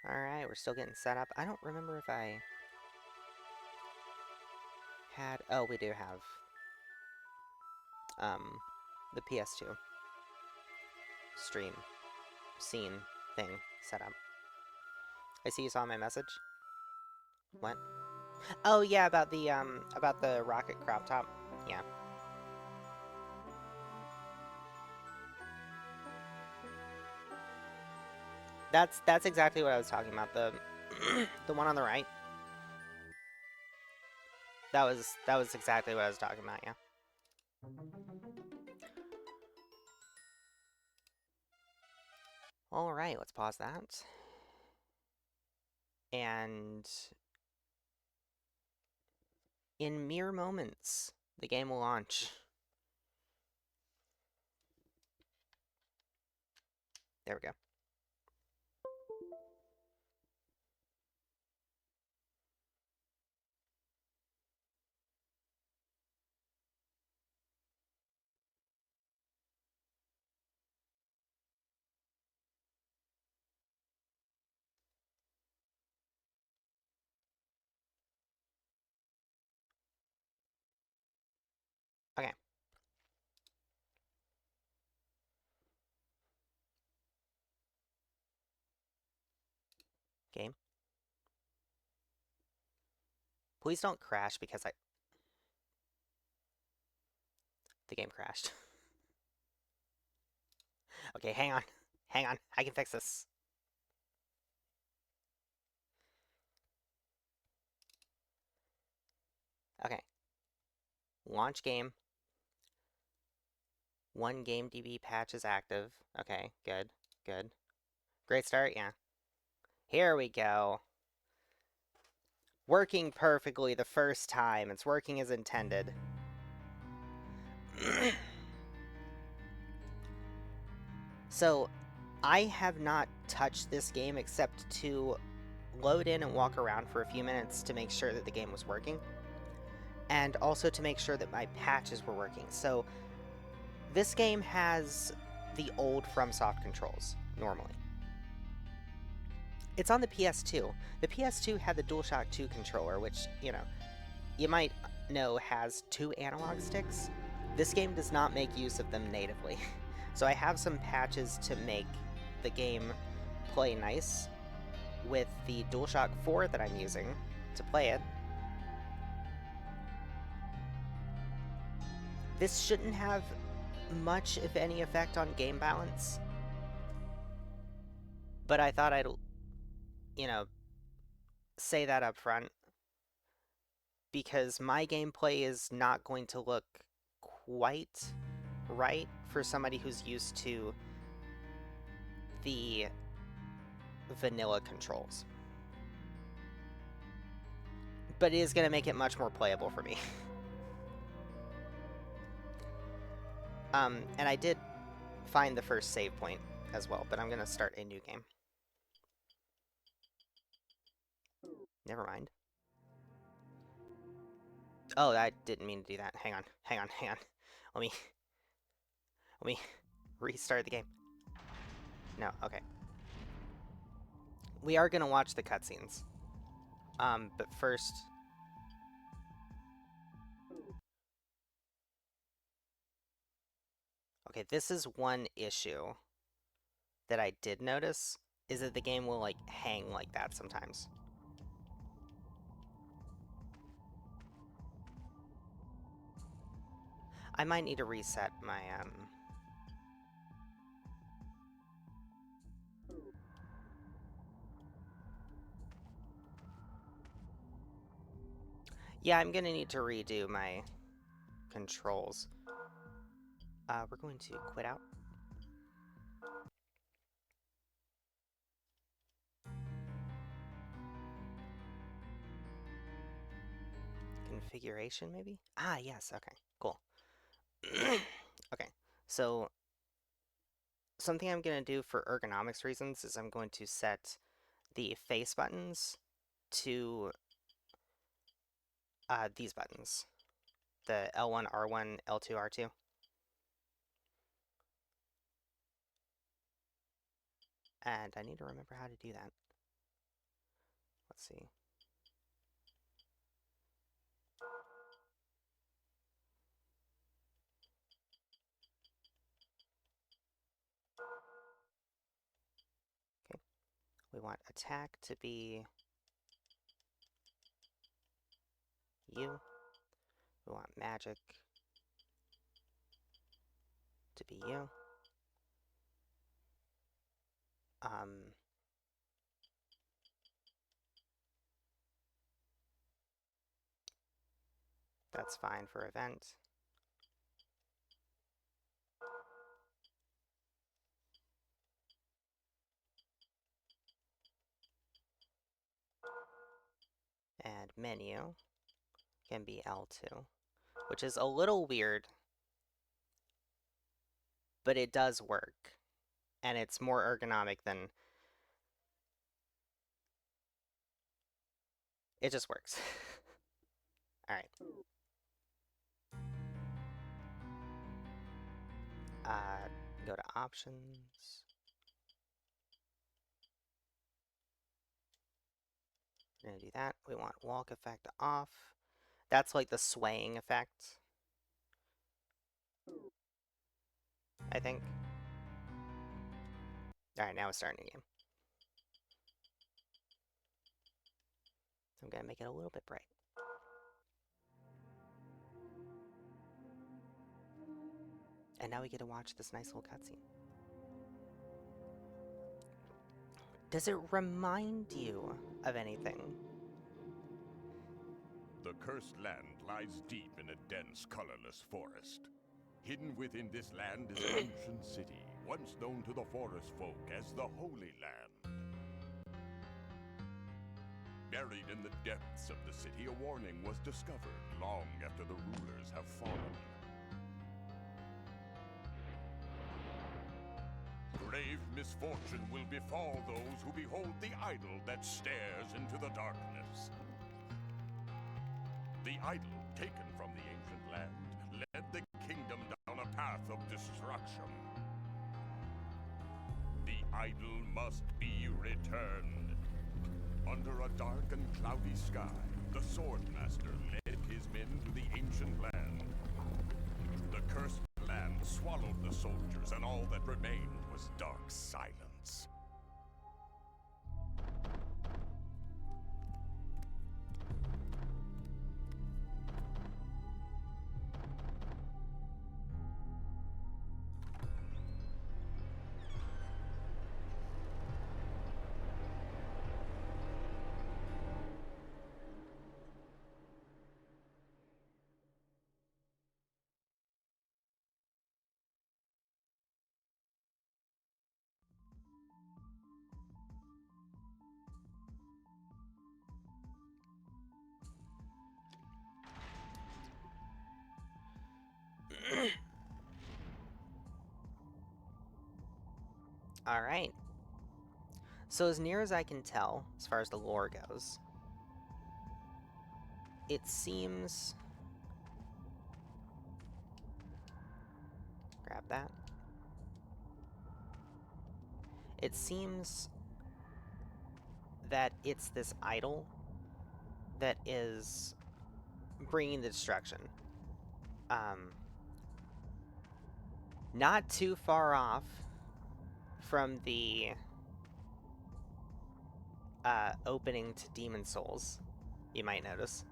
Alright, we're still getting set up. I don't remember if I had... Oh, we do have the PS2 stream scene thing set up. I see you saw my message. What? Oh yeah, about the rocket crop top. Yeah. That's exactly what I was talking about. The the one on the right. That was exactly what I was talking about, yeah. Alright, let's pause that. And in mere moments, the game will launch. There we go. Okay. Game. Please don't crash because the game crashed. Okay, hang on. Hang on. I can fix this. Okay. Launch game. One GameDB patch is active. Okay, good. Good. Great start, yeah. Here we go. Working perfectly the first time. It's working as intended. So, I have not touched this game except to load in and walk around for a few minutes to make sure that the game was working. And also to make sure that my patches were working. So, this game has the old FromSoft controls, normally. It's on the PS2. The PS2 had the DualShock 2 controller, which, you might know has 2 analog sticks. This game does not make use of them natively. So I have some patches to make the game play nice with the DualShock 4 that I'm using to play it. This shouldn't have much, if any, effect on game balance. But I thought I'd, say that up front. Because my gameplay is not going to look quite right for somebody who's used to the vanilla controls. But it is going to make it much more playable for me. And I did find the first save point as well, but I'm going to start a new game. Never mind. Oh, I didn't mean to do that. Hang on. Let me restart the game. No, okay. We are going to watch the cutscenes. But first... Okay, this is one issue that I did notice, is that the game will, hang like that sometimes. I might need to reset my, Yeah, I'm gonna need to redo my controls. We're going to quit out. Configuration, maybe? Ah, yes, okay, cool. Okay, so something I'm gonna do for ergonomics reasons is I'm going to set the face buttons to these buttons. The L1, R1, L2, R2. And I need to remember how to do that. Let's see. Okay. We want attack to be you. We want magic to be you. That's fine for event. And menu can be L2, which is a little weird, but it does work. And it's more ergonomic than... It just works. Alright. Go to options. We're gonna do that. We want walk effect off. That's like the swaying effect, I think. Alright, now it's starting again. I'm gonna make it a little bit bright. And now we get to watch this nice little cutscene. Does it remind you of anything? The cursed land lies deep in a dense, colorless forest. Hidden within this land is an ancient city, once known to the forest folk as the Holy Land. Buried in the depths of the city, a warning was discovered long after the rulers have fallen. Grave misfortune will befall those who behold the idol that stares into the darkness. The idol, taken from the ancient land, led the kingdom down a path of destruction. The idol must be returned. Under a dark and cloudy sky, the Swordmaster led his men to the ancient land. The cursed land swallowed the soldiers, and all that remained was dark silence. Alright. So as near as I can tell, as far as the lore goes, it seems... Grab that. It seems that it's this idol that is bringing the destruction. Not too far off from the opening to Demon Souls, you might notice.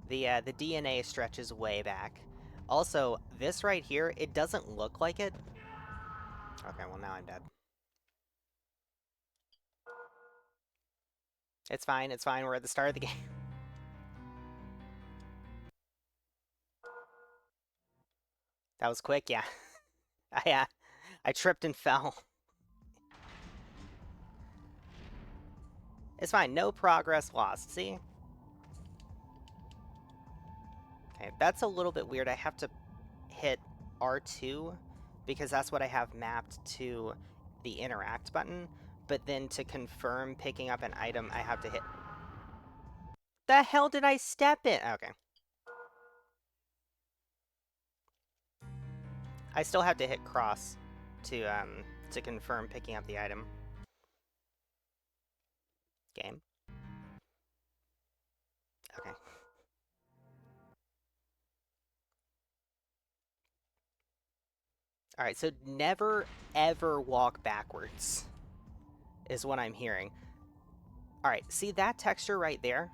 The DNA stretches way back. Also, this right here, it doesn't look like it. Okay, well now I'm dead. It's fine, we're at the start of the game. That was quick, yeah. I tripped and fell. It's fine, no progress lost, see? Okay, that's a little bit weird. I have to hit R2 because that's what I have mapped to the interact button, but then to confirm picking up an item, I have to hit... The hell did I step in? Okay. I still have to hit cross to confirm picking up the item. Game. Okay. Alright, so never ever walk backwards, is what I'm hearing. Alright, see that texture right there?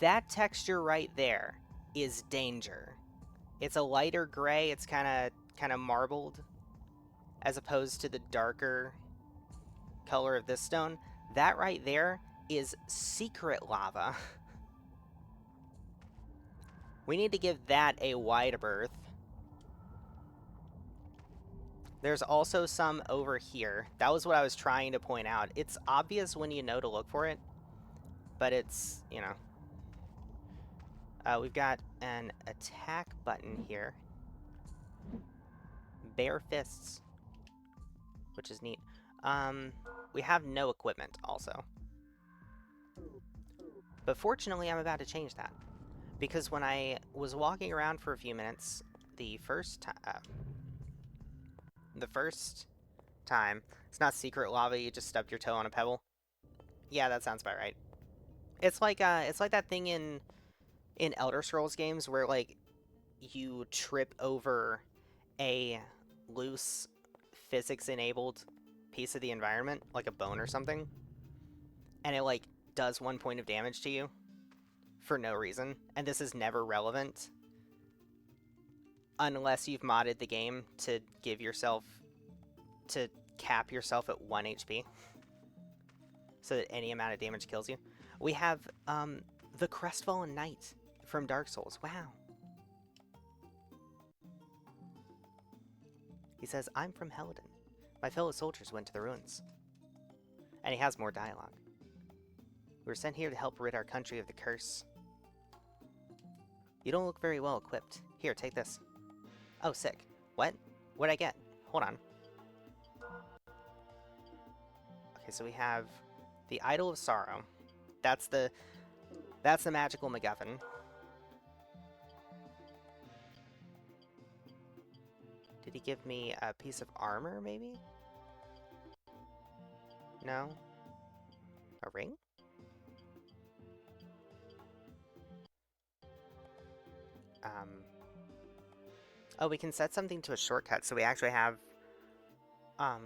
That texture right there is danger. It's a lighter gray, it's kind of marbled, as opposed to the darker color of this stone. That right there is secret lava. We need to give that a wide berth. There's also some over here. That was what I was trying to point out. It's obvious when you know to look for it, but it's, you know. We've got an attack button here. Bare fists, which is neat. We have no equipment also. But fortunately, I'm about to change that. Because when I was walking around for a few minutes, the first time, it's not secret lava, you just stub your toe on a pebble. Yeah, that sounds about right. It's like that thing in Elder Scrolls games where like you trip over a loose physics-enabled piece of the environment, like a bone or something, and it like does 1 point of damage to you for no reason, and this is never relevant unless you've modded the game to give yourself, to cap yourself at 1 HP so that any amount of damage kills you. We have the Crestfallen Knight from Dark Souls. Wow. He says, I'm from Helidon. My fellow soldiers went to the ruins. And he has more dialogue. We were sent here to help rid our country of the curse. You don't look very well equipped. Here, take this. Oh, sick. What? What'd I get? Hold on. Okay, so we have the Idol of Sorrow. That's the magical MacGuffin. Did he give me a piece of armor, maybe? No? A ring? Oh, we can set something to a shortcut, so we actually have, a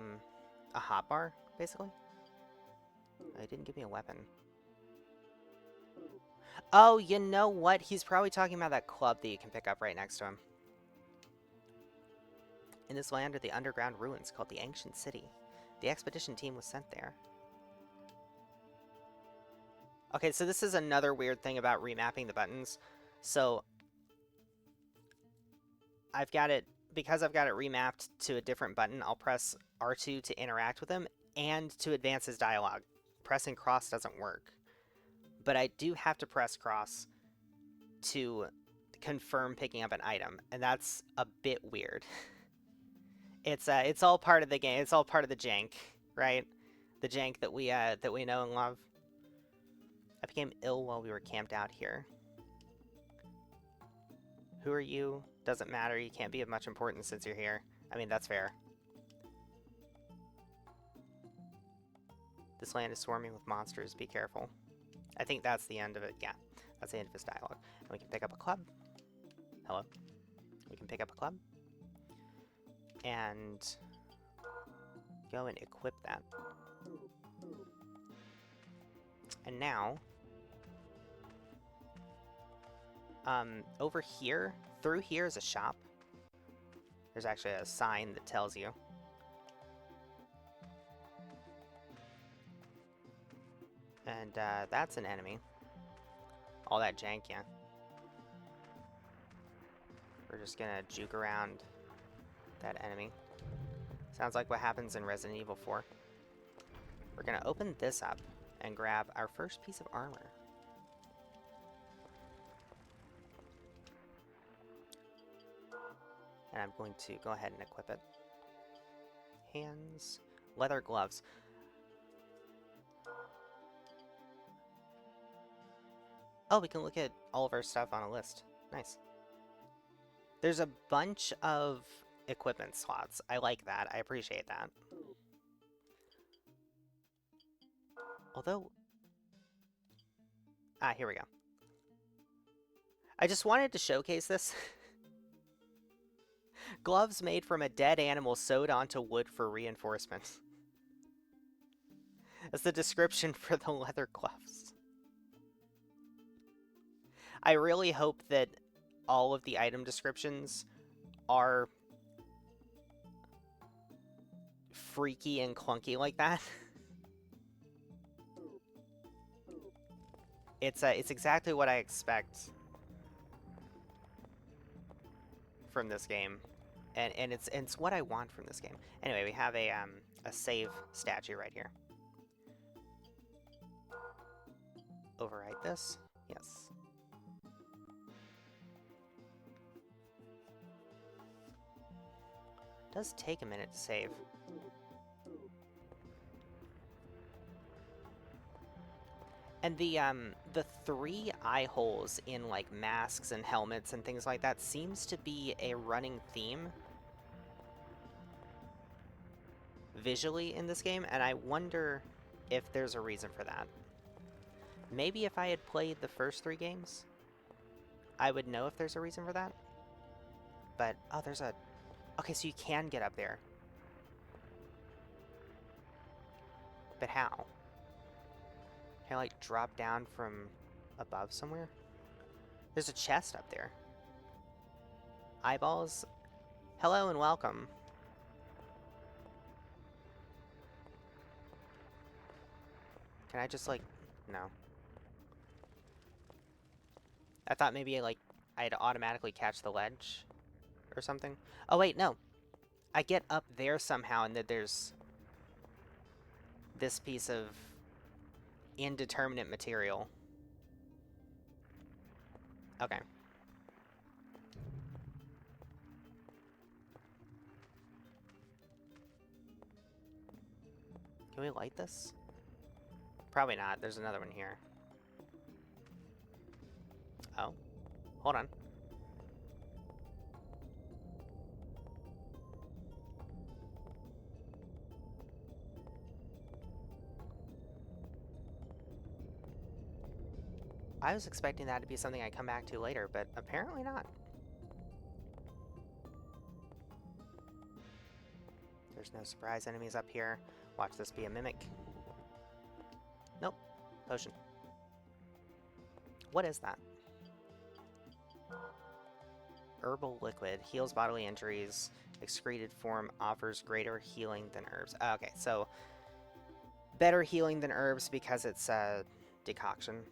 hotbar, basically? Oh, he didn't give me a weapon. Oh, you know what? He's probably talking about that club that you can pick up right next to him. In this land are the underground ruins called the Ancient City. The expedition team was sent there. Okay, so this is another weird thing about remapping the buttons. So I've got it, because I've got it remapped to a different button, I'll press R2 to interact with him and to advance his dialogue. Pressing cross doesn't work. But I do have to press cross to confirm picking up an item, and that's a bit weird. It's all part of the game. It's all part of the jank, right? The jank that we know and love. I became ill while we were camped out here. Who are you? Doesn't matter. You can't be of much importance since you're here. I mean, that's fair. This land is swarming with monsters. Be careful. I think that's the end of it. Yeah, that's the end of his dialogue. And we can pick up a club. Hello. We can pick up a club. And go and equip that. And now, over here, through here is a shop. There's actually a sign that tells you. And that's an enemy. All that jank, yeah. We're just gonna juke around that enemy. Sounds like what happens in Resident Evil 4. We're gonna open this up and grab our first piece of armor. And I'm going to go ahead and equip it. Hands, leather gloves. Oh, we can look at all of our stuff on a list. Nice. There's a bunch of equipment slots. I like that. I appreciate that. Although... Ah, here we go. I just wanted to showcase this. Gloves made from a dead animal sewed onto wood for reinforcement. That's the description for the leather gloves. I really hope that all of the item descriptions are freaky and clunky like that. It's exactly what I expect from this game, and it's what I want from this game. Anyway, we have a save statue right here. Overwrite this. Yes. It does take a minute to save. And the 3 eye holes in like masks and helmets and things like that seems to be a running theme visually in this game, and I wonder if there's a reason for that. Maybe if I had played the first 3 games, I would know if there's a reason for that. But, oh, there's a... Okay, so you can get up there. But how? Can I, like, drop down from above somewhere? There's a chest up there. Eyeballs? Hello and welcome. Can I just, like... No. I thought maybe, like, I'd automatically catch the ledge or something. Oh, wait, no. I get up there somehow, and that there's this piece of indeterminate material. Okay. Can we light this? Probably not. There's another one here. Oh. Hold on. I was expecting that to be something I come back to later, but apparently not. There's no surprise enemies up here. Watch this be a mimic. Nope. Potion. What is that? Herbal liquid. Heals bodily injuries. Excreted form offers greater healing than herbs. Oh, okay, so better healing than herbs because it's a decoction.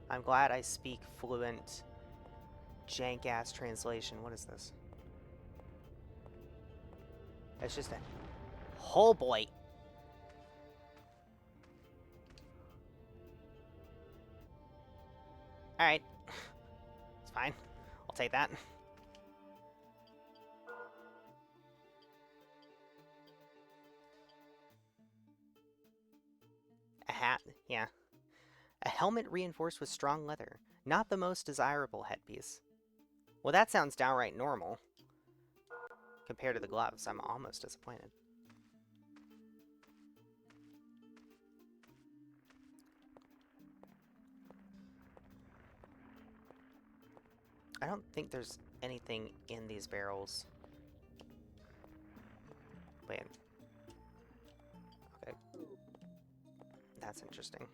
I'm glad I speak fluent jank-ass translation. What is this? It's just a... Oh boy! Alright. It's fine. I'll take that. A hat? Yeah. A helmet reinforced with strong leather. Not the most desirable headpiece. Well, that sounds downright normal. Compared to the gloves, I'm almost disappointed. I don't think there's anything in these barrels. Wait. Okay. That's interesting.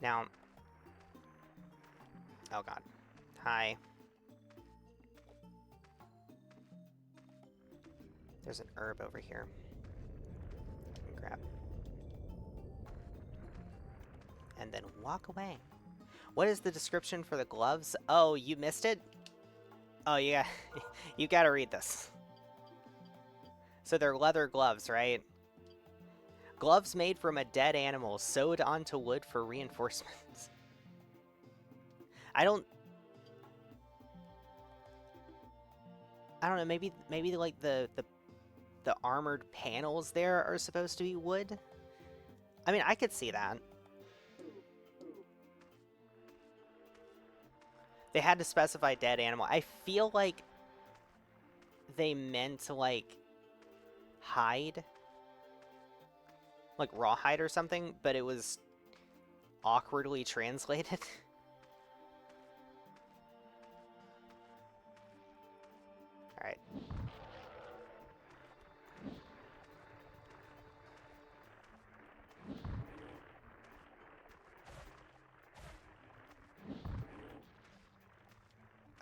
Now... Oh god. Hi. There's an herb over here. I can grab. And then walk away. What is the description for the gloves? Oh, you missed it? Oh, yeah. You gotta read this. So they're leather gloves, right? Gloves made from a dead animal sewed onto wood for reinforcements. I don't know, maybe like the armored panels there are supposed to be wood? I mean, I could see that. They had to specify dead animal. I feel like they meant like hide, like rawhide or something, but it was awkwardly translated. All right.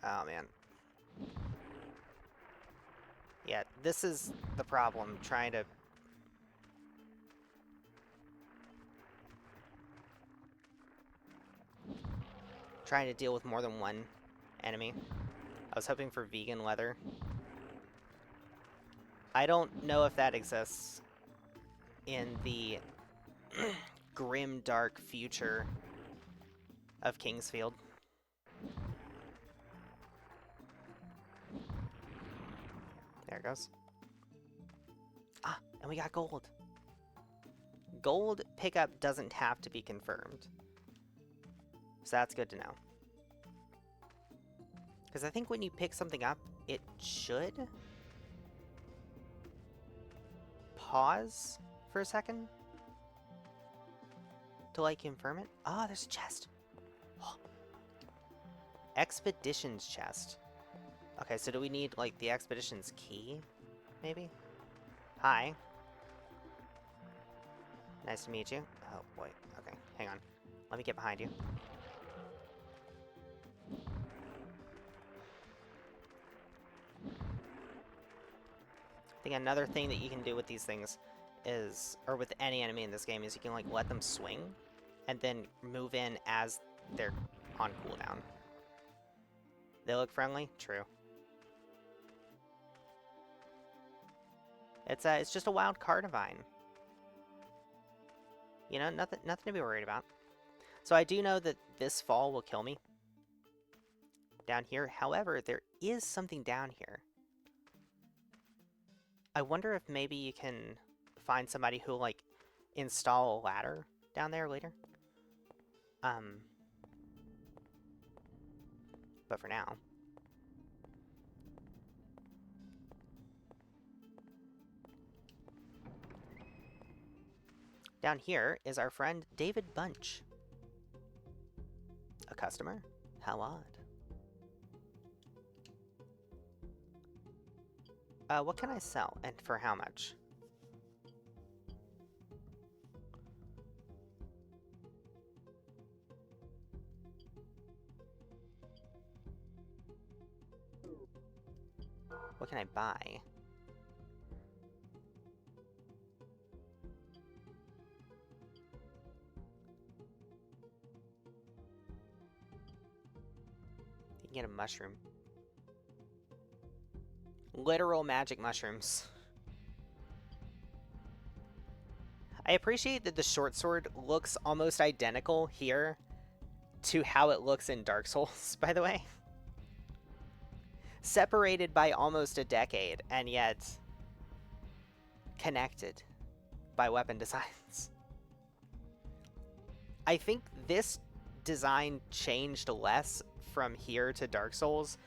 Oh man. Yeah, this is the problem, trying to deal with more than one enemy. I was hoping for vegan leather. I don't know if that exists in the grim, dark future of Kingsfield. There it goes. Ah, and we got gold. Gold pickup doesn't have to be confirmed. So that's good to know. Because I think when you pick something up, it should pause for a second to, like, confirm it. Ah, there's a chest. Oh. Expeditions chest. Okay, so do we need, like, the Expeditions key, maybe? Hi. Nice to meet you. Oh, boy. Okay, hang on. Let me get behind you. I think another thing that you can do with these things is, or with any enemy in this game, is you can, like, let them swing and then move in as they're on cooldown. They look friendly? True. It's just a wild Carnivine. You know, nothing to be worried about. So I do know that this fall will kill me down here. However, there is something down here. I wonder if maybe you can find somebody who'll, like, install a ladder down there later. But for now. Down here is our friend David Bunch. A customer? How odd. What can I sell, and for how much? What can I buy? You can get a mushroom. Literal magic mushrooms. I appreciate that the short sword looks almost identical here to how it looks in Dark Souls, by the way. Separated by almost a decade, and yet connected by weapon designs. I think this design changed less from here to Dark Souls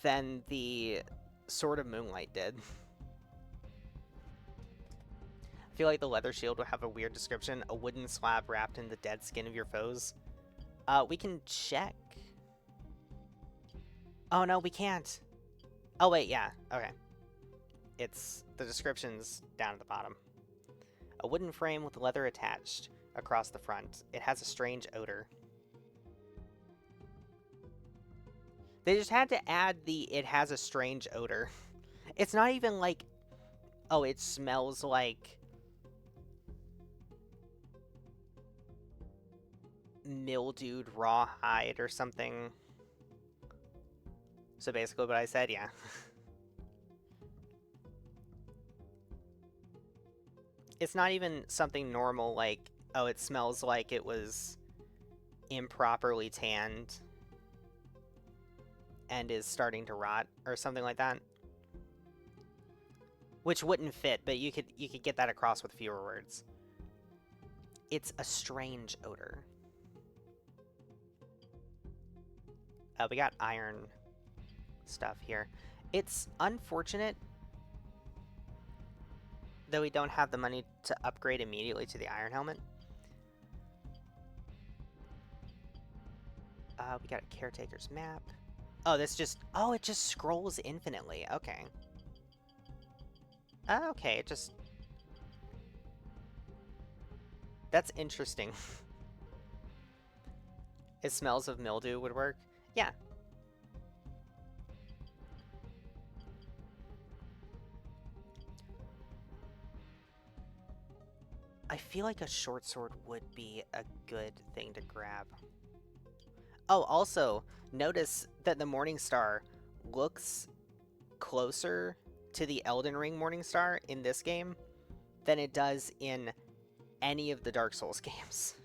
than the Sword of Moonlight did. I feel like the leather shield will have a weird description. A wooden slab wrapped in the dead skin of your foes. We can check. Oh, no, we can't. Oh, wait, yeah. Okay. It's... the description's down at the bottom. A wooden frame with leather attached across the front. It has a strange odor. They just had to add the "it has a strange odor." It's not even like, oh, it smells like mildewed rawhide or something. So basically what I said, yeah. It's not even something normal like, oh, it smells like it was improperly tanned and is starting to rot or something like that. Which wouldn't fit, but you could get that across with fewer words. It's a strange odor. We got iron stuff here. It's unfortunate that we don't have the money to upgrade immediately to the iron helmet. We got a caretaker's map. Oh, this just... Oh, it just scrolls infinitely. Okay. Okay, it just... That's interesting. It smells of mildew would work. Yeah. I feel like a short sword would be a good thing to grab. Oh, also, notice that the Morningstar looks closer to the Elden Ring Morningstar in this game than it does in any of the Dark Souls games.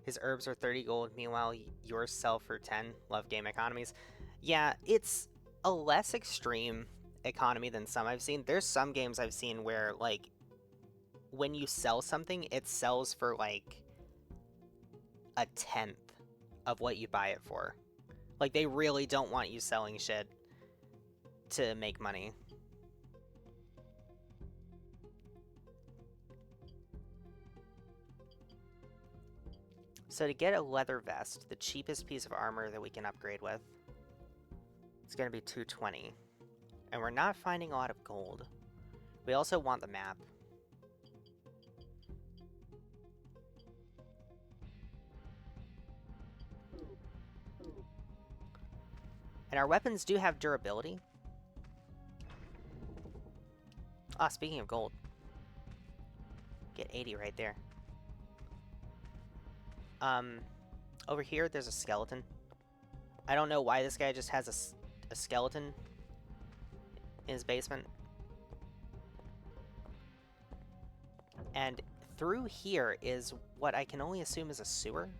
His herbs are 30 gold, meanwhile yours sell for 10. Love game economies. Yeah, it's a less extreme economy than some I've seen. There's some games I've seen where, like, when you sell something, it sells for, like, a tenth of what you buy it for. Like, they really don't want you selling shit to make money. So to get a leather vest, the cheapest piece of armor that we can upgrade with, it's going to be 220. And we're not finding a lot of gold. We also want the map. And our weapons do have durability. Ah, speaking of gold. Get 80 right there. Over here, there's a skeleton. I don't know why this guy just has a skeleton in his basement. And through here is what I can only assume is a sewer.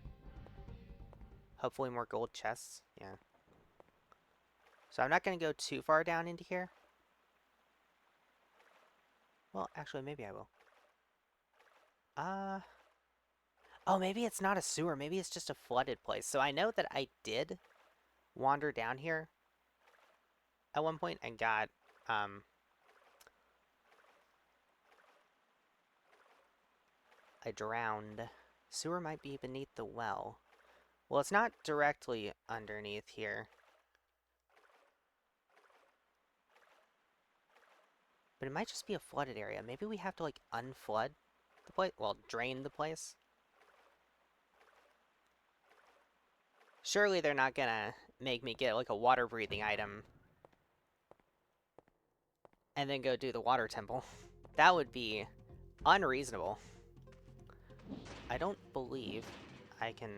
Hopefully more gold chests. Yeah. So I'm not going to go too far down into here. Well, actually, maybe I will. Oh, maybe it's not a sewer. Maybe it's just a flooded place. So I know that I did wander down here at one point and got, I drowned. Sewer might be beneath the well. Well, it's not directly underneath here. But it might just be a flooded area. Maybe we have to, like, unflood the place? Well, drain the place? Surely they're not gonna make me get, like, a water-breathing item and then go do the water temple. That would be unreasonable. I don't believe I can...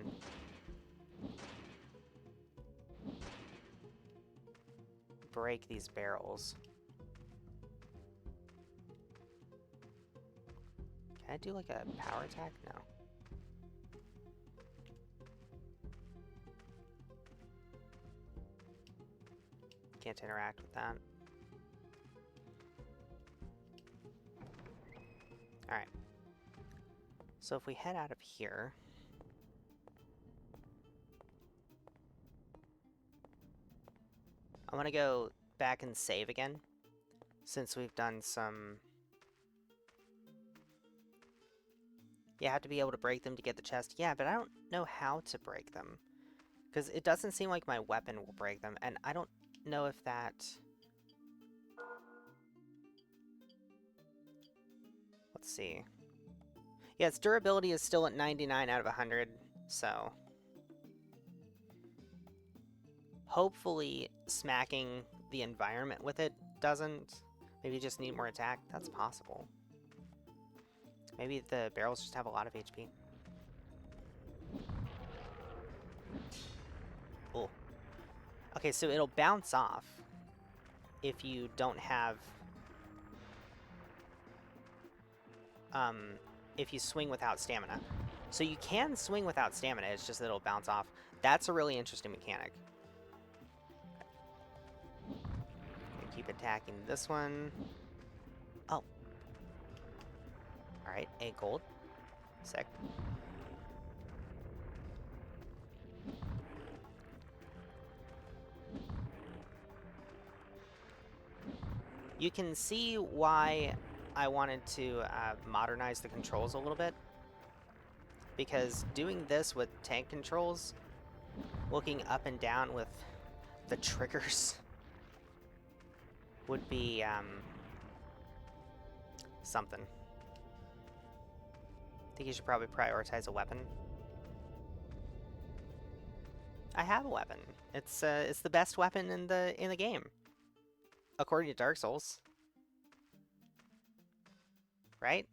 break these barrels. Can I do, like, a power attack? No. Can't interact with that. Alright. So if we head out of here... I want to go back and save again, since we've done some... You have to be able to break them to get the chest. Yeah, but I don't know how to break them. Because it doesn't seem like my weapon will break them, and I don't know if that... Let's see. Yeah, its durability is still at 99 out of 100, so... Hopefully smacking the environment with it doesn't. Maybe you just need more attack. That's possible. Maybe the barrels just have a lot of HP. Oh. Okay, so it'll bounce off if you don't have... if you swing without stamina. So you can swing without stamina, it's just that it'll bounce off. That's a really interesting mechanic. Keep attacking this one. Oh. Alright, 8 gold. Sick. You can see why I wanted to modernize the controls a little bit. Because doing this with tank controls, looking up and down with the triggers, would be something. I think you should probably prioritize a weapon. I have a weapon. It's the best weapon in the game, according to Dark Souls. Right?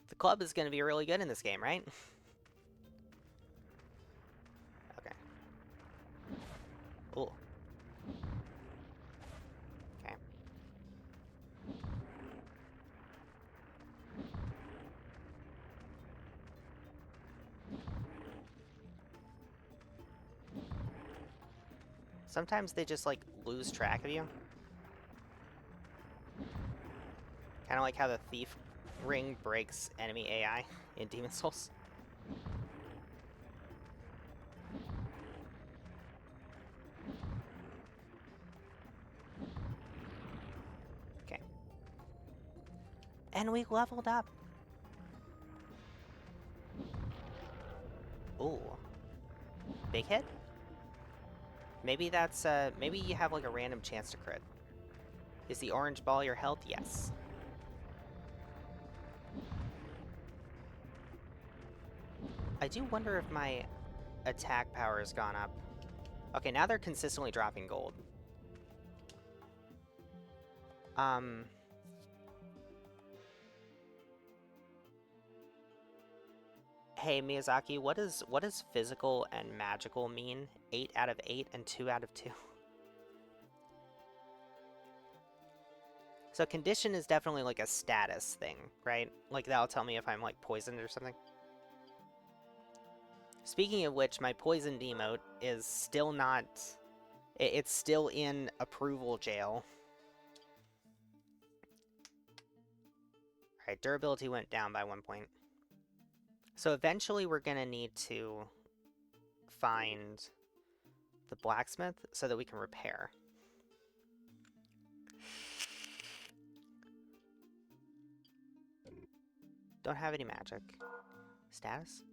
The club is going to be really good in this game, right? Okay. Ooh. Okay. Sometimes they just, like, lose track of you. Kind of like how the Thief Ring breaks enemy AI in Demon's Souls. Okay. And we leveled up. Ooh. Big hit? Maybe that's, maybe you have, like, a random chance to crit. Is the orange ball your health? Yes. I do wonder if my attack power has gone up. Okay, now they're consistently dropping gold. Hey Miyazaki, what does physical and magical mean? 8 out of 8 and 2 out of 2. So condition is definitely like a status thing, right? Like that'll tell me if I'm like poisoned or something. Speaking of which, my poisoned emote is still not... It's still in approval jail. Alright, durability went down by 1 point. So eventually we're gonna need to find the blacksmith so that we can repair. Don't have any magic. Status?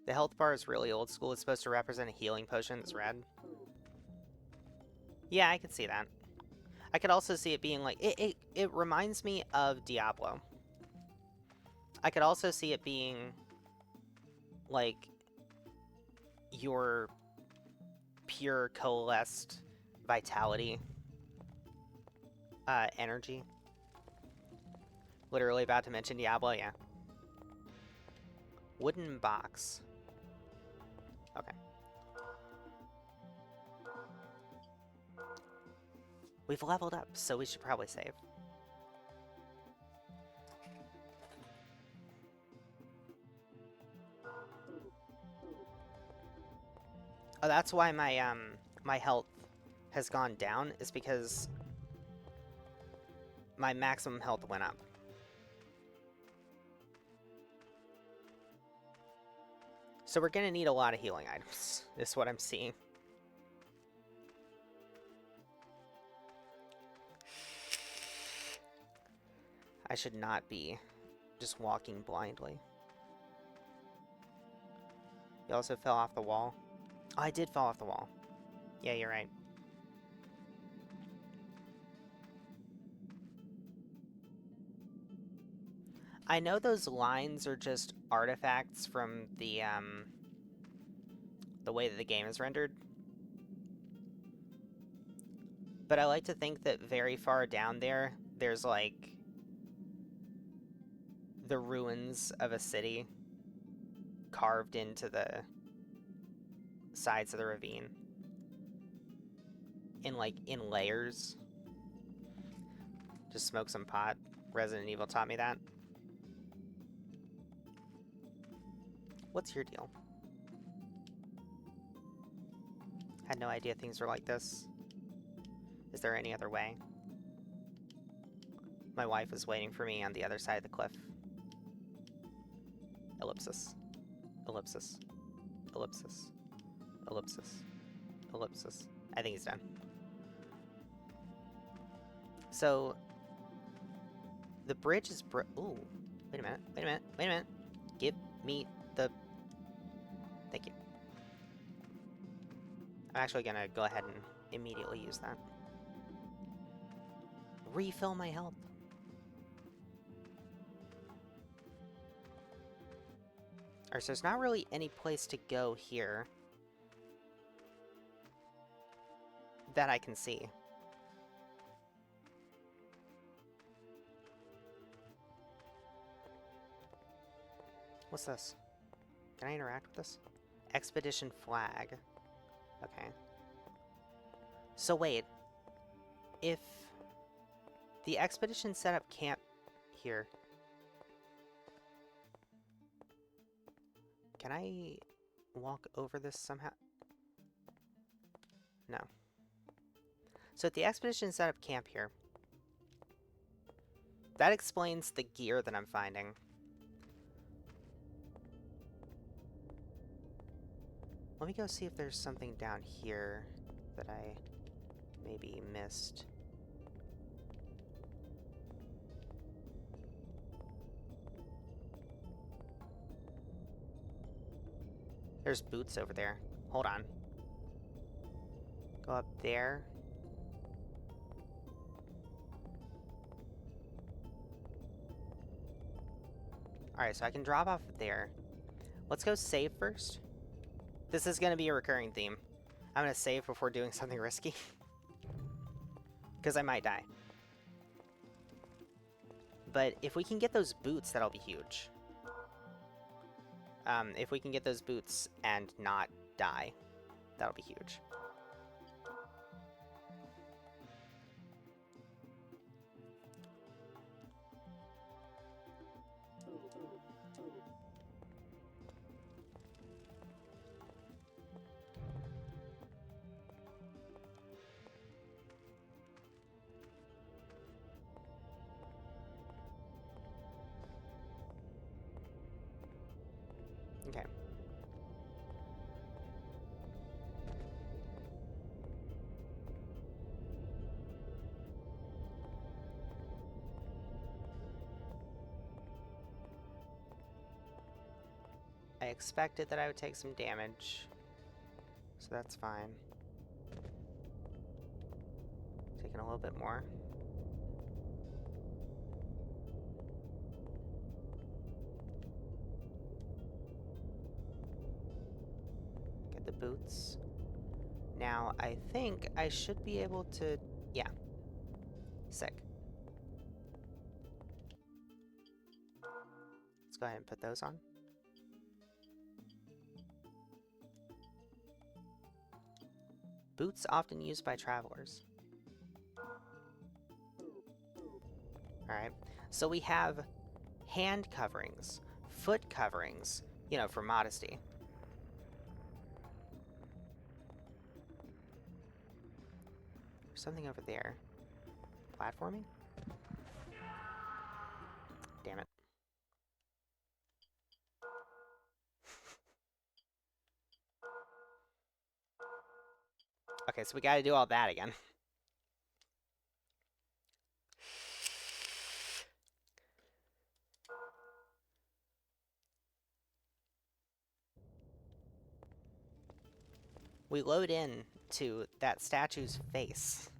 The health bar is really old school. It's supposed to represent a healing potion that's red. Yeah, I can see that. I could also see it being like... It reminds me of Diablo. I could also see it being like your pure coalesced vitality energy. Literally about to mention Diablo, yeah. Wooden box. Okay. We've leveled up, so we should probably save. Oh, that's why my my health has gone down, is because my maximum health went up. So we're gonna need a lot of healing items, is what I'm seeing. I should not be just walking blindly. You also fell off the wall. Oh, I did fall off the wall. Yeah, you're right. I know those lines are just artifacts from the way that the game is rendered. But I like to think that very far down there, there's like the ruins of a city carved into the sides of the ravine. In layers. Just smoke some pot. Resident Evil taught me that. What's your deal? Had no idea things were like this. Is there any other way? My wife is waiting for me on the other side of the cliff. Ellipsis. Ellipsis. Ellipsis. Ellipsis. Ellipsis. I think he's done. So, the bridge is ooh. Wait a minute. Wait a minute. Wait a minute. Give me the... Thank you. I'm actually gonna go ahead and immediately use that. Refill my health. Alright, so there's not really any place to go here that I can see. What's this? Can I interact with this? Expedition flag. Okay. So wait. If the expedition set up camp here... Can I walk over this somehow? No. So if the expedition set up camp here, that explains the gear that I'm finding. Let me go see if there's something down here that I maybe missed. There's boots over there. Hold on. Go up there. Alright, so I can drop off there. Let's go save first. This is going to be a recurring theme. I'm going to save before doing something risky. Because I might die. But if we can get those boots, that'll be huge. If we can get those boots and not die, that'll be huge. Okay. I expected that I would take some damage, so that's fine. Taking a little bit more. Get the boots. Now, I think I should be able to... Yeah. Sick. Let's go ahead and put those on. Boots often used by travelers. Alright, so we have hand coverings, foot coverings, you know, for modesty. There's something over there. Platforming? Damn it. Okay, so we gotta do all that again. We load in to that statue's face.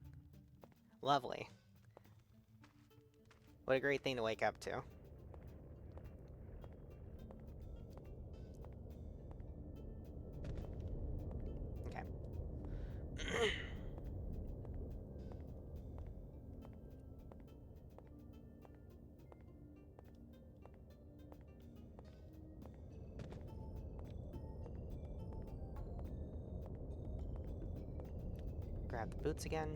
Lovely. What a great thing to wake up to. Okay. Grab the boots again.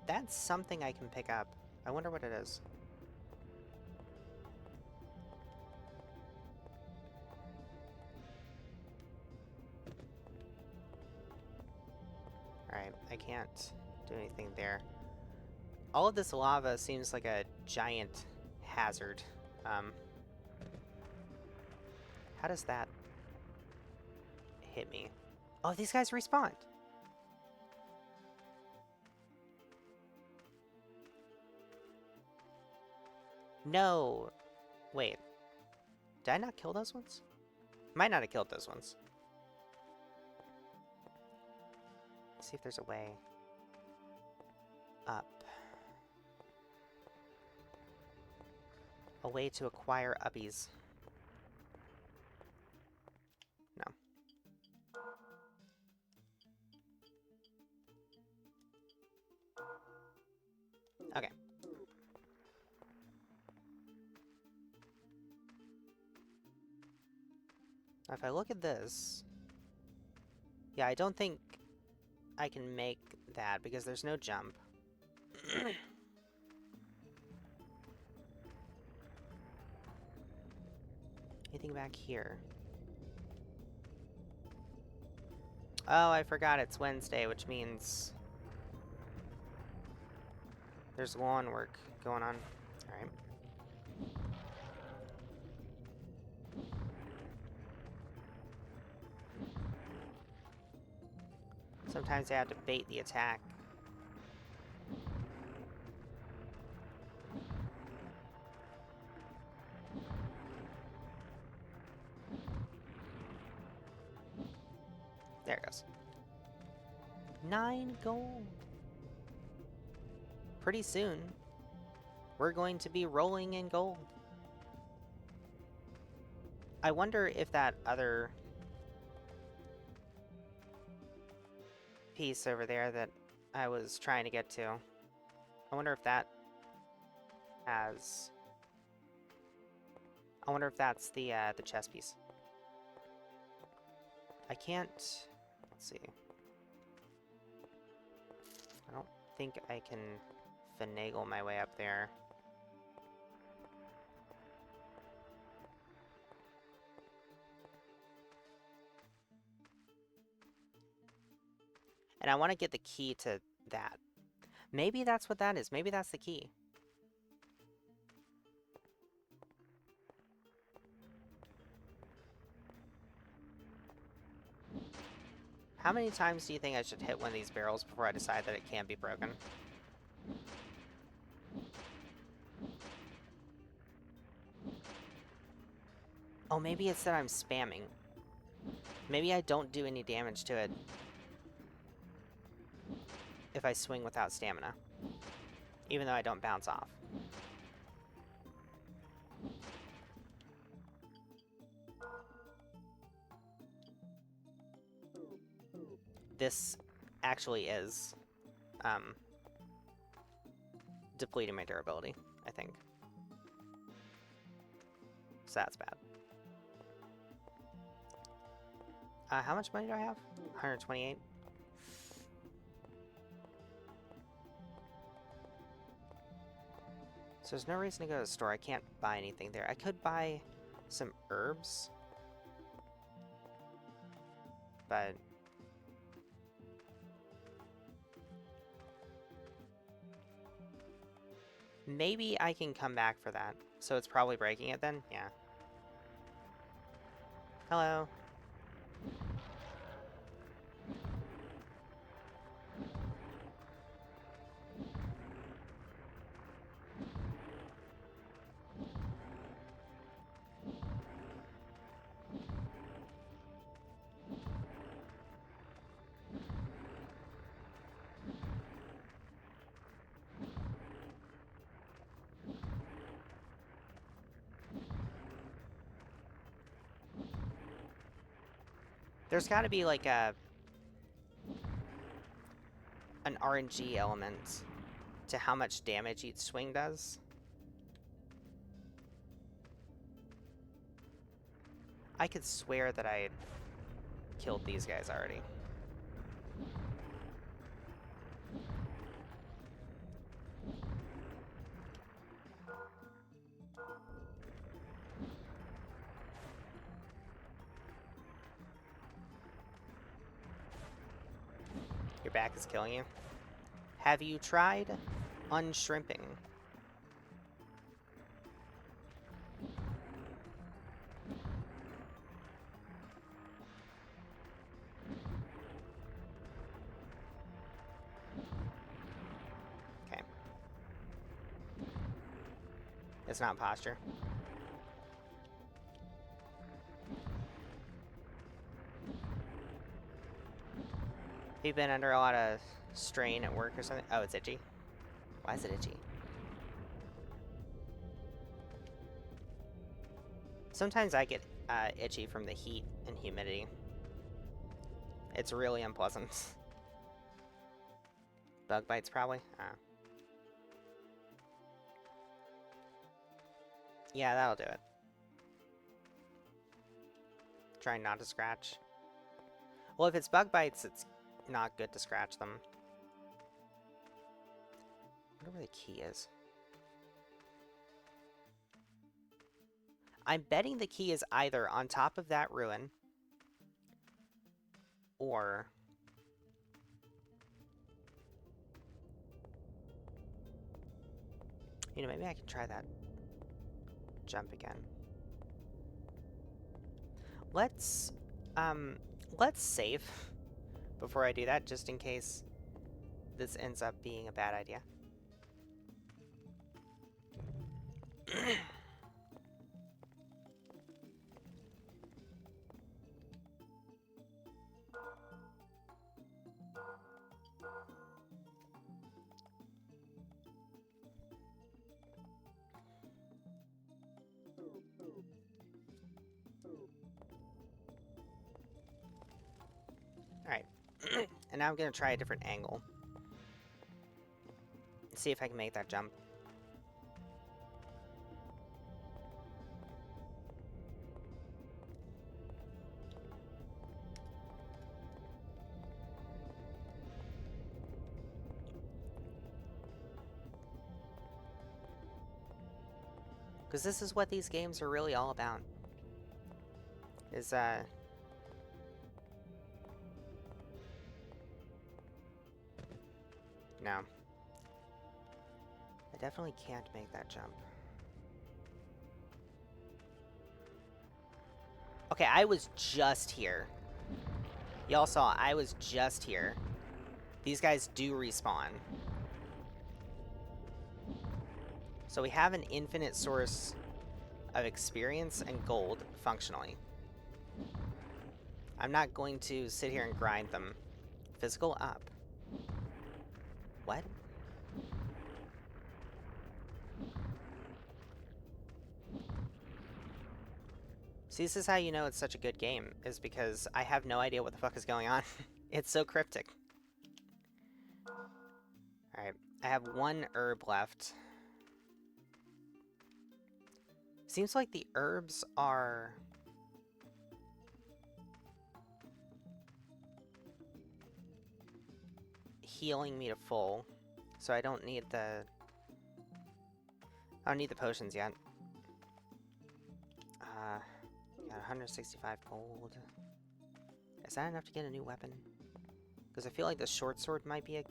That's something I can pick up. I wonder what it is. Alright, I can't do anything there. All of this lava seems like a giant hazard. How does that hit me? Oh, these guys respawned! No! Wait. Did I not kill those ones? Might not have killed those ones. Let's see if there's a way up. A way to acquire uppies. No. Okay. Now if I look at this... Yeah, I don't think I can make that because there's no jump. Anything back here? Oh, I forgot it's Wednesday, which means there's lawn work going on. Alright. Sometimes I have to bait the attack. There it goes. 9 gold. Pretty soon, we're going to be rolling in gold. I wonder if that other piece over there that I was trying to get to, I wonder if that has... I wonder if that's the chess piece. I can't... Let's see. I don't think I can finagle my way up there. And I want to get the key to that. Maybe that's what that is. Maybe that's the key. How many times do you think I should hit one of these barrels before I decide that it can't be broken? Oh, maybe it's that I'm spamming. Maybe I don't do any damage to it if I swing without stamina, even though I don't bounce off. This actually is depleting my durability, I think. So that's bad. How much money do I have? 128. So there's no reason to go to the store. I can't buy anything there. I could buy some herbs, but maybe I can come back for that. So it's probably breaking it then? Yeah. Hello. There's gotta be like an RNG element to how much damage each swing does. I could swear that I had killed these guys already. back is killing you. Have you tried unshrimping? Okay. It's not posture. You've been under a lot of strain at work or something? Oh, it's itchy. Why is it itchy? Sometimes I get itchy from the heat and humidity. It's really unpleasant. Bug bites, probably? Yeah, that'll do it. Try not to scratch. Well, if it's bug bites, it's not good to scratch them. I wonder where the key is. I'm betting the key is either on top of that ruin or you know, maybe I can try that jump again. Let's save before I do that, just in case this ends up being a bad idea. Alright. And now I'm going to try a different angle. See if I can make that jump. Because this is what these games are really all about. Is, no. I definitely can't make that jump. Okay, I was just here. Y'all saw, I was just here. These guys do respawn. So we have an infinite source of experience and gold, functionally. I'm not going to sit here and grind them. Physical up. What? See, this is how you know it's such a good game, is because I have no idea what the fuck is going on. It's so cryptic. Alright, I have one herb left. Seems like the herbs are healing me to full, so I don't need the potions yet. Got 165 gold. Is that enough to get a new weapon? Because I feel like the short sword might be a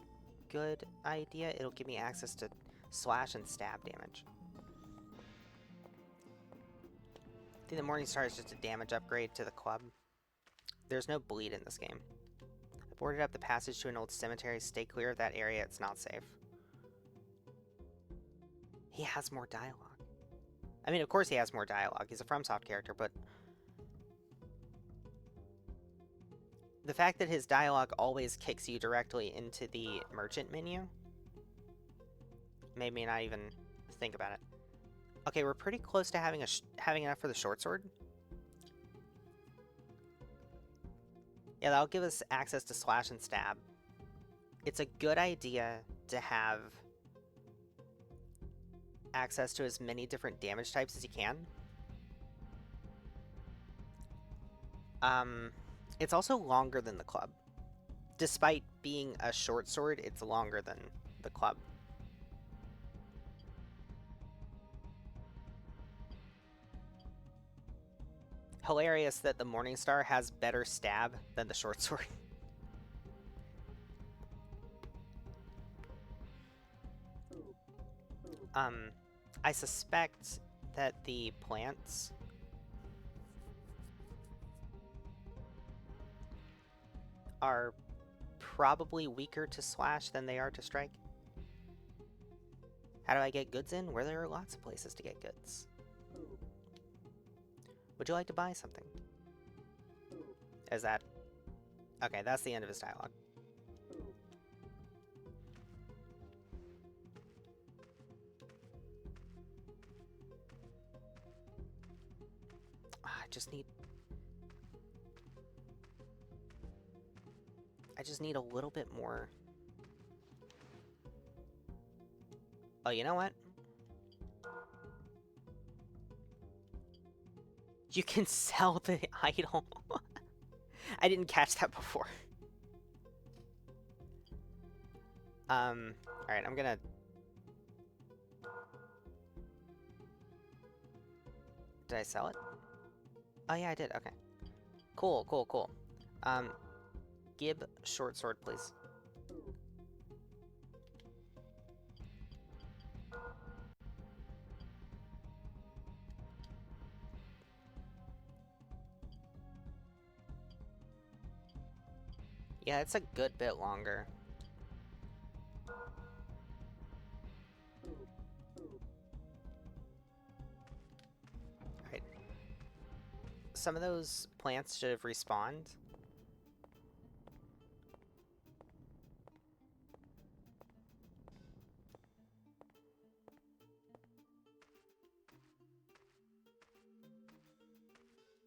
good idea. It'll give me access to slash and stab damage. I think the Morning Star is just a damage upgrade to the club. There's no bleed in this game. I boarded up the passage to an old cemetery. Stay clear of that area. It's not safe. He has more dialogue. I mean, of course he has more dialogue. He's a FromSoft character, but the fact that his dialogue always kicks you directly into the merchant menu made me not even think about it. Okay, we're pretty close to having enough for the short sword. Yeah, that'll give us access to slash and stab. It's a good idea to have access to as many different damage types as you can. It's also longer than the club. Despite being a short sword, it's longer than the club. Hilarious that the Morning Star has better stab than the short sword. I suspect that the plants are probably weaker to slash than they are to strike. How do I get goods in? Where there are lots of places to get goods. Would you like to buy something? Is that... Okay, that's the end of his dialogue. I just need a little bit more. Oh, you know what? You can sell the idol. I didn't catch that before. Alright, I'm gonna... Did I sell it? Oh yeah, I did, okay. Cool, cool, cool. Gib short sword, please. Yeah, it's a good bit longer. Alright. Some of those plants should have respawned.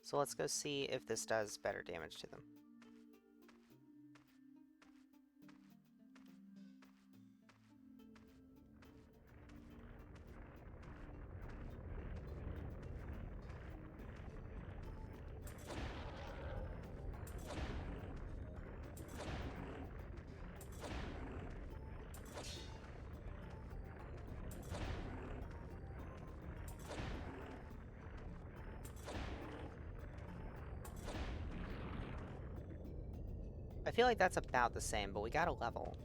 So let's go see if this does better damage to them. I feel like that's about the same, but we got a level.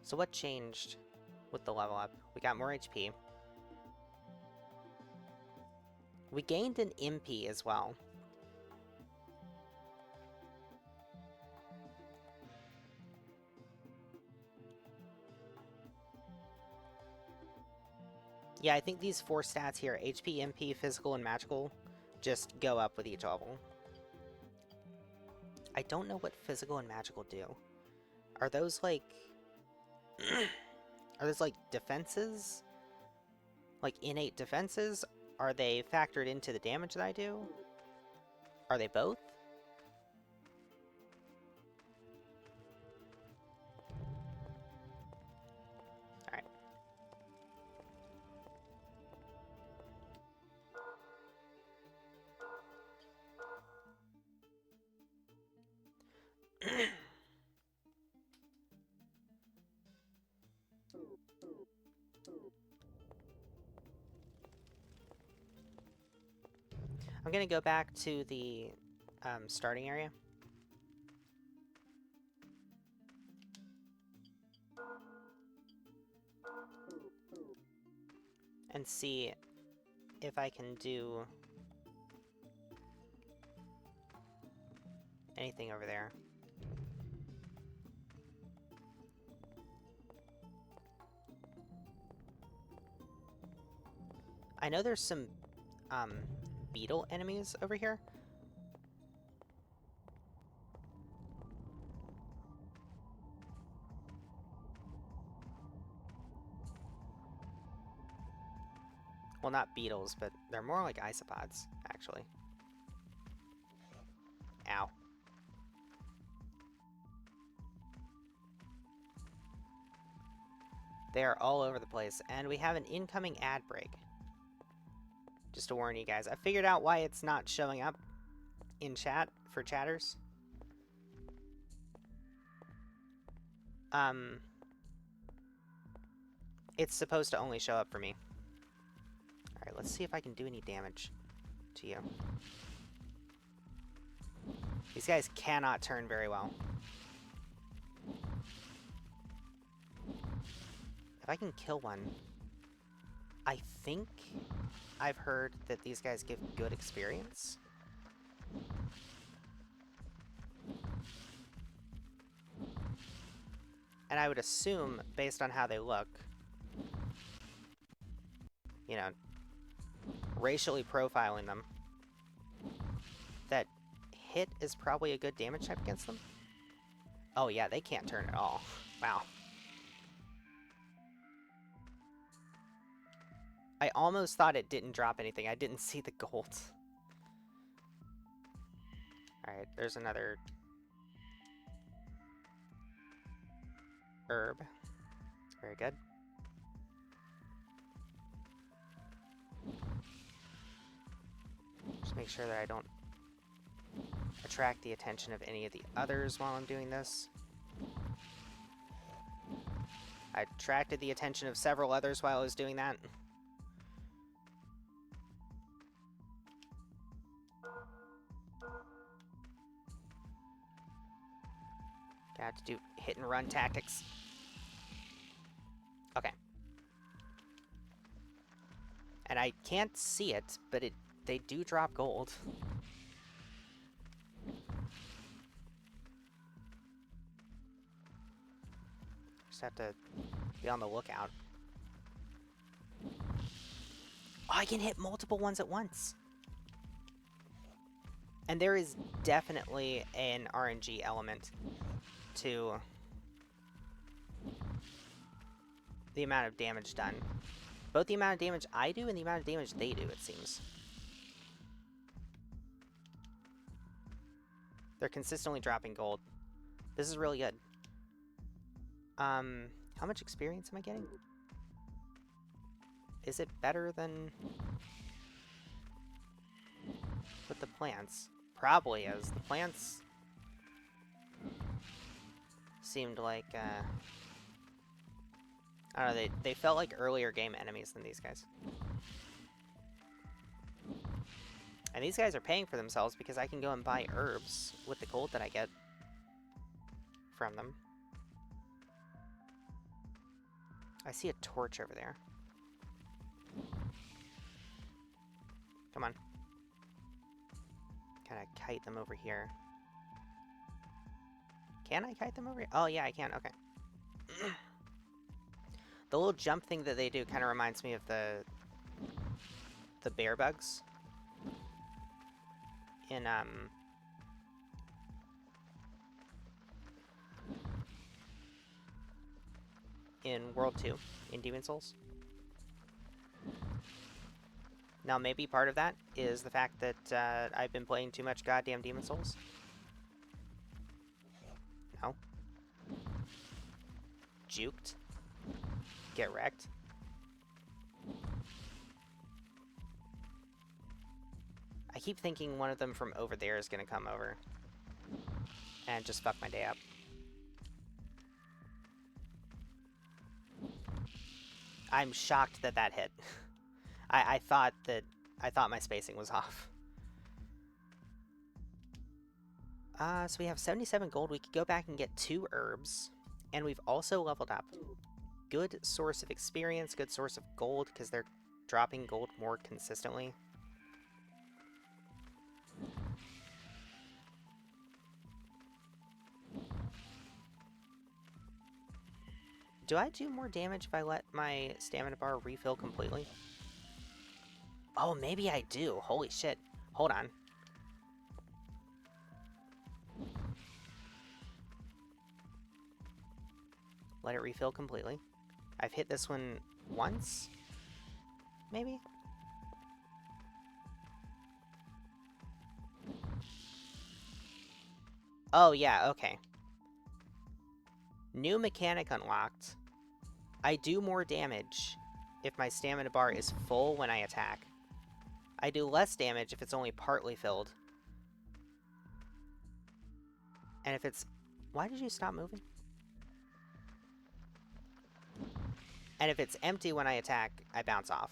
So what changed with the level up? We got more HP. We gained an MP as well. Yeah, I think these 4 stats here, HP, MP, physical, and magical, just go up with each level. I don't know what physical and magical do. Are those like... Are those like defenses? Like innate defenses? Are they factored into the damage that I do? Are they both? Alright. I'm gonna go back to the starting area. And see if I can do anything over there. I know there's some beetle enemies over here. Well, not beetles, but they're more like isopods, actually. Ow. They are all over the place, and we have an incoming ad break. Just to warn you guys. I figured out why it's not showing up in chat for chatters. It's supposed to only show up for me. Alright, let's see if I can do any damage to you. These guys cannot turn very well. If I can kill one, I think I've heard that these guys give good experience. And I would assume, based on how they look, you know, racially profiling them, that hit is probably a good damage type against them. Oh yeah, they can't turn at all. Wow. I almost thought it didn't drop anything. I didn't see the gold. Alright, there's another herb. It's very good. Just make sure that I don't attract the attention of any of the others while I'm doing this. I attracted the attention of several others while I was doing that. Got to do hit and run tactics. Okay. And I can't see it, but they do drop gold. Just have to be on the lookout. Oh, I can hit multiple ones at once. And there is definitely an RNG element to the amount of damage done. Both the amount of damage I do and the amount of damage they do, it seems. They're consistently dropping gold. This is really good. How much experience am I getting? Is it better than with the plants? Probably is. The plants seemed like, I don't know, they felt like earlier game enemies than these guys. And these guys are paying for themselves because I can go and buy herbs with the gold that I get from them. I see a torch over there. Come on. Can I kite them over here? Can I kite them over here? Oh, yeah, I can. Okay. The little jump thing that they do kind of reminds me of the bear bugs in World 2, in Demon's Souls. Now, maybe part of that is the fact that I've been playing too much goddamn Demon's Souls. No. Juked. Get wrecked. I keep thinking one of them from over there is gonna come over and just fuck my day up. I'm shocked that that hit. I thought my spacing was off. So we have 77 gold. We could go back and get 2 herbs, and we've also leveled up. Good source of experience, good source of gold, because they're dropping gold more consistently. Do I do more damage if I let my stamina bar refill completely? Oh, maybe I do. Holy shit. Hold on. Let it refill completely. I've hit this one once? Maybe? Oh, yeah, okay. New mechanic unlocked. I do more damage if my stamina bar is full when I attack. I do less damage if it's only partly filled. And if it's... Why did you stop moving? And if it's empty when I attack, I bounce off.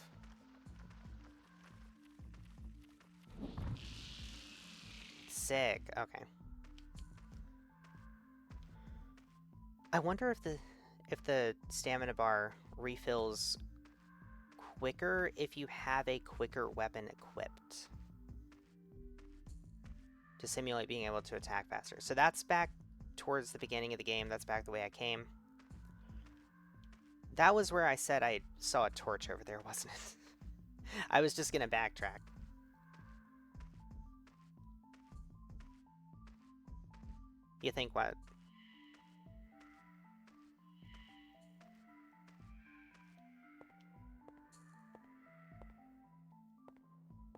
Sick. Okay. I wonder if the stamina bar refills quicker if you have a quicker weapon equipped to simulate being able to attack faster. So that's back towards the beginning of the game. That's back the way I came. That was where I said I saw a torch over there, wasn't it? I was just gonna backtrack. You think what?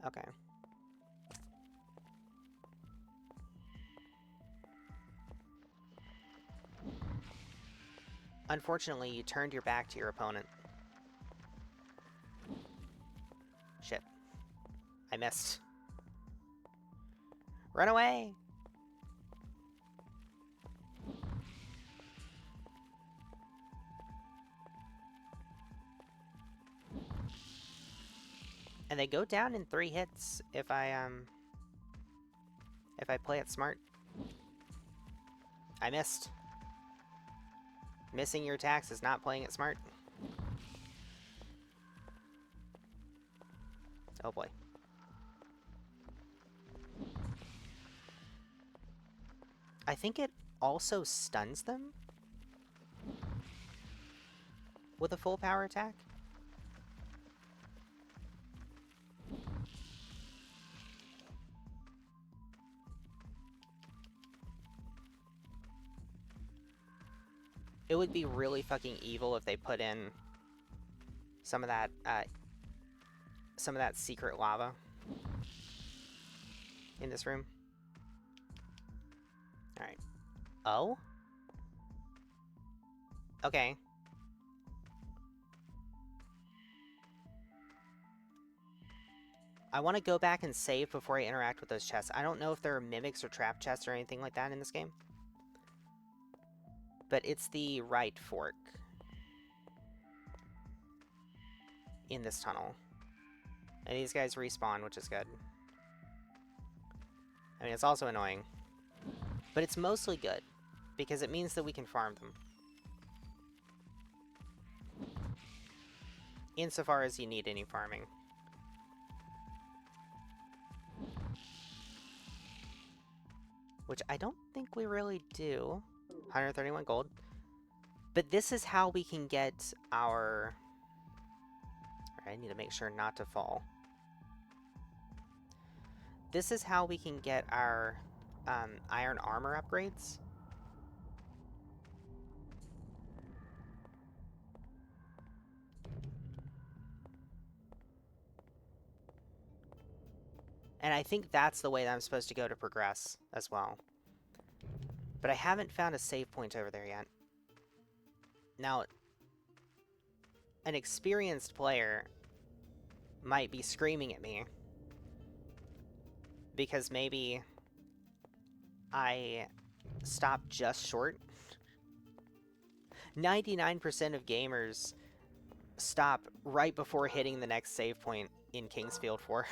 Okay. Unfortunately, you turned your back to your opponent. Shit. I missed. Run away! And they go down in 3 hits if I play it smart. I missed. Missing your attacks is not playing it smart. Oh boy. I think it also stuns them with a full power attack. It would be really fucking evil if they put in some of that secret lava in this room. Alright. Oh? Okay. I want to go back and save before I interact with those chests. I don't know if there are mimics or trap chests or anything like that in this game. But it's the right fork in this tunnel. And these guys respawn, which is good. I mean, it's also annoying. But it's mostly good, because it means that we can farm them. Insofar as you need any farming. Which I don't think we really do. 131 gold. But this is how we can get our... I need to make sure not to fall. This is how we can get our iron armor upgrades. And I think that's the way that I'm supposed to go to progress as well. But I haven't found a save point over there yet. Now, an experienced player might be screaming at me because maybe I stopped just short. 99% of gamers stop right before hitting the next save point in Kingsfield 4.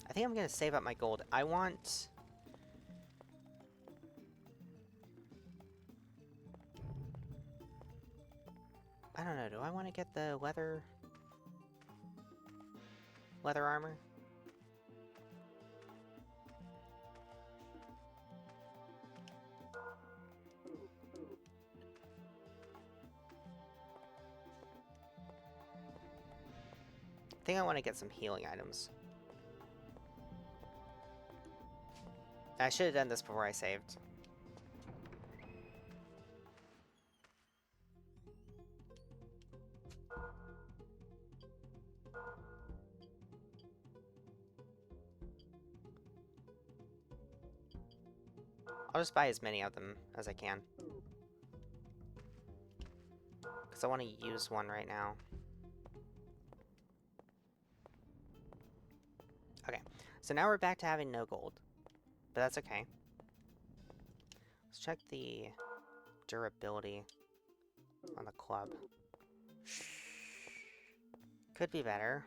I think I'm going to save up my gold. I want... I don't know, do I want to get the leather armor? I think I want to get some healing items. I should have done this before I saved. I'll just buy as many of them as I can. Because I want to use one right now. Okay, so now we're back to having no gold. But that's okay. Let's check the durability on the club. Could be better.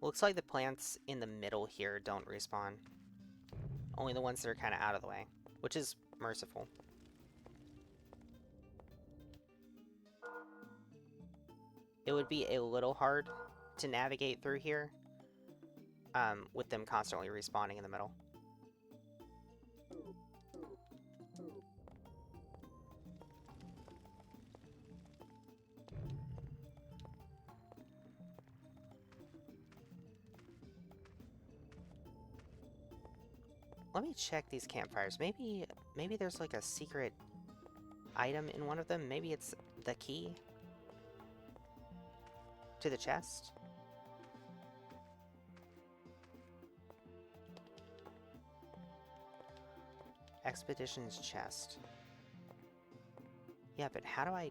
Looks like the plants in the middle here don't respawn. Only the ones that are kind of out of the way, which is merciful. It would be a little hard to navigate through here with them constantly respawning in the middle. Let me check these campfires. Maybe there's like a secret item in one of them. Maybe it's the key to the chest. Expedition's chest. Yeah, but how do I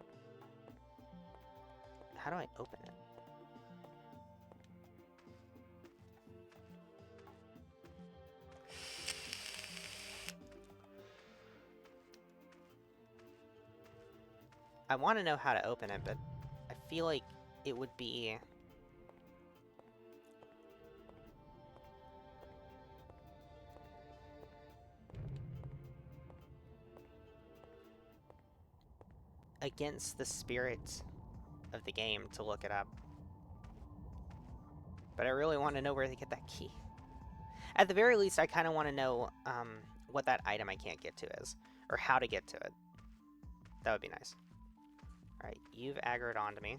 open it? I want to know how to open it, but I feel like it would be... against the spirit of the game to look it up. But I really want to know where to get that key. At the very least, I kind of want to know what that item I can't get to is, or how to get to it. That would be nice. Alright, you've aggroed onto me.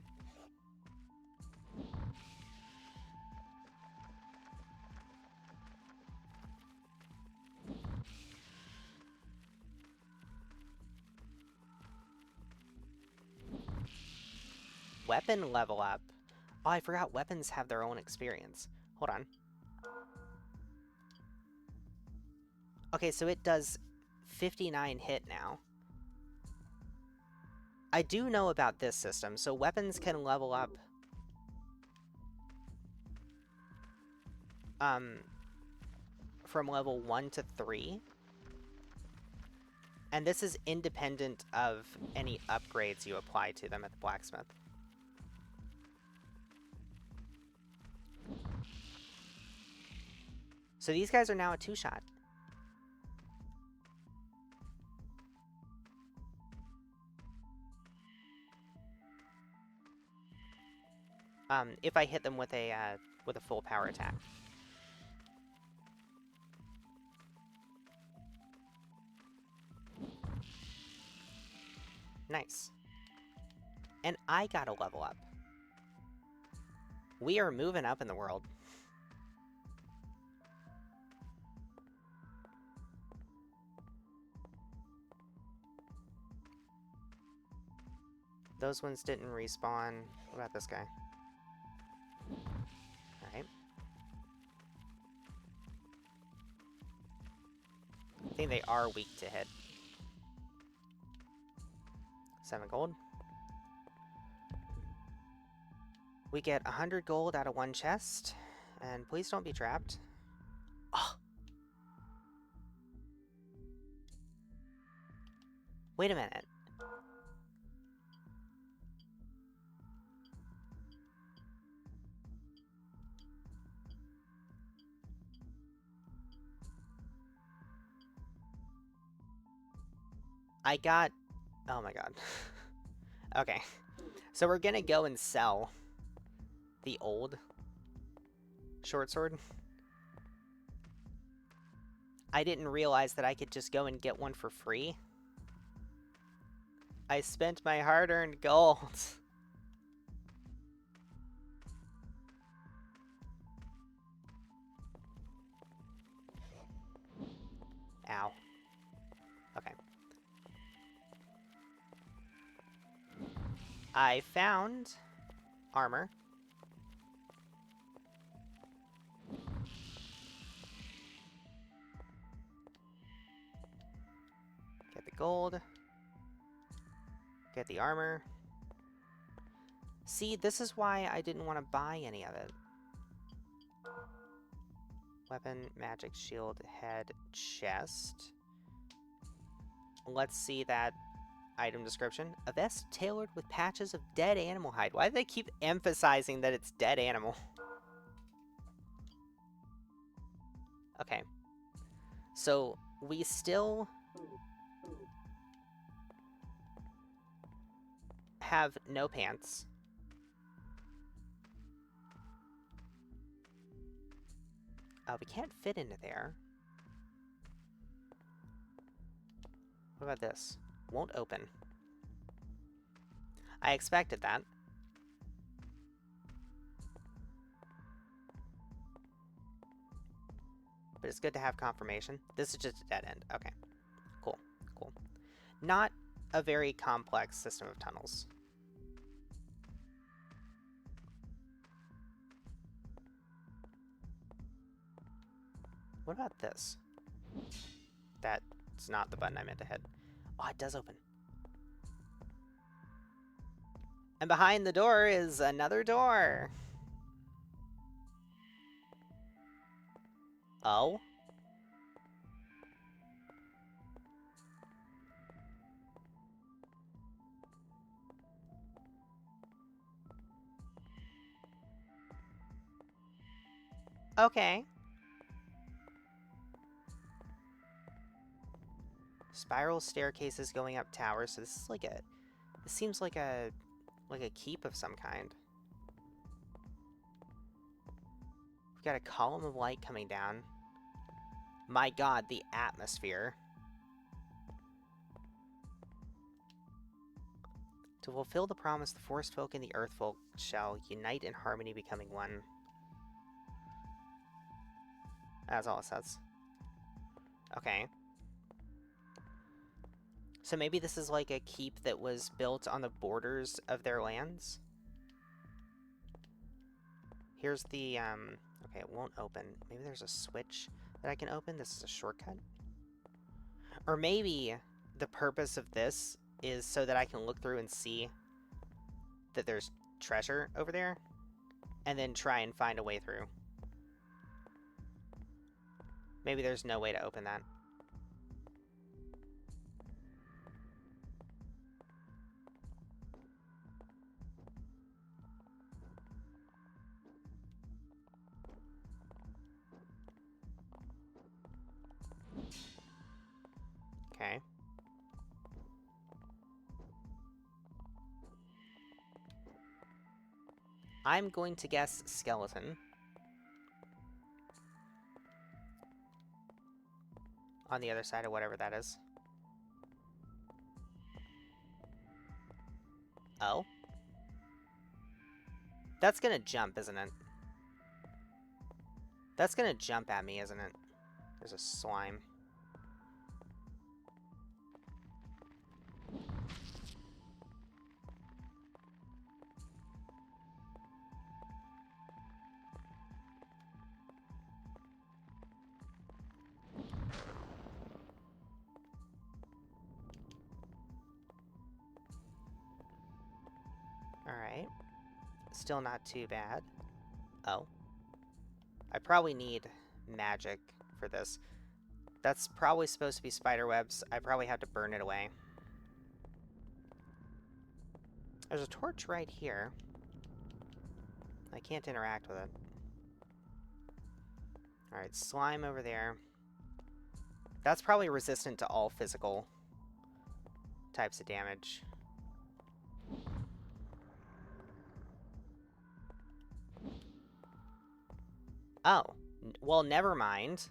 Weapon level up. Oh, I forgot weapons have their own experience. Hold on. Okay, so it does 59 hit now. I do know about this system, so weapons can level up from level 1 to 3. And this is independent of any upgrades you apply to them at the blacksmith. So these guys are now a 2-shot. If I hit them with a full power attack. Nice. And I got a level up. We are moving up in the world. Those ones didn't respawn. What about this guy? Alright. I think they are weak to hit. 7 gold. We get 100 gold out of 1 chest. And please don't be trapped. Oh! Wait a minute. I got... Oh my god. Okay. So we're gonna go and sell the old short sword. I didn't realize that I could just go and get one for free. I spent my hard-earned gold. Ow. Okay. I found armor. Get the gold. Get the armor. See, this is why I didn't want to buy any of it. Weapon, magic, shield, head, chest. Let's see that item description. A vest tailored with patches of dead animal hide. Why do they keep emphasizing that it's dead animal? Okay. So, we still have no pants. We can't fit into there. What about this? Won't open. I expected that. But it's good to have confirmation. This is just a dead end. Okay. Cool. Cool. Not a very complex system of tunnels. What about this? That's not the button I meant to hit. Oh, it does open. And behind the door is another door. Oh? Okay. Spiral staircases going up towers, so this is like a... This seems like a keep of some kind. We've got a column of light coming down. My god, the atmosphere. To fulfill the promise, the forest folk and the earth folk shall unite in harmony, becoming one. That's all it says. Okay. So maybe this is like a keep that was built on the borders of their lands? Here's the, okay, it won't open. Maybe there's a switch that I can open? This is a shortcut? Or maybe the purpose of this is so that I can look through and see that there's treasure over there, and then try and find a way through. Maybe there's no way to open that. Okay. I'm going to guess skeleton. On the other side of whatever that is. Oh? That's gonna jump, isn't it? That's gonna jump at me, isn't it? There's a slime. Alright. Still not too bad. Oh. I probably need magic for this. That's probably supposed to be spider webs. I probably have to burn it away. There's a torch right here. I can't interact with it. Alright, slime over there. That's probably resistant to all physical types of damage. Oh. Well, never mind.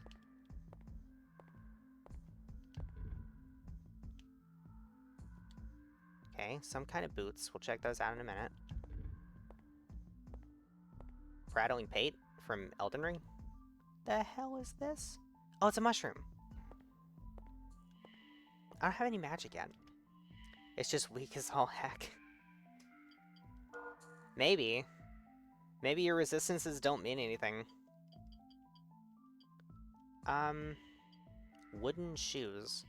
Okay, some kind of boots. We'll check those out in a minute. Prattling Pate from Elden Ring? The hell is this? Oh, it's a mushroom. I don't have any magic yet. It's just weak as all heck. Maybe. Maybe your resistances don't mean anything. Wooden shoes.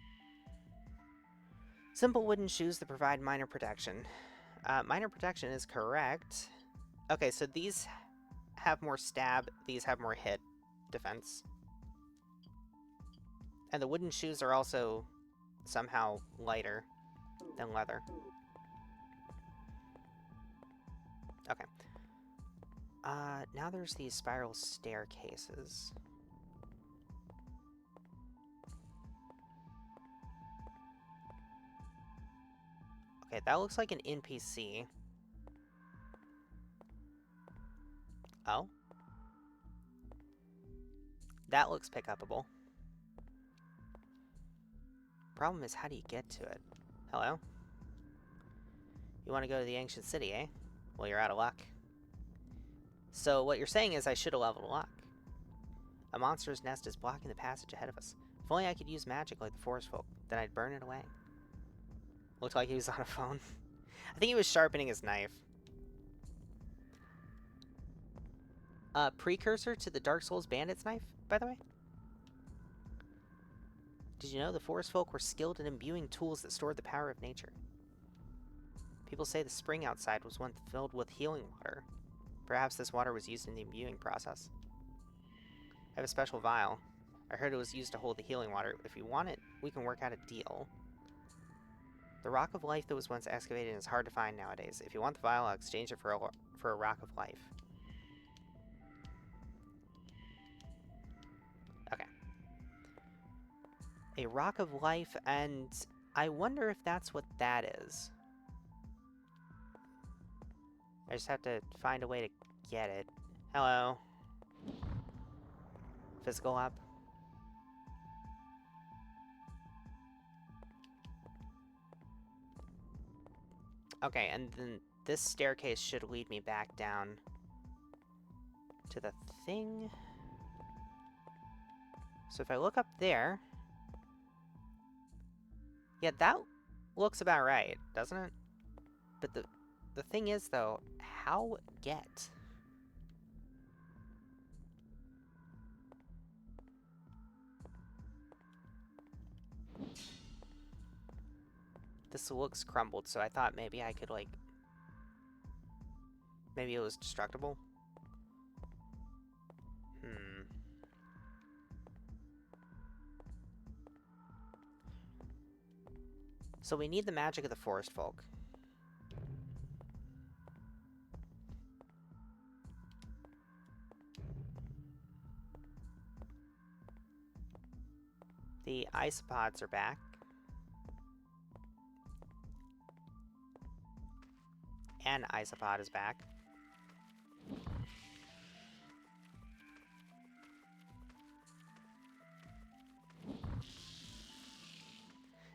Simple wooden shoes that provide minor protection. Minor protection is correct. Okay, so these have more stab, these have more hit defense. And the wooden shoes are also somehow lighter than leather. Okay. Now there's these spiral staircases. Okay, that looks like an NPC. Oh? That looks pick-upable. Problem is, how do you get to it? Hello? You want to go to the ancient city, eh? Well, you're out of luck. So what you're saying is I should have leveled luck. A monster's nest is blocking the passage ahead of us. If only I could use magic like the forest folk, then I'd burn it away. Looked like he was on a phone. I think he was sharpening his knife. Precursor to the Dark Souls Bandit's knife, by the way? Did you know the forest folk were skilled in imbuing tools that stored the power of nature? People say the spring outside was once filled with healing water. Perhaps this water was used in the imbuing process. I have a special vial. I heard it was used to hold the healing water. If you want it, we can work out a deal. The Rock of Life that was once excavated is hard to find nowadays. If you want the vial, I'll exchange it for a Rock of Life. Okay. A Rock of Life, and I wonder if that's what that is. I just have to find a way to get it. Hello. Physical up. Okay, and then this staircase should lead me back down to the thing. So if I look up there... Yeah, that looks about right, doesn't it? But the thing is, though, how get? This looks crumbled, so I thought maybe I could, like... Maybe it was destructible? So we need the magic of the forest folk. The isopods are back. An isopod is back.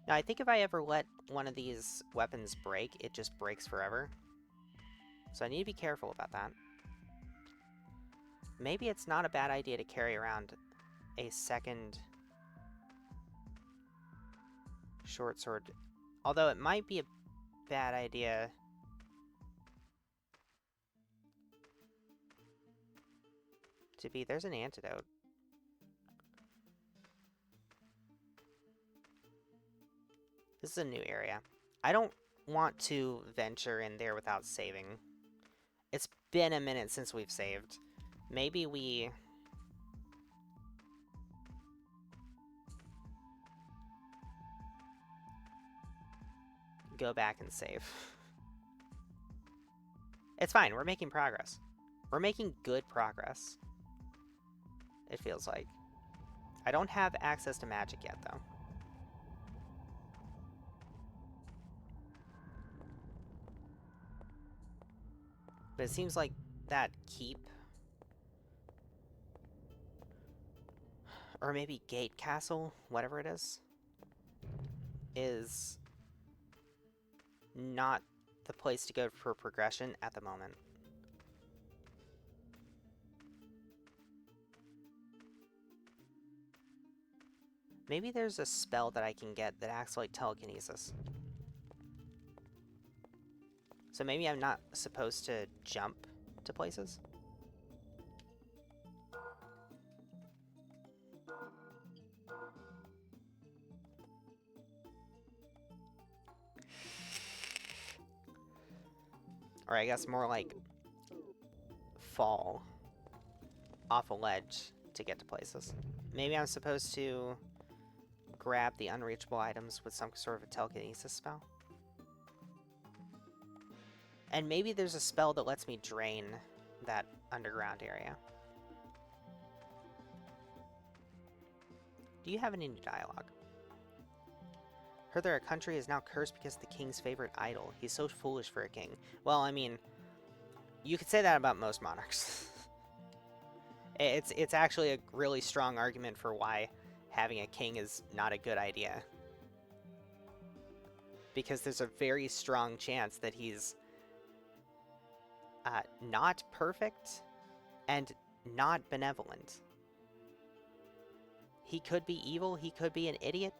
Now, I think if I ever let one of these weapons break, it just breaks forever. So I need to be careful about that. Maybe it's not a bad idea to carry around a second short sword. Although it might be a bad idea to be... There's an antidote. This is a new area. I don't want to venture in there without saving. It's been a minute since we've saved. Maybe we... go back and save. It's fine, we're making progress. We're making good progress. It feels like. I don't have access to magic yet, though. But it seems like that keep... or maybe gate castle, whatever it is not the place to go for progression at the moment. Maybe there's a spell that I can get that acts like telekinesis. So maybe I'm not supposed to jump to places? Or I guess more like fall off a ledge to get to places. Maybe I'm supposed to grab the unreachable items with some sort of a telekinesis spell. And maybe there's a spell that lets me drain that underground area. Do you have any new dialogue? Heard that our country is now cursed because of the king's favorite idol. He's so foolish for a king. Well, I mean, you could say that about most monarchs. It's actually a really strong argument for why having a king is not a good idea. Because there's a very strong chance that he's not perfect and not benevolent. He could be evil, he could be an idiot.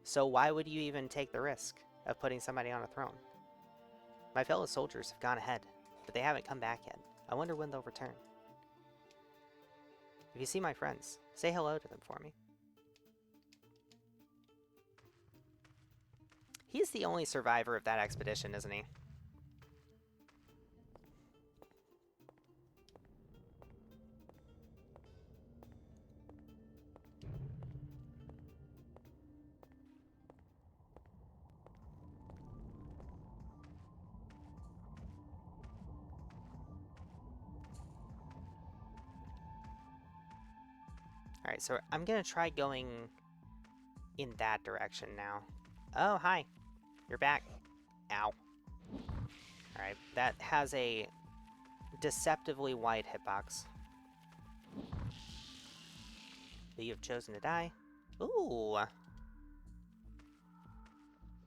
So why would you even take the risk of putting somebody on a throne? My fellow soldiers have gone ahead, but they haven't come back yet. I wonder when they'll return. If you see my friends, say hello to them for me. He's the only survivor of that expedition, isn't he? Alright, so I'm gonna try going in that direction now. Oh, hi. You're back. Ow. Alright, that has a deceptively wide hitbox. But you have chosen to die. Ooh.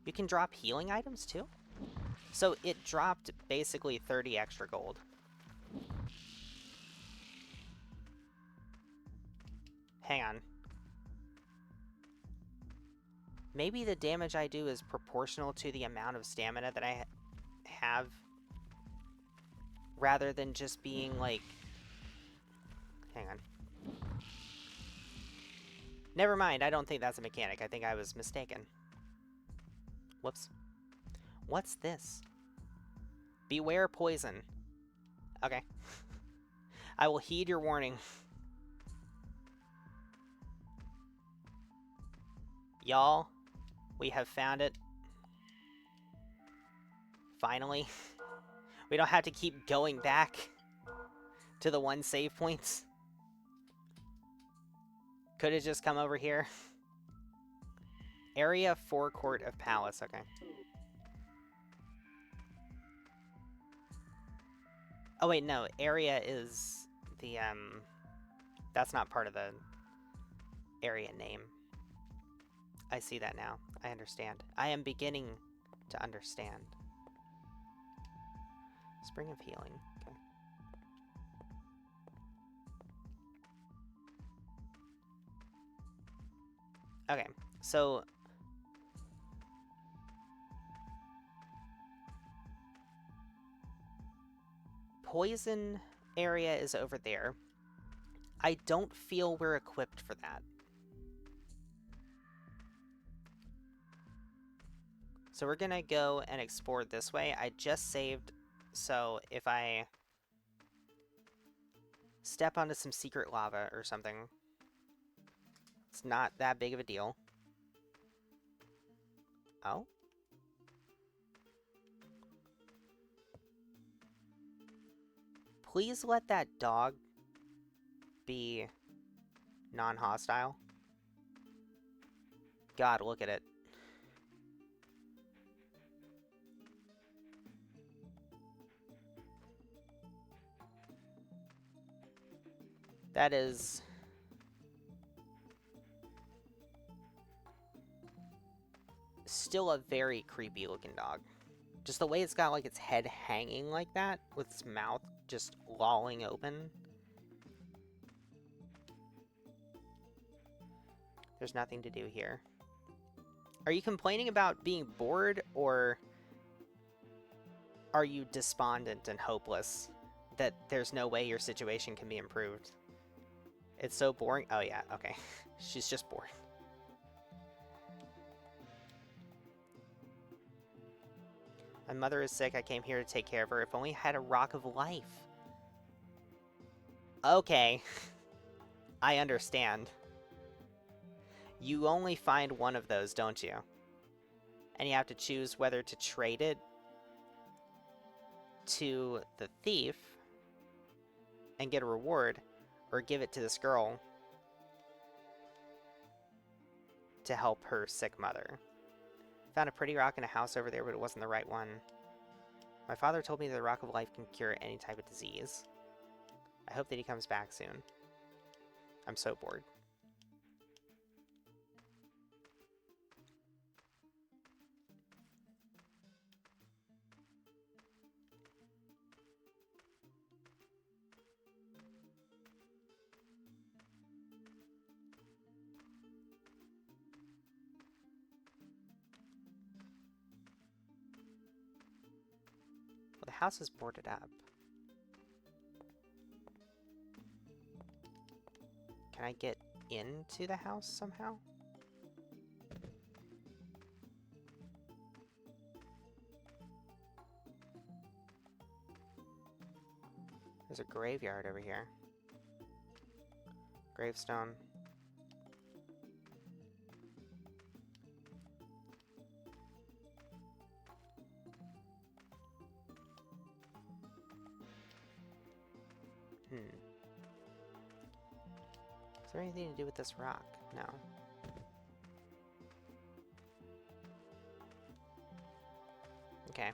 You can drop healing items too? So it dropped basically 30 extra gold. Hang on. Maybe the damage I do is proportional to the amount of stamina that I have, rather than just being like... Hang on. Never mind, I don't think that's a mechanic. I think I was mistaken. Whoops. What's this? Beware poison. Okay. I will heed your warning. Y'all, we have found it. Finally. We don't have to keep going back to the one save points. Could have just come over here. Area forecourt of palace, okay. Oh wait, no, area is the, that's not part of the area name. I see that now. I understand. I am beginning to understand. Spring of Healing. Okay. Okay, so... Poison area is over there. I don't feel we're equipped for that. So we're gonna go and explore this way. I just saved, so if I step onto some secret lava or something, it's not that big of a deal. Oh? Please let that dog be non-hostile. God, look at it. That is... still a very creepy looking dog. Just the way it's got like its head hanging like that, with its mouth just lolling open. There's nothing to do here. Are you complaining about being bored, or are you despondent and hopeless that there's no way your situation can be improved? It's so boring. Oh yeah, okay. She's just bored. My mother is sick. I came here to take care of her. If only I had a rock of life. Okay. I understand. You only find one of those, don't you? And you have to choose whether to trade it to the thief and get a reward, or give it to this girl to help her sick mother. Found a pretty rock in a house over there, but it wasn't the right one. My father told me that the Rock of Life can cure any type of disease. I hope that he comes back soon. I'm so bored. Well, the house is boarded up. Can I get into the house somehow? There's a graveyard over here. Gravestone. Is there anything to do with this rock? No. Okay.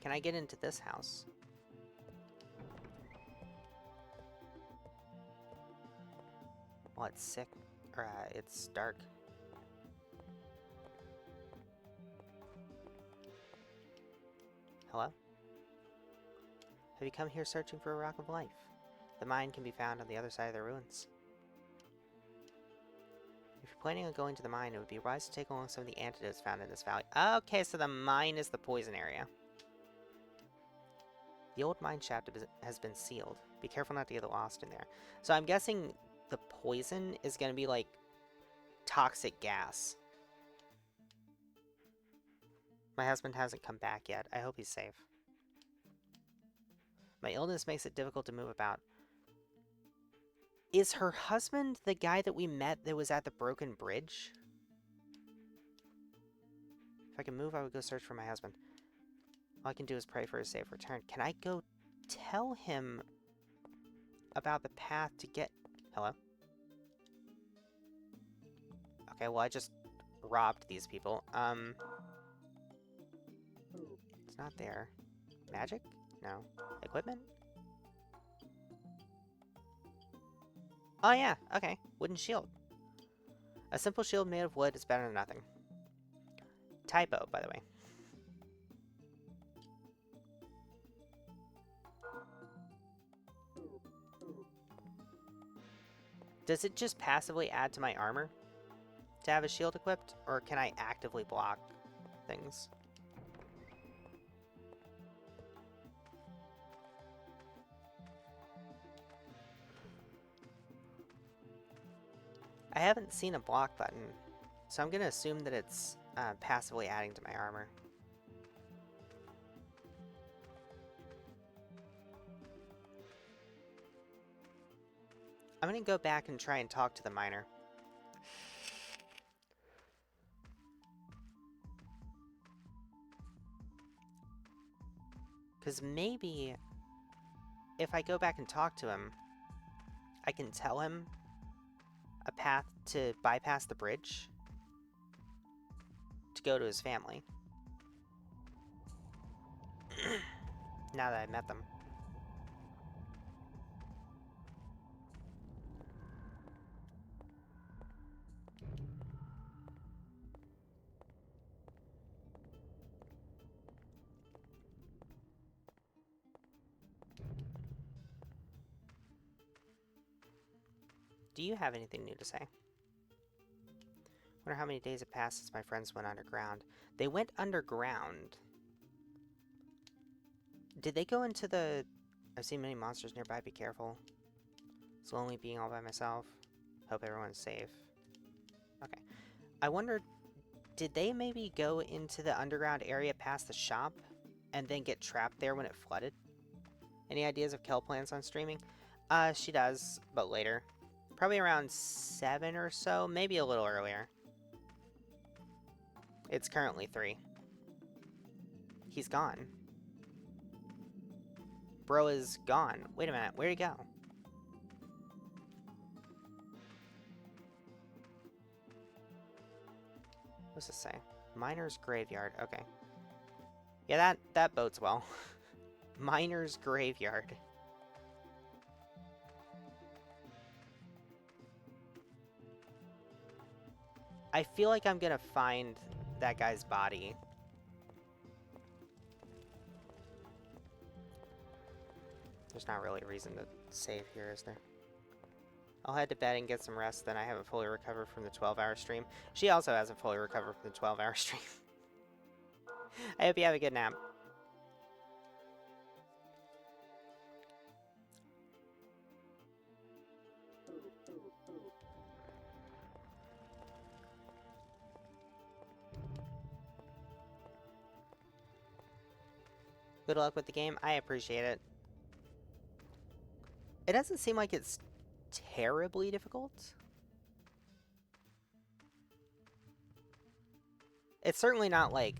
Can I get into this house? Well, it's sick. Or, it's dark. Hello? Have you come here searching for a Rock of Life? The mine can be found on the other side of the ruins. If you're planning on going to the mine, it would be wise to take along some of the antidotes found in this valley. Okay, so the mine is the poison area. The old mine shaft has been sealed. Be careful not to get lost in there. So I'm guessing the poison is going to be like toxic gas. My husband hasn't come back yet. I hope he's safe. My illness makes it difficult to move about. Is her husband the guy that we met that was at the broken bridge? If I can move, I would go search for my husband. All I can do is pray for his safe return. Can I go tell him about the path to get... Hello? Okay, well, I just robbed these people. It's not there. Magic? No. Equipment? Oh yeah, okay. Wooden shield. A simple shield made of wood is better than nothing. Typo, by the way. Does it just passively add to my armor to have a shield equipped, or can I actively block things? I haven't seen a block button, so I'm going to assume that it's passively adding to my armor. I'm going to go back and try and talk to the miner. Because maybe if I go back and talk to him, I can tell him a path to bypass the bridge to go to his family. Now that I've met them. Do you have anything new to say? Wonder how many days have passed since my friends went underground. They went underground. Did they go into the... I've seen many monsters nearby, be careful. It's lonely being all by myself. Hope everyone's safe. Okay. I wonder, did they maybe go into the underground area past the shop and then get trapped there when it flooded? Any ideas if Kel plans on streaming? She does, but later. Probably around 7 or so, maybe a little earlier. It's currently 3. He's gone. Bro is gone. Wait a minute, where'd he go? does this say? Miner's Graveyard. Okay. Yeah, that bodes well. Miner's Graveyard. I feel like I'm gonna find that guy's body. There's not really a reason to save here, is there? I'll head to bed and get some rest, then I haven't fully recovered from the 12-hour stream. She also hasn't fully recovered from the 12-hour stream. I hope you have a good nap. Good luck with the game. I appreciate it. It doesn't seem like it's terribly difficult. It's certainly not like...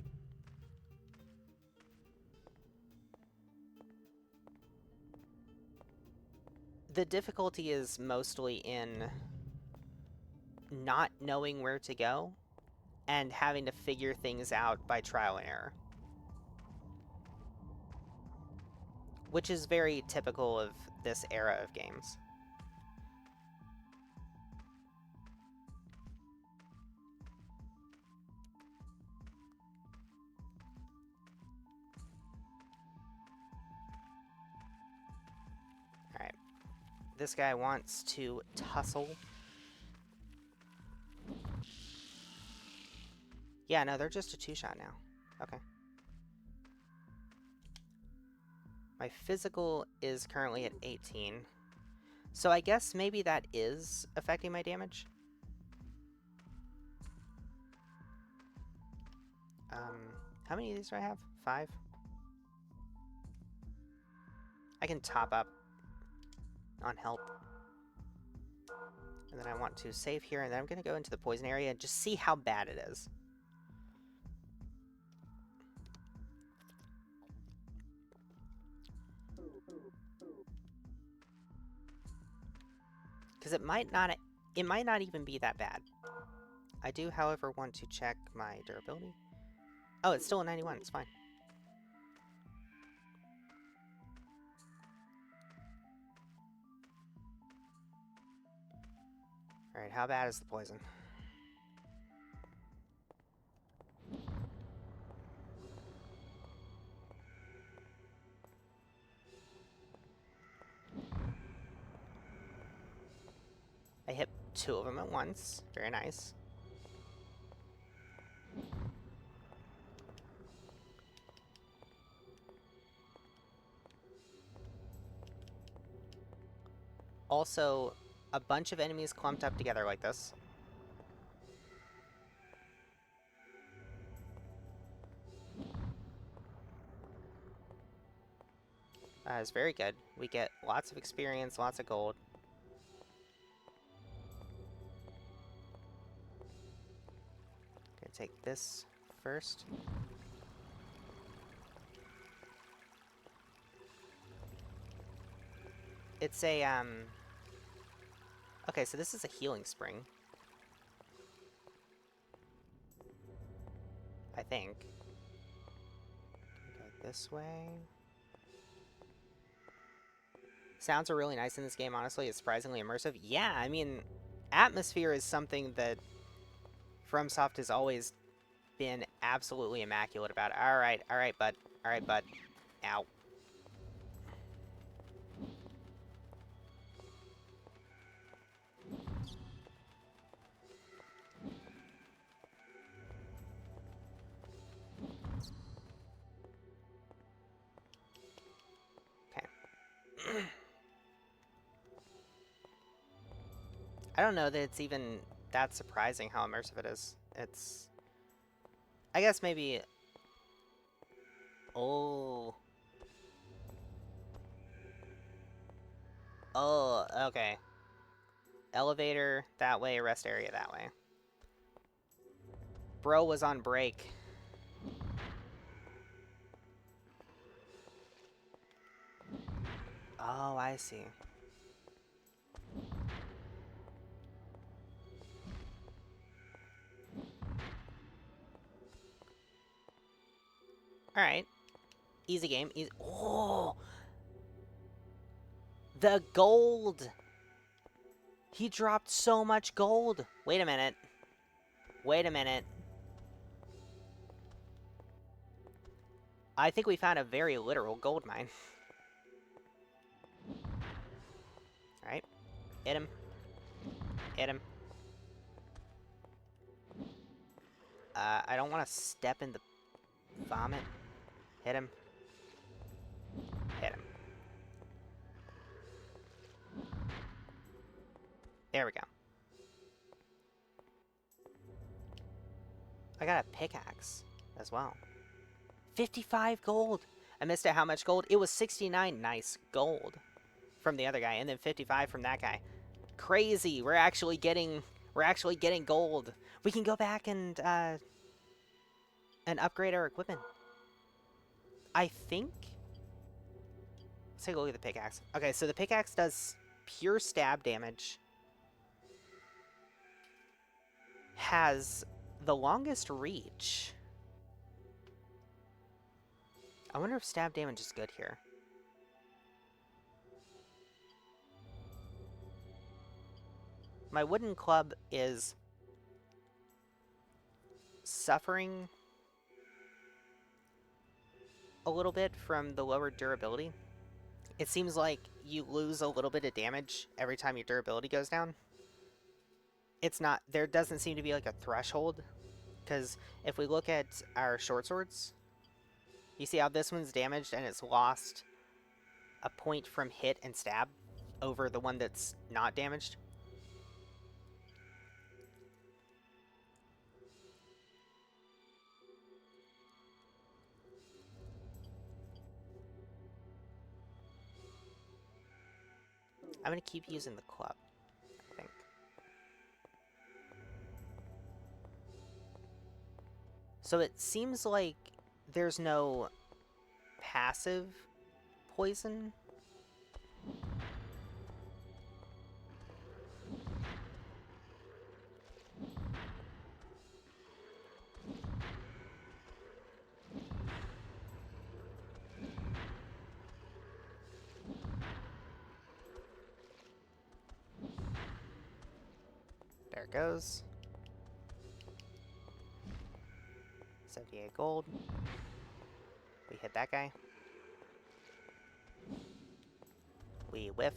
The difficulty is mostly in not knowing where to go and having to figure things out by trial and error. Which is very typical of this era of games. Alright. This guy wants to tussle. Yeah, no, they're just a two-shot now. Okay. My physical is currently at 18. So I guess maybe that is affecting my damage. How many of these do I have? 5? I can top up on help. And then I want to save here, and then I'm going to go into the poison area and just see how bad it is. Because it might not even be that bad. I do, however, want to check my durability. Oh, it's still a 91. It's fine. Alright, how bad is the poison? I hit 2 of them at once. Very nice. Also, a bunch of enemies clumped up together like this. It's very good. We get lots of experience, lots of gold. Gonna take this first. It's a, okay, so this is a healing spring. I think. Go this way. Sounds are really nice in this game, honestly. It's surprisingly immersive. Yeah, I mean, atmosphere is something that FromSoft has always been absolutely immaculate about. Alright, bud. Alright, bud. Ow. I don't know that it's even that surprising how immersive it is. It's... I guess maybe... Oh. Oh, okay. Elevator that way, rest area that way. Bro was on break. Oh, I see. Alright. Easy game. Easy. Oh! The gold! He dropped so much gold. Wait a minute. Wait a minute. I think we found a very literal gold mine. Alright. Hit him. Hit him. I don't want to step in the vomit. Hit him. Hit him. There we go. I got a pickaxe as well. 55 gold! I missed out how much gold. It was 69 nice gold from the other guy, and then 55 from that guy. Crazy! We're actually getting gold. We can go back and upgrade our equipment. I think. Let's take a look at the pickaxe. Okay, so the pickaxe does pure stab damage. Has the longest reach. I wonder if stab damage is good here. My wooden club is suffering a little bit from the lower durability. It seems like you lose a little bit of damage every time your durability goes down. It's not, there doesn't seem to be like a threshold, because if we look at our short swords, you see how this one's damaged and it's lost a point from hit and stab over the one that's not damaged. I'm going to keep using the club, I think. So it seems like there's no passive poison. There it goes. 78 gold. We hit that guy. We whiff.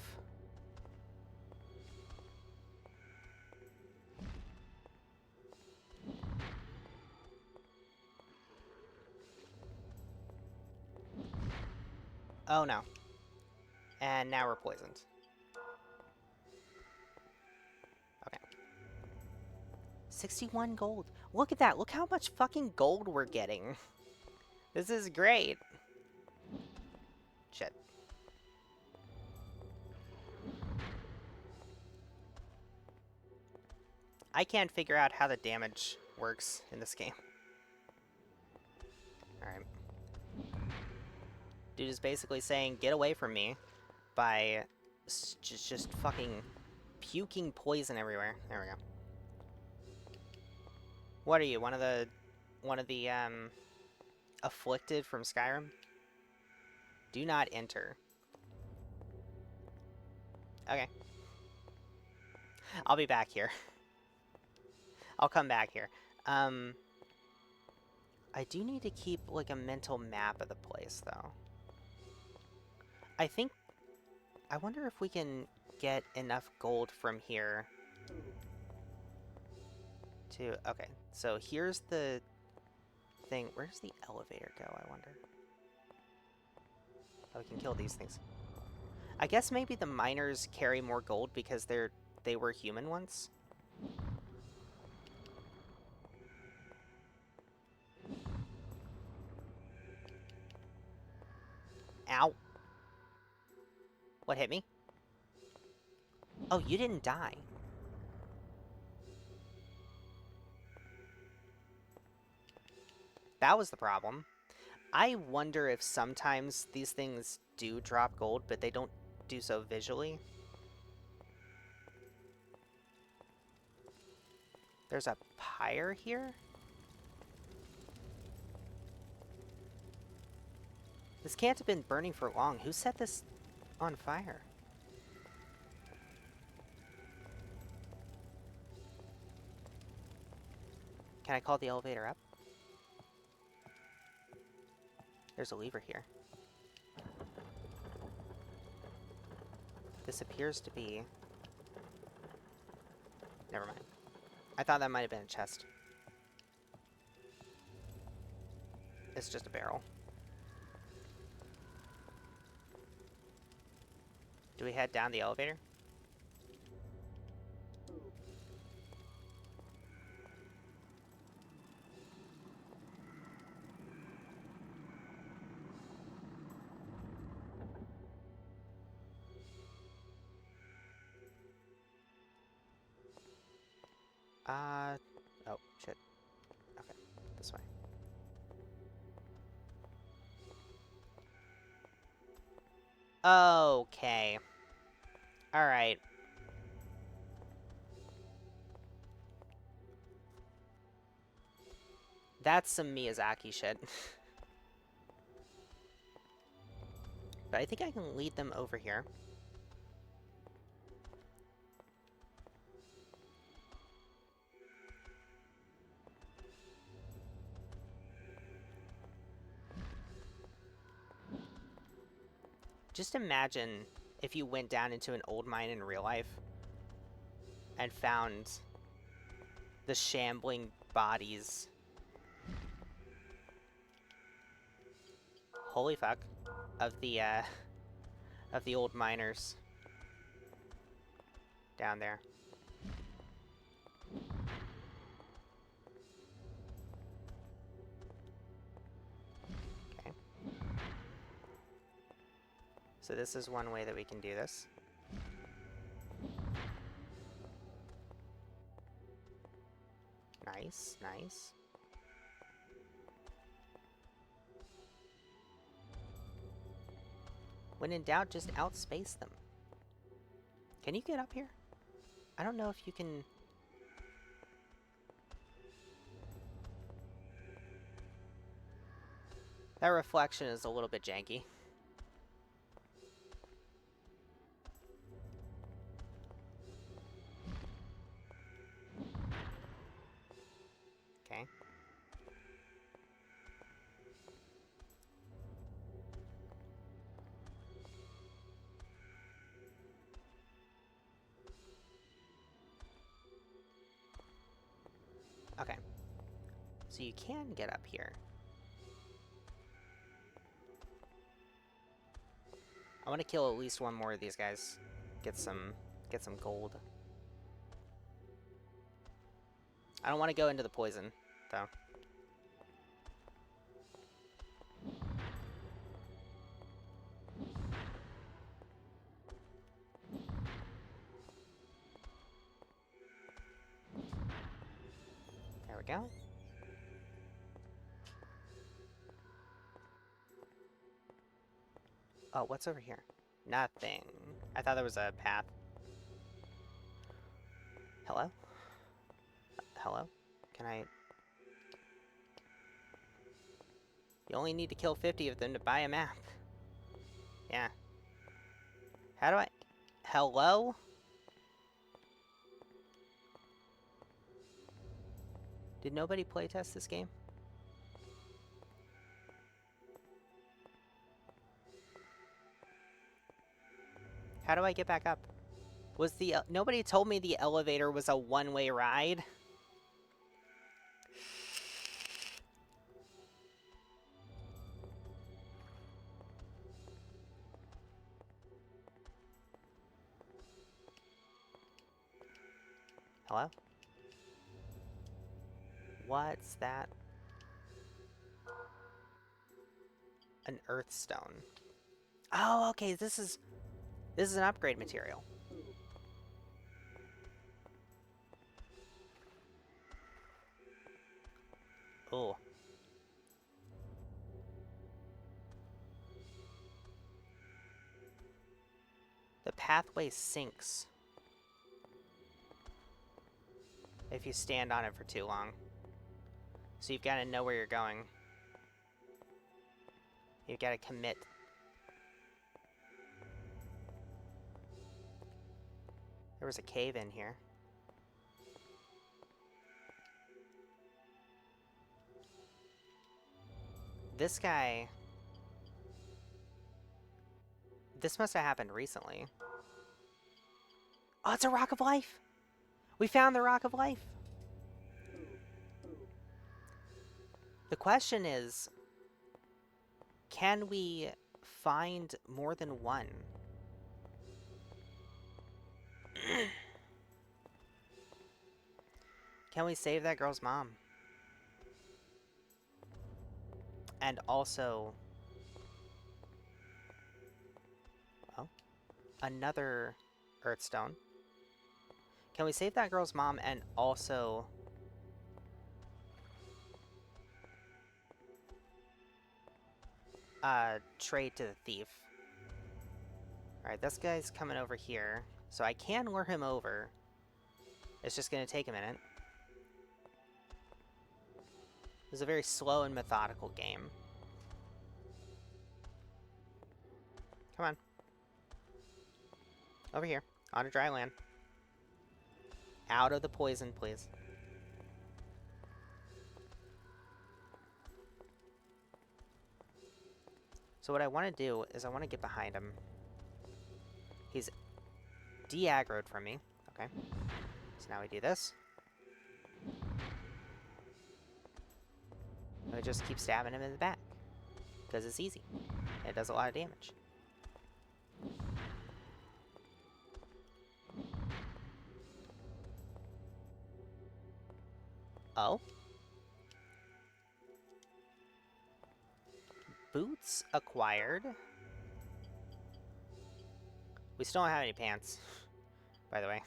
Oh no. And now we're poisoned. Okay. 61 gold. Look at that. Look how much fucking gold we're getting. This is great. Shit. I can't figure out how the damage works in this game. Alright. Dude is basically saying, get away from me, by just fucking puking poison everywhere. There we go. What are you, one of the afflicted from Skyrim? Do not enter. Okay. I'll be back here. I'll come back here. I do need to keep, like, a mental map of the place, though. I wonder if we can get enough gold from here to... Okay, so here's the thing. Where does the elevator go, I wonder? Oh, we can kill these things. I guess maybe the miners carry more gold because they were human once. Ow. What hit me? Oh, you didn't die. That was the problem. I wonder if sometimes these things do drop gold, but they don't do so visually. There's a pyre here? This can't have been burning for long. Who set this on fire? Can I call the elevator up? There's a lever here. This appears to be... Never mind. I thought that might have been a chest. It's just a barrel. Do we head down the elevator? Oh, shit. Okay, this way. Okay. Alright. That's some Miyazaki shit. But I think I can lead them over here. Just imagine if you went down into an old mine in real life and found the shambling bodies. Holy fuck. Of the old miners down there. Okay. So this is one way that we can do this. Nice, nice. When in doubt, just outspace them. Can you get up here? I don't know if you can... That reflection is a little bit janky. Okay. Okay. So you can get up here. I want to kill at least one more of these guys. Get some gold. I don't want to go into the poison, though. There we go. Oh, what's over here? Nothing. I thought there was a path. Hello? Hello? Can I... You only need to kill 50 of them to buy a map. Yeah. How do I... Hello? Did nobody playtest this game? How do I get back up? Was the... Nobody told me the elevator was a one-way ride? Hello? What's that? An earthstone. Oh, okay, this is an upgrade material. Oh. The pathway sinks if you stand on it for too long. So you've got to know where you're going. You gotta commit. There was a cave in here. This guy... This must have happened recently. Oh, it's a Rock of Life! We found the Rock of Life! The question is, can we find more than one? Can we save that girl's mom? And also... well, another Earthstone. Can we save that girl's mom and also... trade to the thief? Alright, this guy's coming over here. So I can lure him over. It's just gonna take a minute. This is a very slow and methodical game. Come on. Over here. Onto dry land. Out of the poison, please. So what I want to do is I want to get behind him. He's de-aggroed from me. Okay. So now we do this. And we just keep stabbing him in the back. Because it's easy. It does a lot of damage. Oh? Boots acquired. We still don't have any pants, by the way.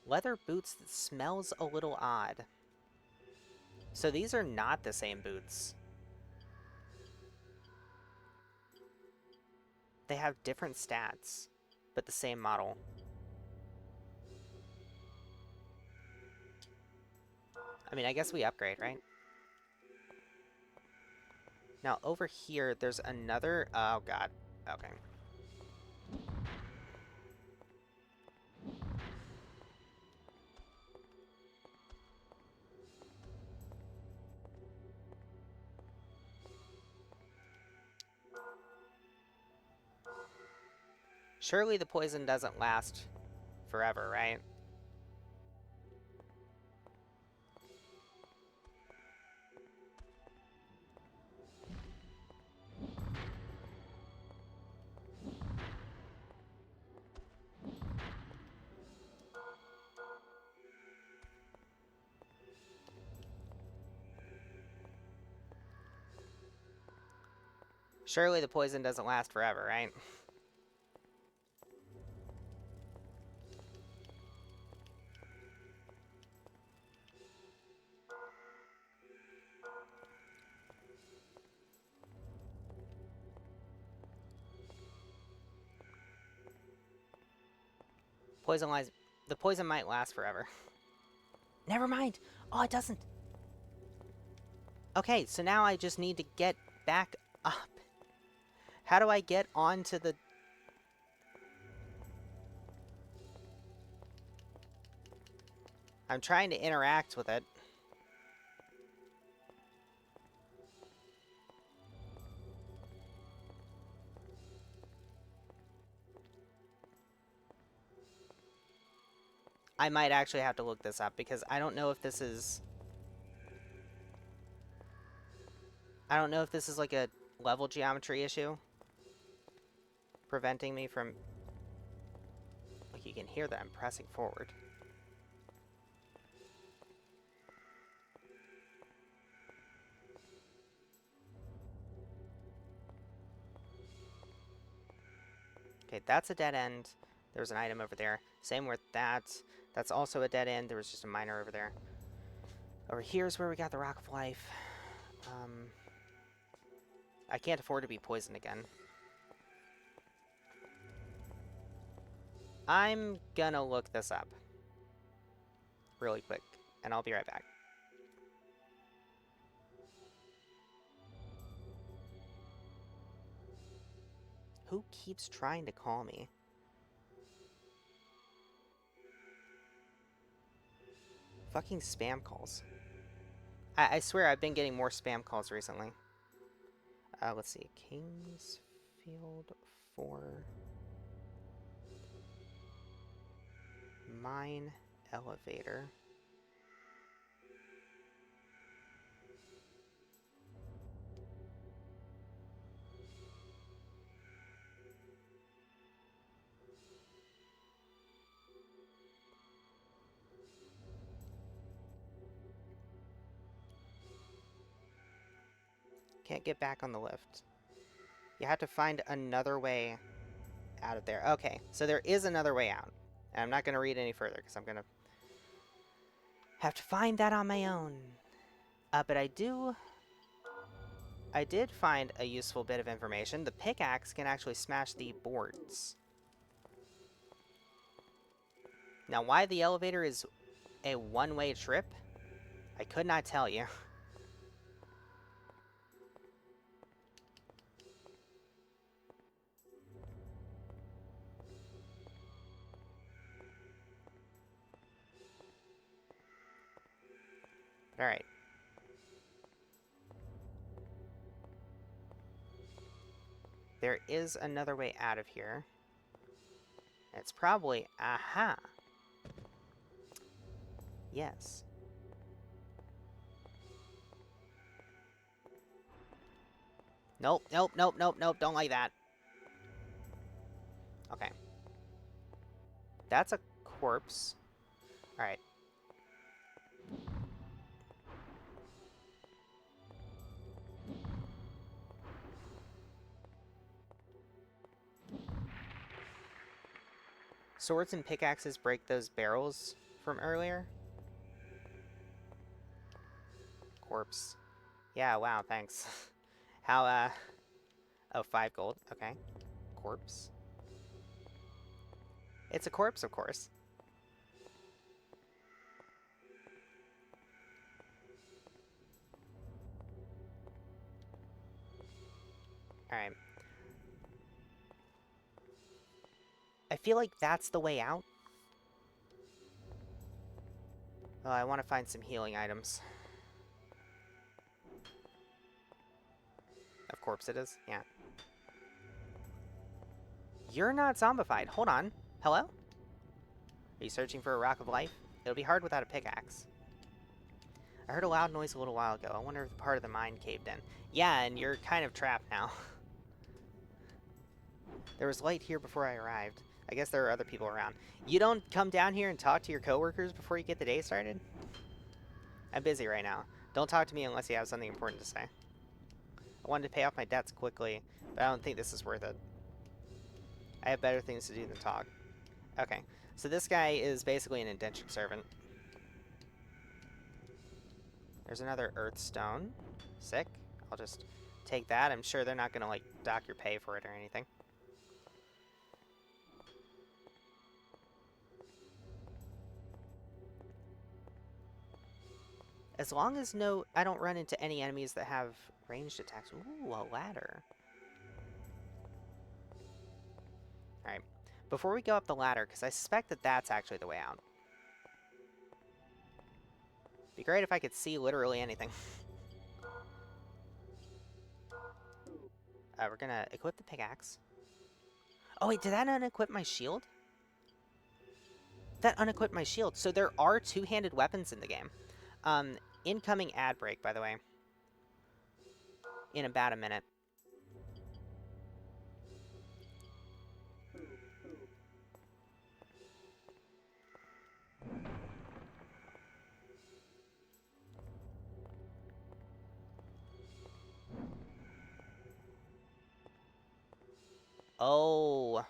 Leather boots that smells a little odd. So these are not the same boots. They have different stats, but the same model. I mean, I guess we upgrade, right? Now, over here, there's another... oh, God. Okay. Surely the poison doesn't last forever, right? Surely the poison doesn't last forever, right? The poison might last forever. Never mind. Oh, it doesn't. Okay, so now I just need to get back up. How do I get onto the... I'm trying to interact with it. I might actually have to look this up because I don't know if this is... I don't know if this is like a level geometry issue. Preventing me from... like, you can hear that I'm pressing forward. Okay, that's a dead end. There's an item over there. Same with that. That's also a dead end. There was just a miner over there. Over here's where we got the Rock of Life. I can't afford to be poisoned again. I'm gonna look this up really quick, and I'll be right back. Who keeps trying to call me? Fucking spam calls. I swear I've been getting more spam calls recently. Let's see. Kingsfield 4. Mine elevator. Can't get back on the lift. You have to find another way out of there. Okay, so there is another way out. And I'm not going to read any further because I'm going to have to find that on my own. But I did find a useful bit of information. The pickaxe can actually smash the boards. Now, why the elevator is a one-way trip, I could not tell you. Alright. There is another way out of here. It's probably... Aha! Yes. Nope, nope, nope, nope, nope, don't like that. Okay. That's a corpse. Alright. Swords and pickaxes break those barrels from earlier. Corpse. Yeah, wow, thanks. How, oh, 5 gold. Okay. Corpse. It's a corpse, of course. Alright. I feel like that's the way out. Oh, I want to find some healing items. Of course it is, yeah. You're not zombified. Hold on. Hello? Are you searching for a rock of life? It'll be hard without a pickaxe. I heard a loud noise a little while ago. I wonder if part of the mine caved in. Yeah, and you're kind of trapped now. There was light here before I arrived. I guess there are other people around. You don't come down here and talk to your coworkers before you get the day started? I'm busy right now. Don't talk to me unless you have something important to say. I wanted to pay off my debts quickly, but I don't think this is worth it. I have better things to do than talk. Okay, so this guy is basically an indentured servant. There's another earth stone. Sick. I'll just take that. I'm sure they're not going to, like, dock your pay for it or anything. As long as I don't run into any enemies that have ranged attacks. Ooh, a ladder. Alright. Before we go up the ladder, because I suspect that that's actually the way out. Be great if I could see literally anything. We're gonna equip the pickaxe. Oh wait, did that unequip my shield? That unequipped my shield. So there are two-handed weapons in the game. Incoming ad break, by the way. In about a minute. Oh.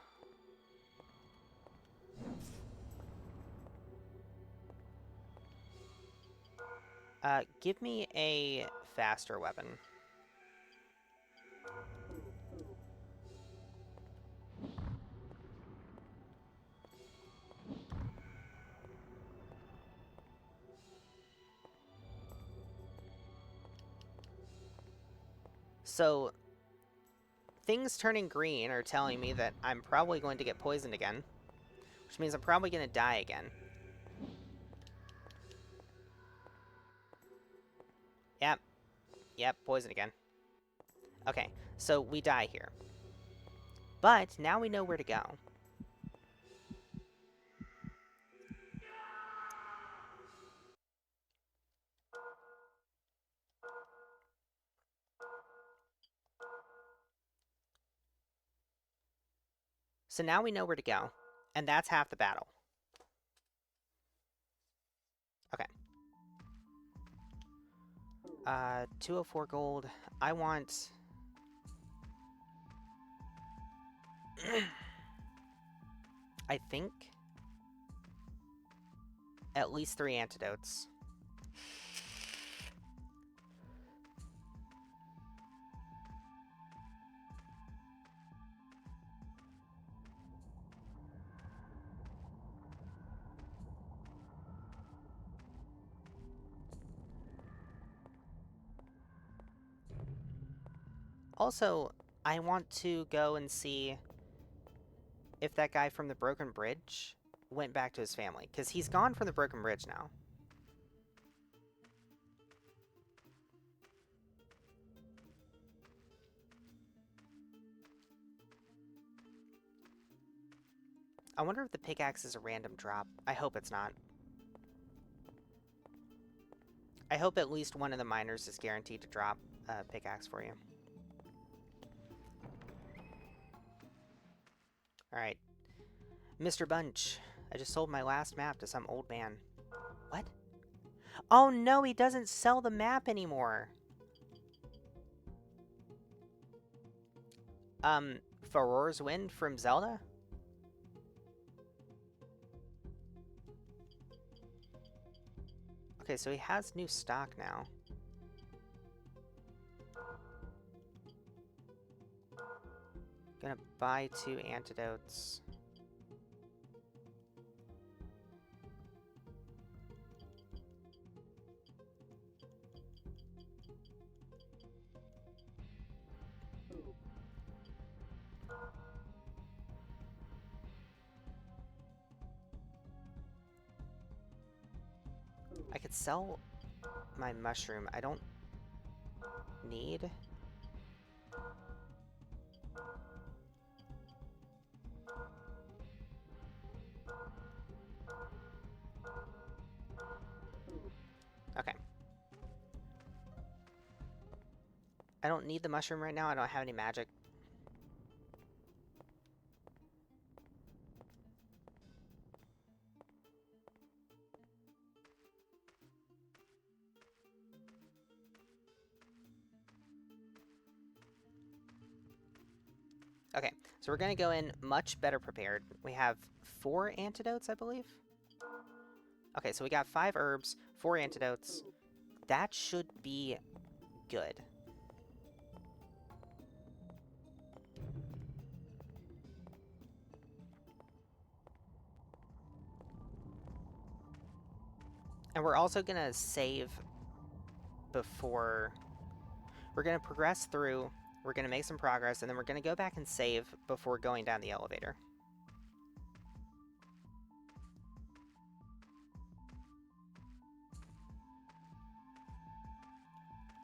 Give me a faster weapon. So, things turning green are telling me that I'm probably going to get poisoned again. Which means I'm probably going to die again. Yep. Yep, poison again. Okay, so we die here. But now we know where to go. So now we know where to go. And that's half the battle. Okay. 204 gold. I want... I think... at least 3 antidotes. Also, I want to go and see if that guy from the Broken Bridge went back to his family. Because he's gone from the Broken Bridge now. I wonder if the pickaxe is a random drop. I hope it's not. I hope at least one of the miners is guaranteed to drop a pickaxe for you. Alright. Mr. Bunch, I just sold my last map to some old man. What? Oh no, he doesn't sell the map anymore! Farore's Wind from Zelda? Okay, so he has new stock now. Gonna buy 2 antidotes. I could sell my mushroom. I don't need... Okay. I don't need the mushroom right now. I don't have any magic. Okay, so we're going to go in much better prepared. We have 4 antidotes, I believe? Okay, so we got 5 herbs, 4 antidotes. That should be good. And we're also going to save before... We're going to progress through, we're going to make some progress, and then we're going to go back and save before going down the elevator.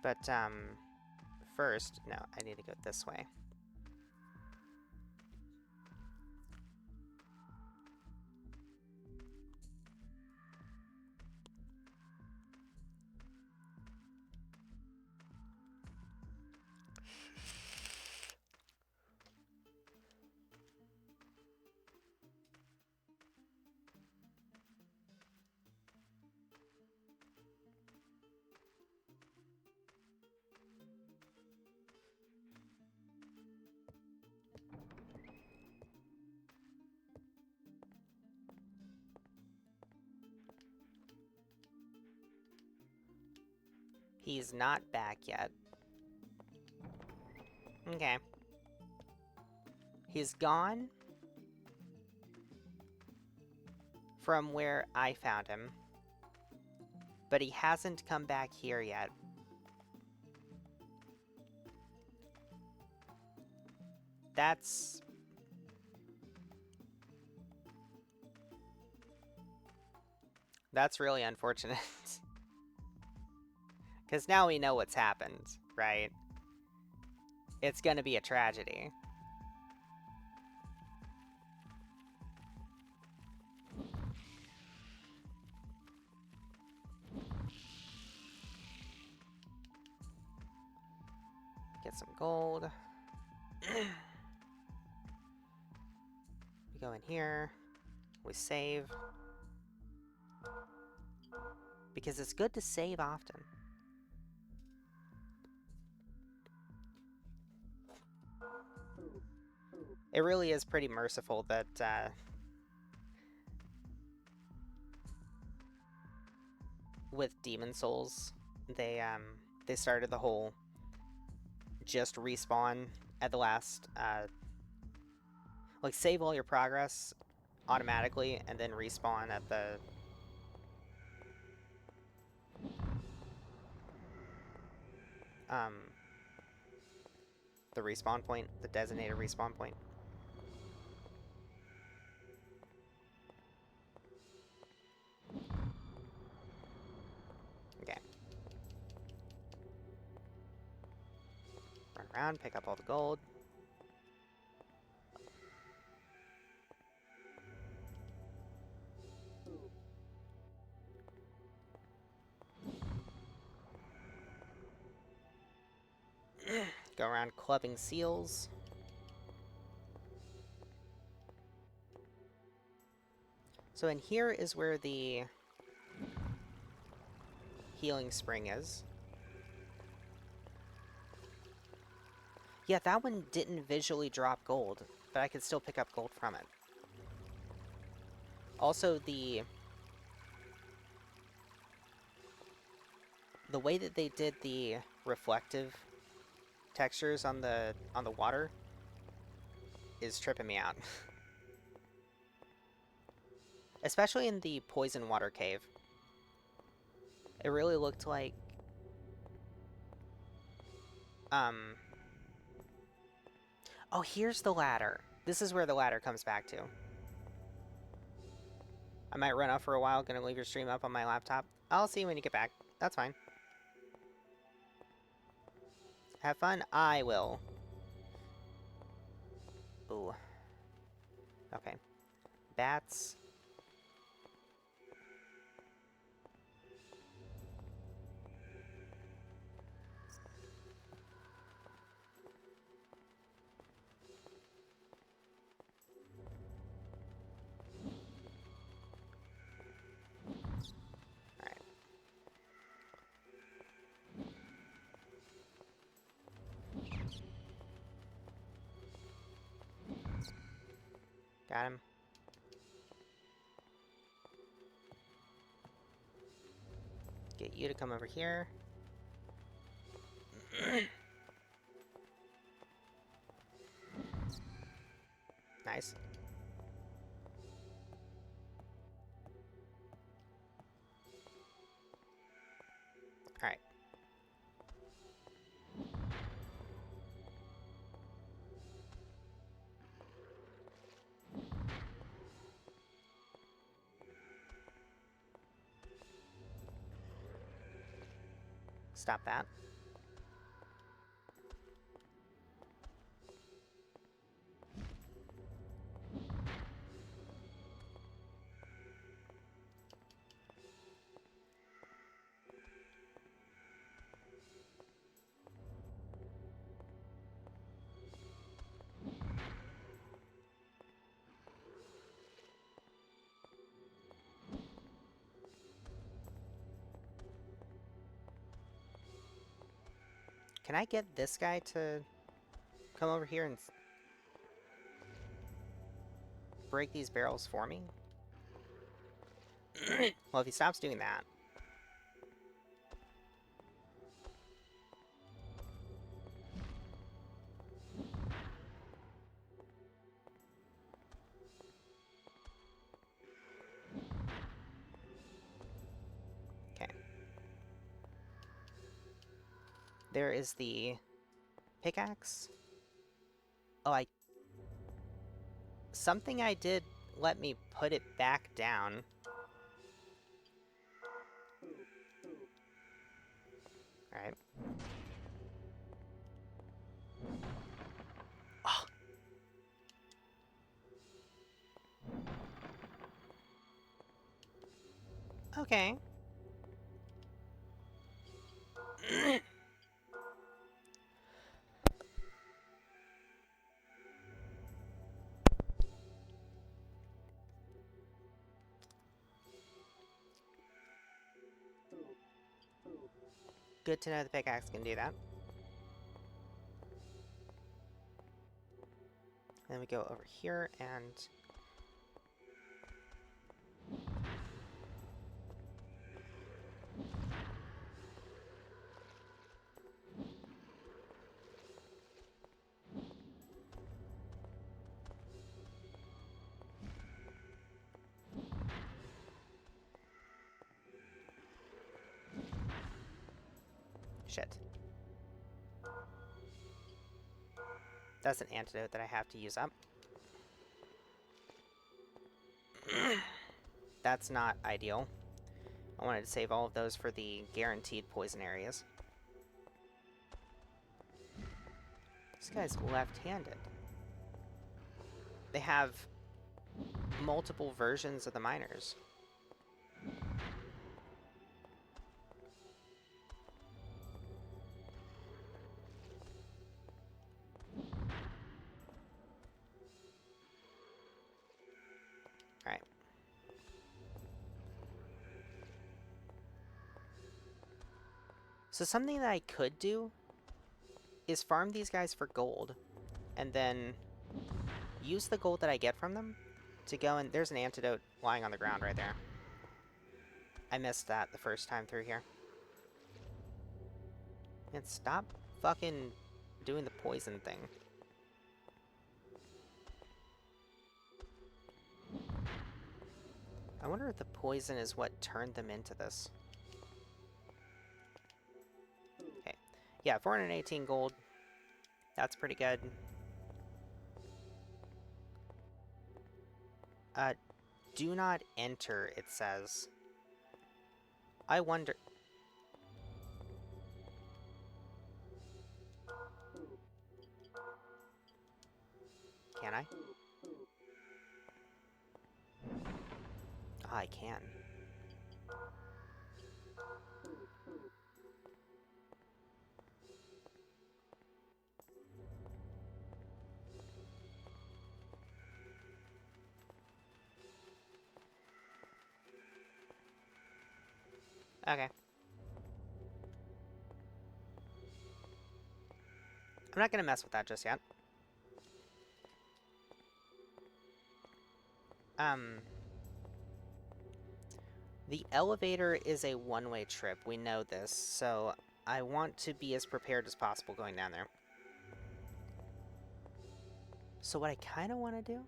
But, first... No, I need to go this way. He's not back yet. Okay. He's gone from where I found him, but he hasn't come back here yet. That's... That's really unfortunate. Because now we know what's happened, right? It's gonna be a tragedy. Get some gold. We go in here. We save. Because it's good to save often. It really is pretty merciful that with Demon Souls, they started the whole just respawn at the last like save all your progress automatically and then respawn at the respawn point, the designated respawn point. Okay. Run around, pick up all the gold. Go around clubbing seals. So in here is where the healing spring is. Yeah, that one didn't visually drop gold, but I could still pick up gold from it. Also, the way that they did the reflective textures on the water is tripping me out. Especially in the poison water cave. It really looked like oh, here's the ladder. This is where the ladder comes back to. I might run off for a while, gonna leave your stream up on my laptop. I'll see you when you get back. That's fine. Have fun? I will. Ooh. Okay. Bats. Alright. Got him. Get you to come over here. Nice. Alright. Stop that. Can I get this guy to come over here and break these barrels for me? Well, if he stops doing that. Okay. There is the pickaxe. Oh, I something I did let me put it back down. Alright. Oh. Okay. Good to know the pickaxe can do that. Then we go over here and... Shit. That's an antidote that I have to use up. That's not ideal. I wanted to save all of those for the guaranteed poison areas. This guy's left-handed. They have multiple versions of the miners. Alright. So something that I could do is farm these guys for gold, and then use the gold that I get from them to go and... There's an antidote lying on the ground right there. I missed that the first time through here. And stop fucking doing the poison thing. I wonder if the poison is what turned them into this. Okay. Yeah, 418 gold. That's pretty good. Do not enter, it says. I wonder... Can I? Oh, I can. Okay. I'm not gonna mess with that just yet. The elevator is a one-way trip. We know this, so I want to be as prepared as possible going down there. So what I kind of want to do...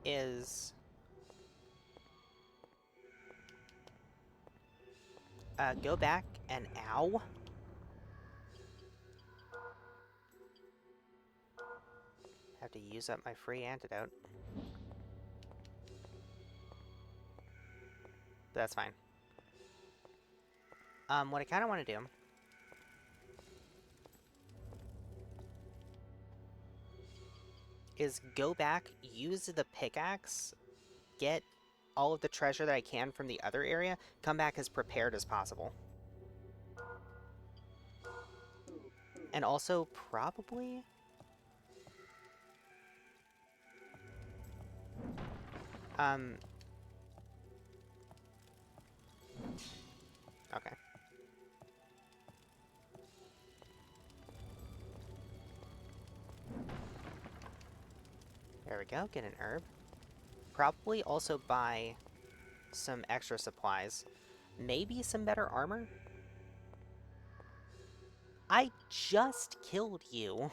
is... go back and... Ow! Have to use up my free antidote. But that's fine. What I kind of want to do... is go back, use the pickaxe, get all of the treasure that I can from the other area, come back as prepared as possible. And also, probably... Okay. There we go, get an herb. Probably also buy some extra supplies. Maybe some better armor? I just killed you.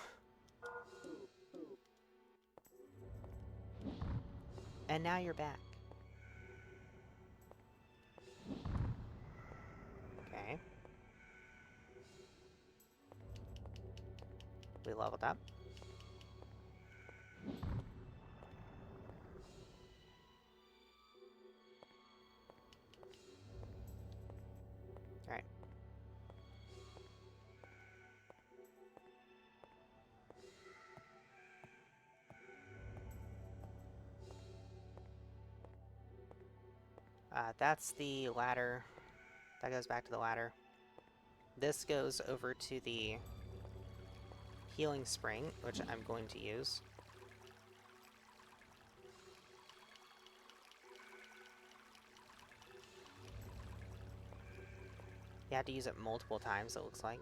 And now you're back. We leveled up. Alright. That's the ladder. That goes back to the ladder. This goes over to the healing spring, which I'm going to use. You had to use it multiple times, it looks like.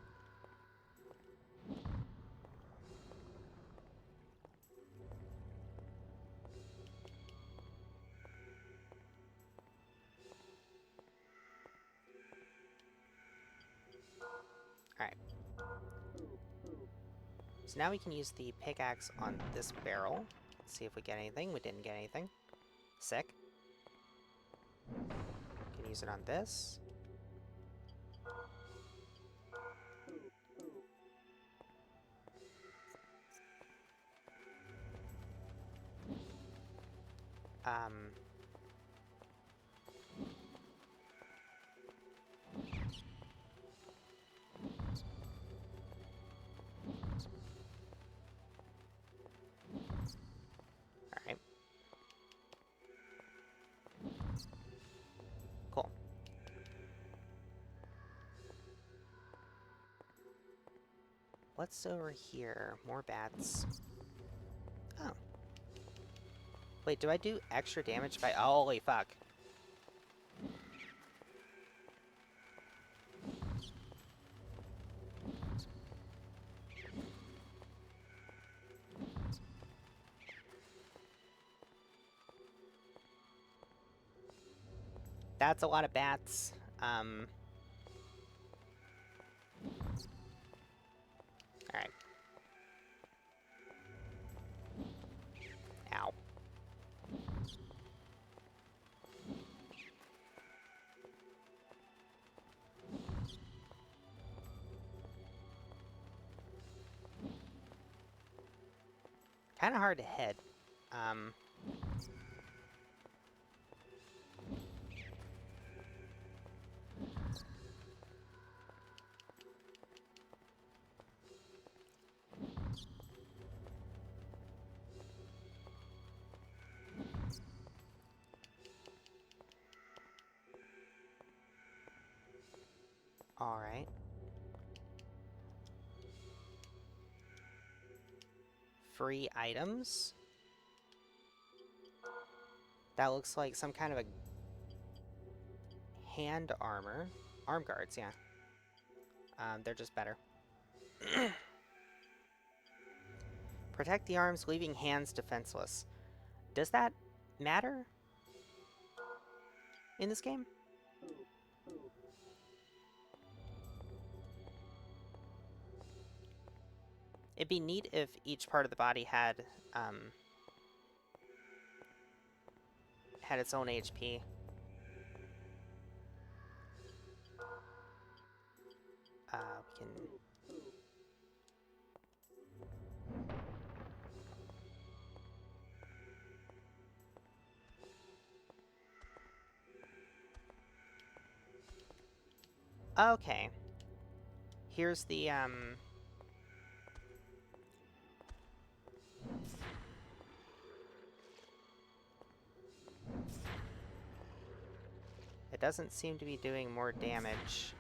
Alright. So now we can use the pickaxe on this barrel. Let's see if we get anything. We didn't get anything. Sick. Can use it on this. Alright. Cool. What's over here? More bats. Oh. Wait, do I do extra damage by... Holy fuck. That's a lot of bats. Alright. Ow. Kind of hard to hit. Alright. Free items. That looks like some kind of a hand armor. Arm guards, yeah. They're just better. Protect the arms, leaving hands defenseless. Does that matter in this game? It'd be neat if each part of the body had its own HP. We can... Okay. Here's the, It doesn't seem to be doing more damage.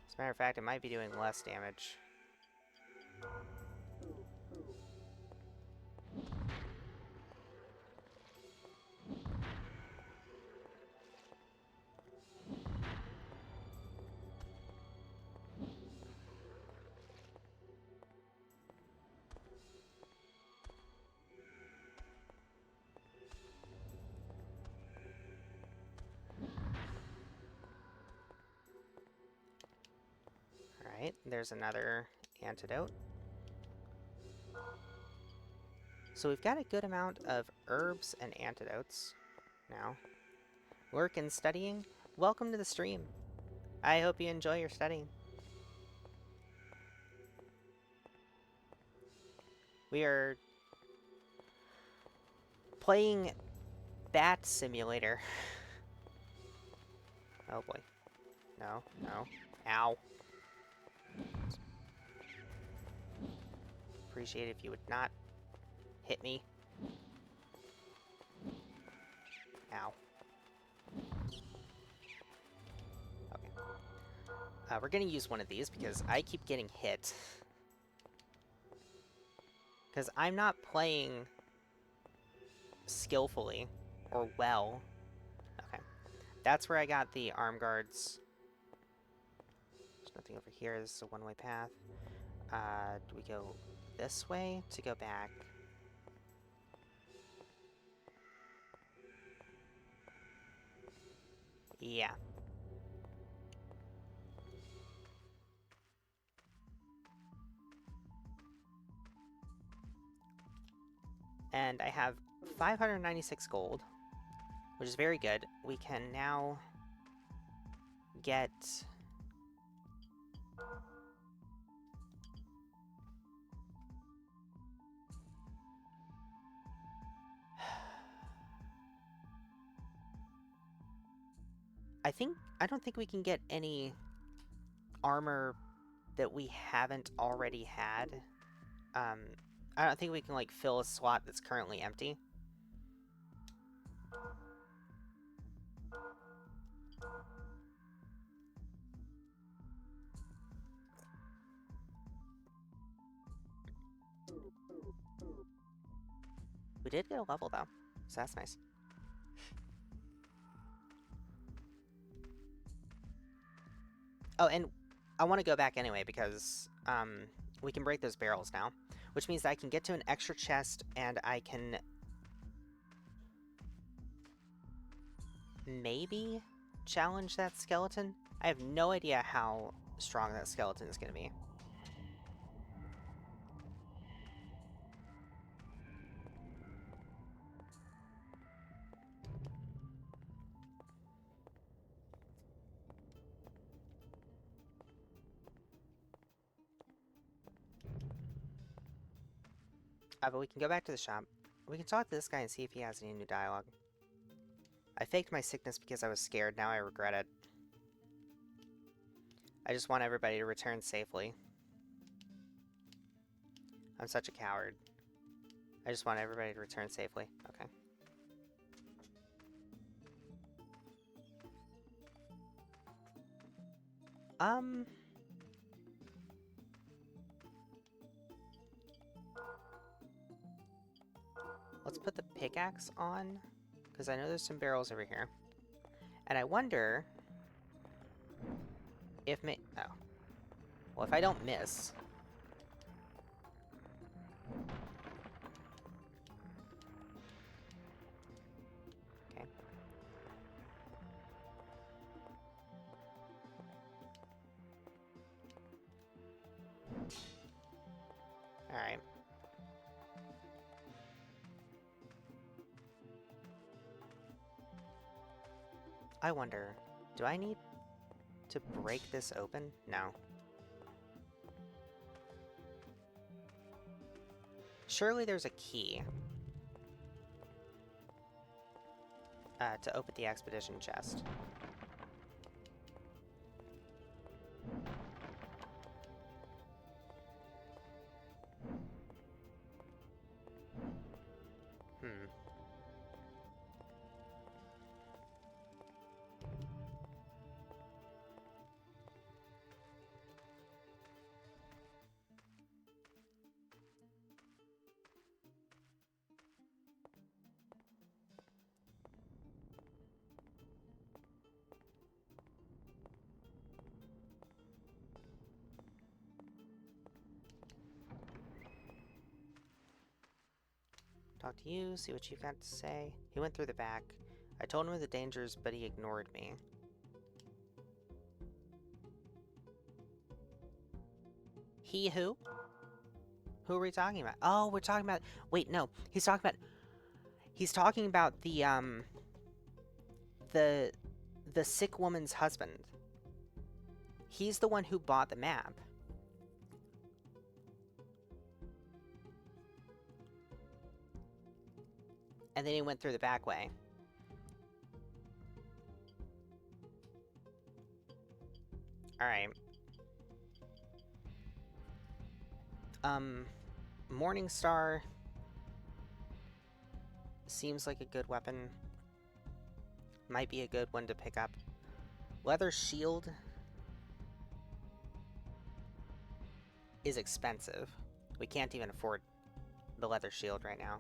As a matter of fact, it might be doing less damage. Alright, there's another antidote. So we've got a good amount of herbs and antidotes now. Work and studying? Welcome to the stream. I hope you enjoy your studying. We are playing Bat Simulator. Oh boy. No, no. Ow. Appreciate it if you would not hit me. Ow. Okay. We're gonna use one of these because I keep getting hit. Because I'm not playing skillfully or well. Okay. That's where I got the arm guards. There's nothing over here. This is a one-way path. Do we go this way to go back? Yeah. And I have 596 gold, which is very good. We can now get... I don't think we can get any armor that we haven't already had. I don't think we can, like, fill a slot that's currently empty. We did get a level, though, so that's nice. Oh, and I want to go back anyway because we can break those barrels now, which means that I can get to an extra chest and I can maybe challenge that skeleton. I have no idea how strong that skeleton is going to be. But we can go back to the shop. We can talk to this guy and see if he has any new dialogue. I faked my sickness because I was scared. Now I regret it. I just want everybody to return safely. I'm such a coward. I just want everybody to return safely. Okay. Let's put the pickaxe on, because I know there's some barrels over here. And I wonder if oh. Well, if I don't miss... Okay. Alright. I wonder, do I need to break this open? No. Surely there's a key to open the expedition chest. Talk to you, see what you've got to say. He went through the back. I told him of the dangers, but he ignored me. He who? Who are we talking about? Oh, we're talking about... Wait, no. He's talking about the sick woman's husband. He's the one who bought the map. And then he went through the back way. Alright. Morningstar seems like a good weapon. Might be a good one to pick up. Leather shield is expensive. We can't even afford the leather shield right now.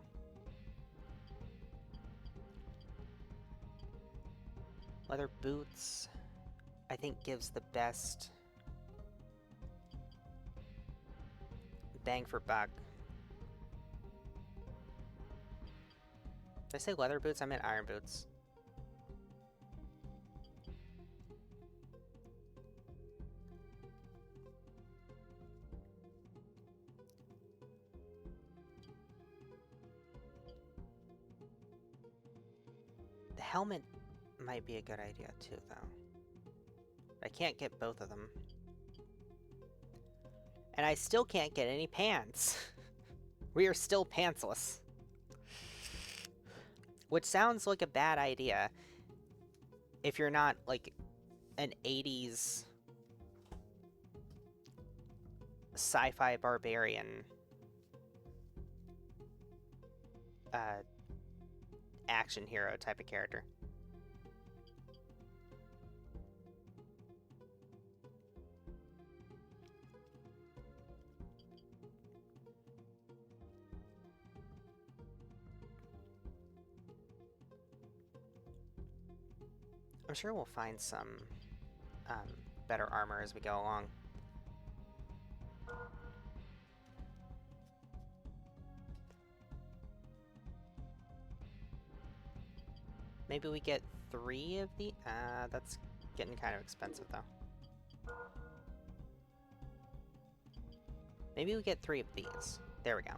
Leather boots, I think, gives the best bang for buck. Did I say leather boots? I meant iron boots. The helmet might be a good idea too, though. I can't get both of them. And I still can't get any pants. We are still pantsless. Which sounds like a bad idea if you're not, like, an 80s sci-fi barbarian action hero type of character. I'm sure we'll find some better armor as we go along. Maybe we get 3 of the... that's getting kind of expensive, though. Maybe we get 3 of these. There we go.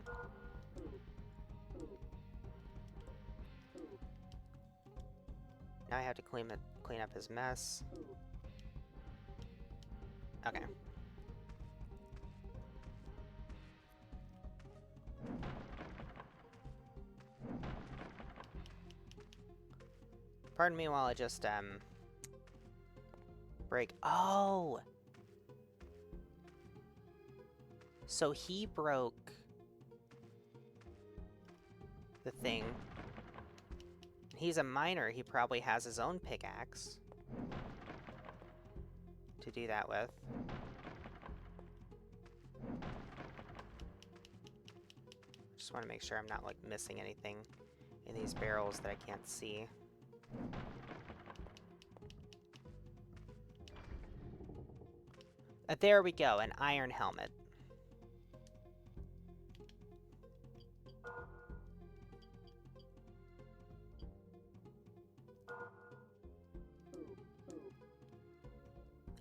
Now I have to clean up his mess. Okay. Pardon me while I just, break... Oh! So he broke the thing. He's a miner. He probably has his own pickaxe to do that with. Just want to make sure I'm not, like, missing anything in these barrels that I can't see. There we go, an iron helmet.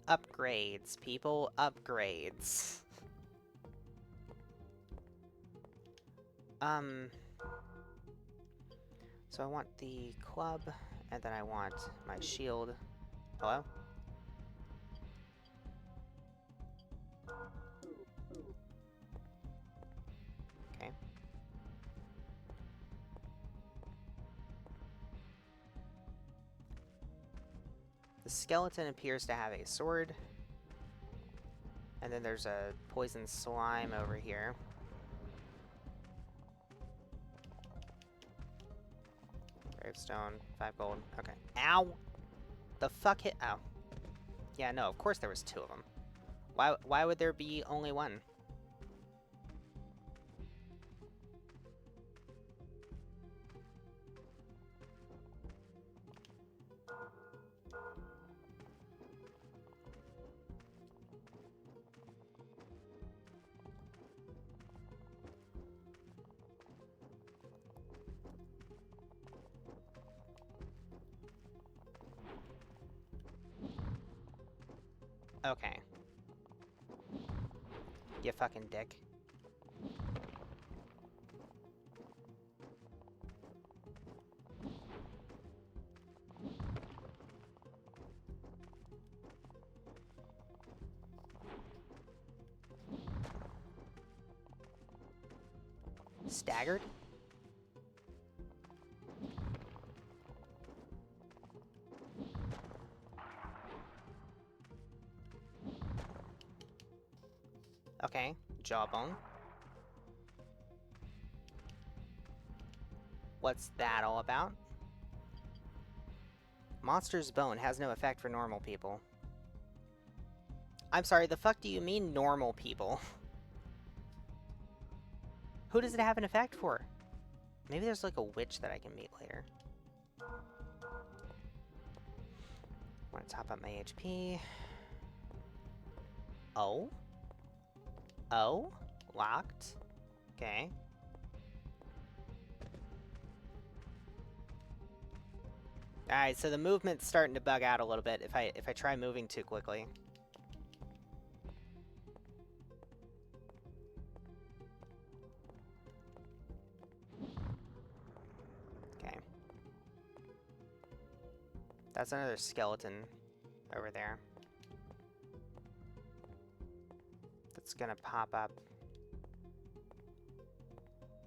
Upgrades, people, upgrades. So I want the club, and then I want my shield. Hello? Okay. The skeleton appears to have a sword. And then there's a poison slime over here. Gravestone, 5 gold. Okay. Ow! The fuck hit? Oh. Yeah, no, of course there was 2 of them. Why would there be only 1? Okay. You fucking dick. Staggered? Okay, Jawbone. What's that all about? Monster's Bone has no effect for normal people. I'm sorry, the fuck do you mean normal people? Who does it have an effect for? Maybe there's like a witch that I can meet later. I want to top up my HP. Oh? Oh? Locked? Okay. Alright, so the movement's starting to bug out a little bit if I try moving too quickly. Okay. That's another skeleton over there. That's gonna pop up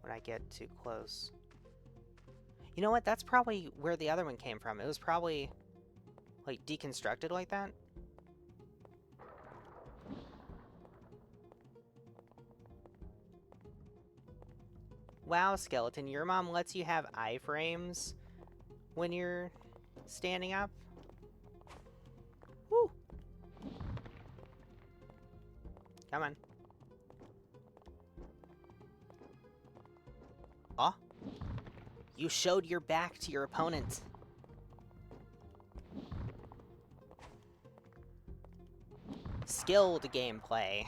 when I get too close. You know what? That's probably where the other one came from. It was probably, like, deconstructed like that. Wow, skeleton, your mom lets you have iframes when you're standing up? Woo! Come on. Oh! You showed your back to your opponent. Skilled gameplay.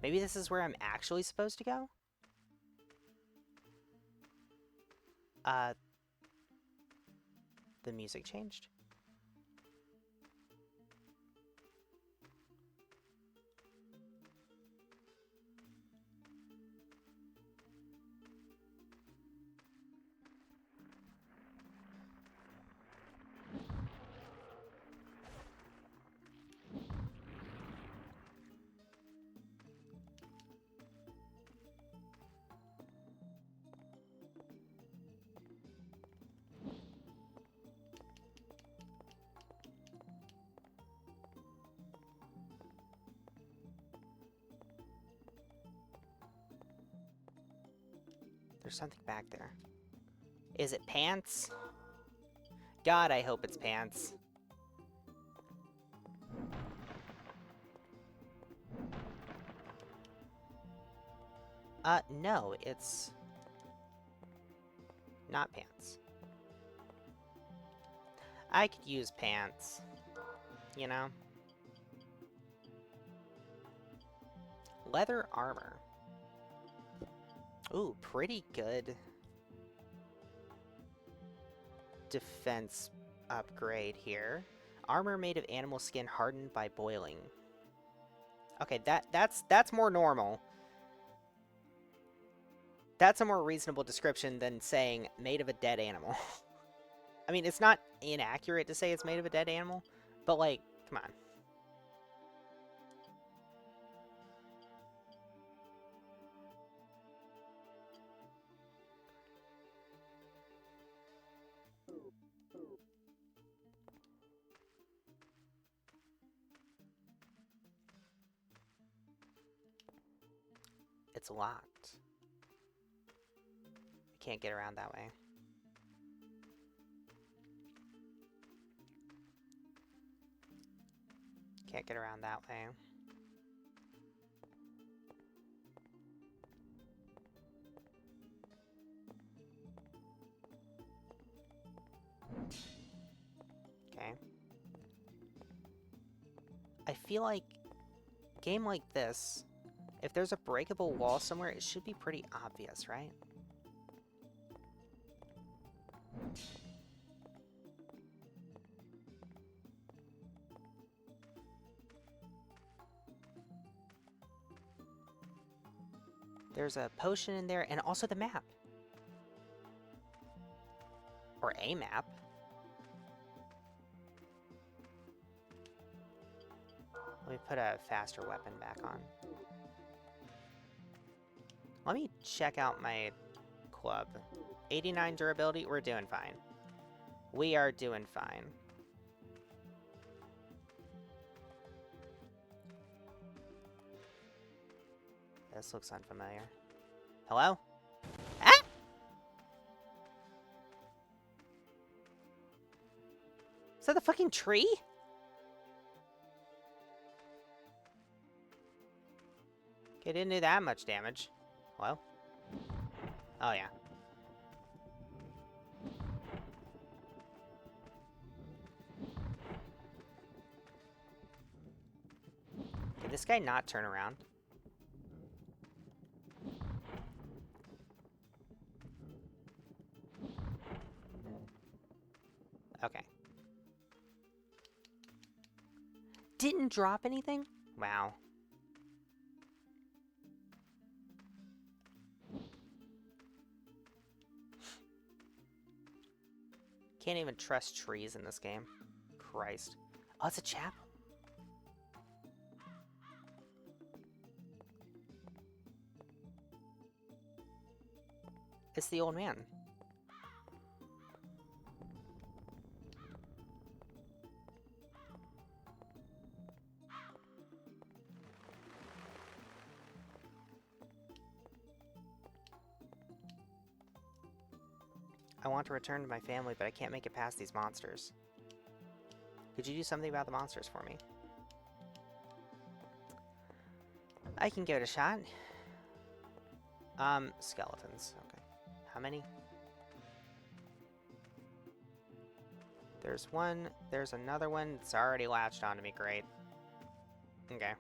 Maybe this is where I'm actually supposed to go? The music changed? There's something back there. Is it pants? God, I hope it's pants. No, it's not pants. I could use pants, you know? Leather armor. Ooh, pretty good defense upgrade here. Armor made of animal skin hardened by boiling. Okay, that's more normal. That's a more reasonable description than saying made of a dead animal. I mean, it's not inaccurate to say it's made of a dead animal, but like, come on. It's locked. I can't get around that way. Can't get around that way. Okay. I feel like a game like this, if there's a breakable wall somewhere, it should be pretty obvious, right? There's a potion in there, and also the map. Or a map. Let me put a faster weapon back on. Let me check out my club. 89 durability, we're doing fine. We are doing fine. This looks unfamiliar. Hello? Ah! Is that the fucking tree? Okay, didn't do that much damage. Hello? Oh, yeah. Did this guy not turn around? Okay. Didn't drop anything? Wow. Can't even trust trees in this game. Christ. Oh, it's a chapel. It's the old man. I want to return to my family, but I can't make it past these monsters. Could you do something about the monsters for me? I can give it a shot. Skeletons. Okay. How many? There's one. There's another one. It's already latched onto me. Great. Okay.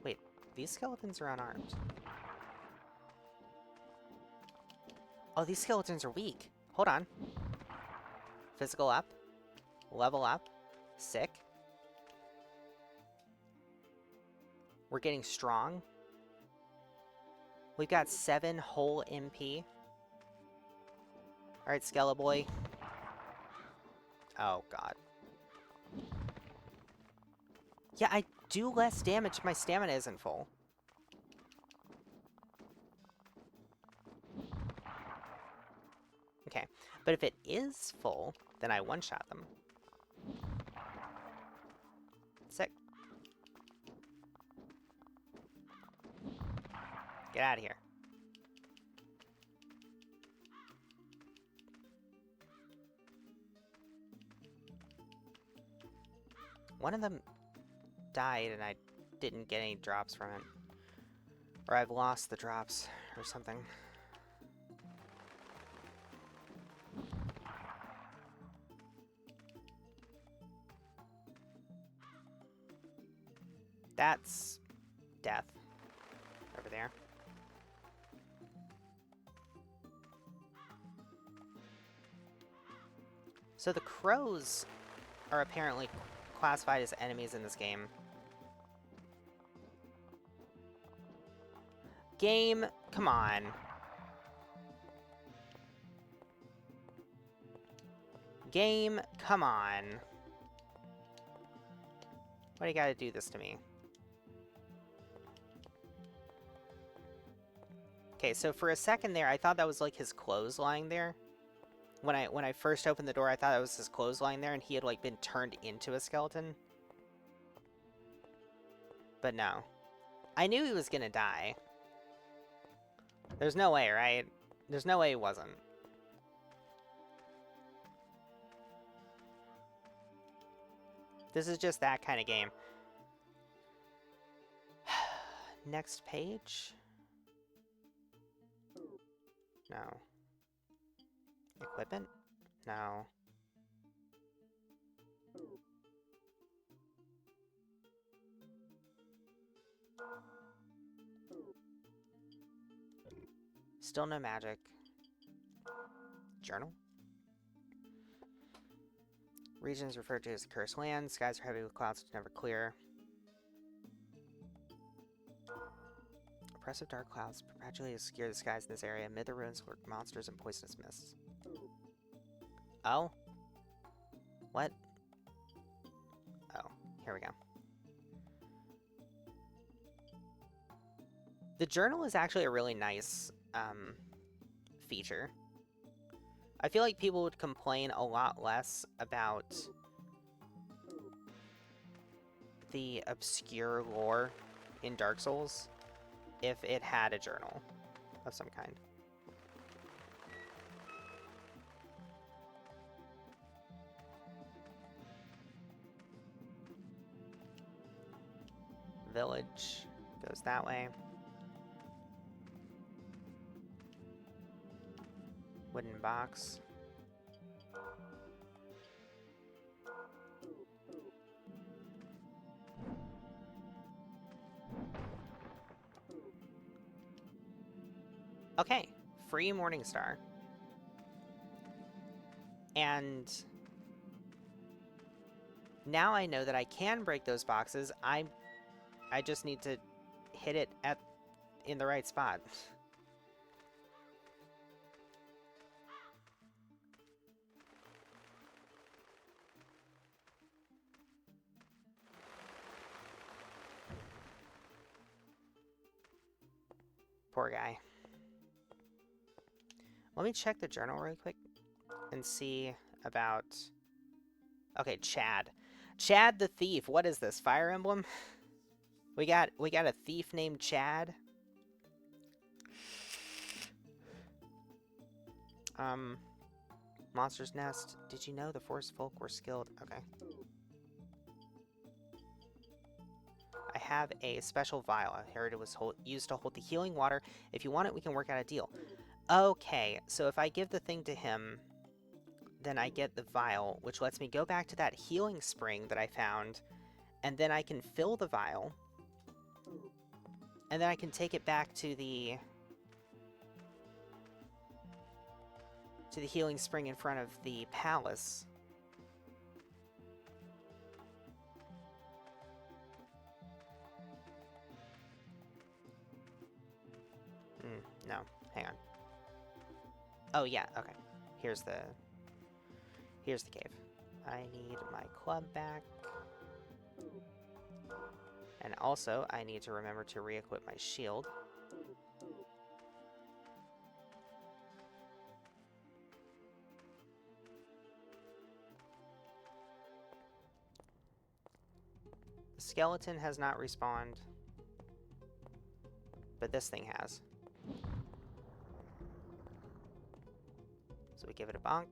Wait, these skeletons are unarmed. Oh, these skeletons are weak. Hold on. Physical up. Level up. Sick. We're getting strong. We've got 7 whole MP. Alright, Skele-Boy. Oh, God. Yeah, I do less damage if my stamina isn't full. Okay, but if it is full, then I one-shot them. Sick. Get out of here. One of them died and I didn't get any drops from it. Or I've lost the drops or something. That's death over there. So the crows are apparently classified as enemies in this game. Game, come on. Game, come on. Why do you gotta do this to me? Okay, so for a second there, I thought that was like his clothes lying there. When I first opened the door, I thought that was his clothes lying there and he had like been turned into a skeleton. But no. I knew he was gonna die. There's no way, right? There's no way he wasn't. This is just that kind of game. Next page? No. Equipment? No. Still no magic. Journal? Regions referred to as cursed land. Skies are heavy with clouds which never clear. Oppressive dark clouds perpetually obscure the skies in this area. Amid the ruins lurk monsters and poisonous mists. Oh? What? Oh, here we go. The journal is actually a really nice feature. I feel like people would complain a lot less about the obscure lore in Dark Souls if it had a journal of some kind. Village goes that way. Wooden box. Okay, free Morningstar. And now I know that I can break those boxes. I just need to hit it in the right spot. Poor guy. Let me check the journal really quick and see about... Okay, Chad. Chad the Thief. What is this? Fire Emblem? We got a thief named Chad. Monster's Nest. Did you know the Forest Folk were skilled? Okay. I have a special vial. I heard it was used to hold the healing water. If you want it, we can work out a deal. Okay, so if I give the thing to him, then I get the vial, which lets me go back to that healing spring that I found, and then I can fill the vial, and then I can take it back to the healing spring in front of the palace. No, hang on. Oh yeah, okay. Here's the cave. I need my club back. And also, I need to remember to re-equip my shield. The skeleton has not respawned, but this thing has. So we give it a bonk.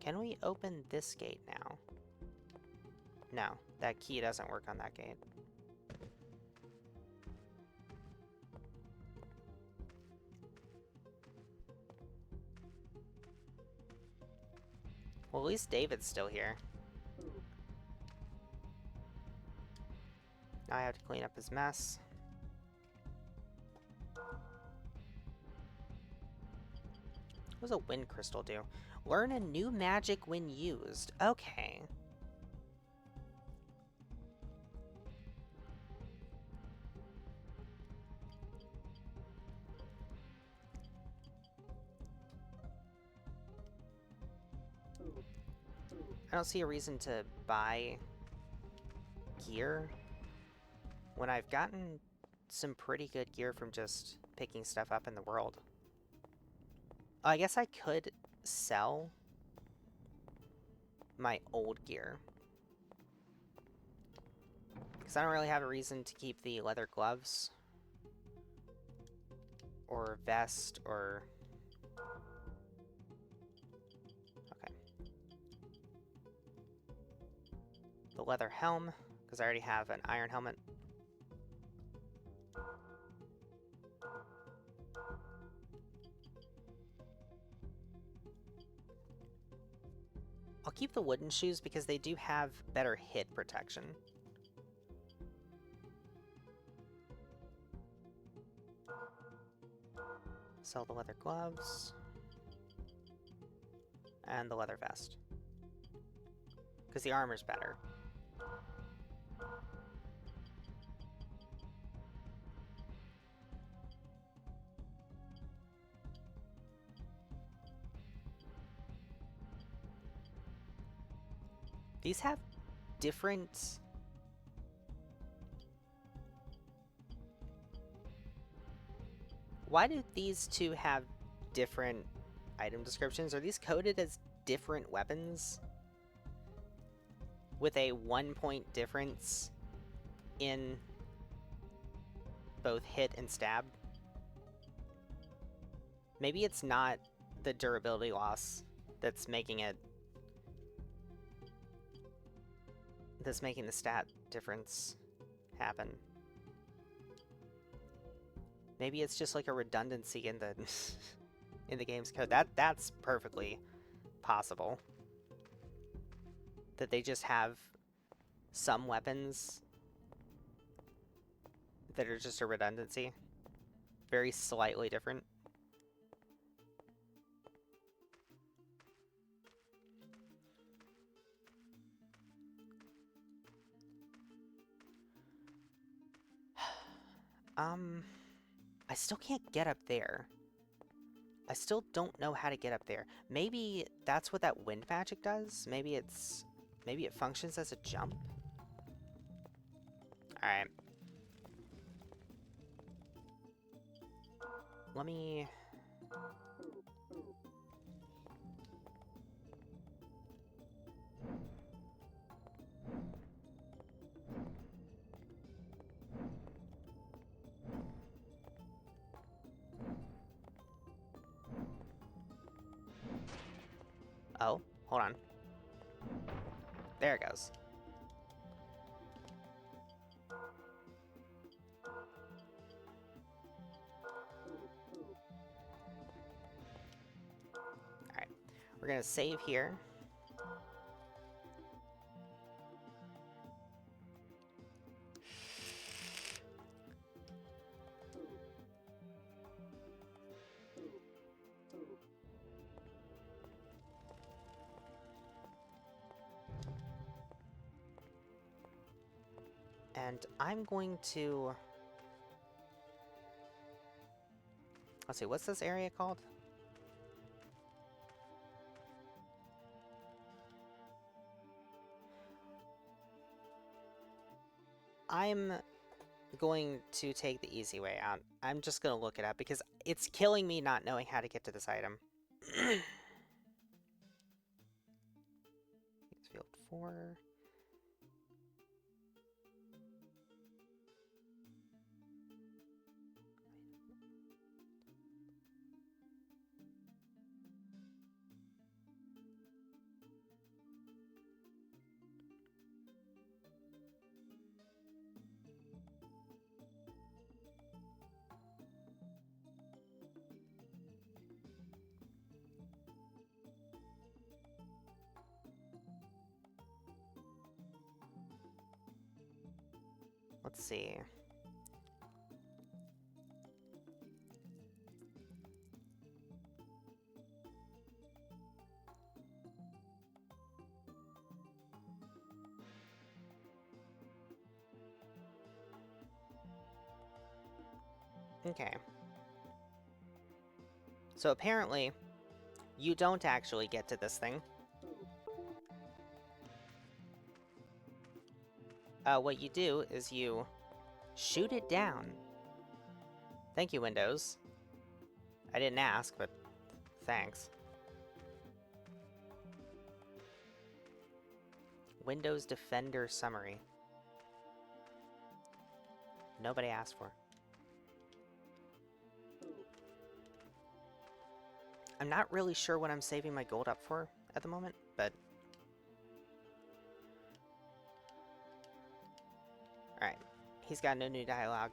Can we open this gate now? No, that key doesn't work on that gate. Well, at least David's still here. Now I have to clean up his mess. What does a wind crystal do? Learn a new magic when used. Okay. I don't see a reason to buy gear when I've gotten some pretty good gear from just picking stuff up in the world. I guess I could sell my old gear, because I don't really have a reason to keep the leather gloves or vest or... Okay. The leather helm, because I already have an iron helmet. I'll keep the wooden shoes because they do have better hit protection. Sell the leather gloves. And the leather vest. Because the armor's better. These have different... Why do these two have different item descriptions? Are these coded as different weapons? With a 1-point difference in both hit and stab? Maybe it's not the durability loss that's making it... that's making the stat difference happen. Maybe it's just like a redundancy in the in the game's code. That's perfectly possible. That they just have some weapons that are just a redundancy. Very slightly different. I still can't get up there. I still don't know how to get up there. Maybe that's what that wind magic does? Maybe it functions as a jump? Alright. Let me... Oh, hold on. There it goes. Alright, we're gonna save here. And I'm going to... Let's see, what's this area called? I'm going to take the easy way out. I'm just going to look it up because it's killing me not knowing how to get to this item. Field 4... Let's see. Okay. So apparently, you don't actually get to this thing. What you do is you shoot it down. Thank you, Windows. I didn't ask, but thanks. Windows Defender Summary. Nobody asked for. I'm not really sure what I'm saving my gold up for at the moment, but... Alright, he's got no new dialogue.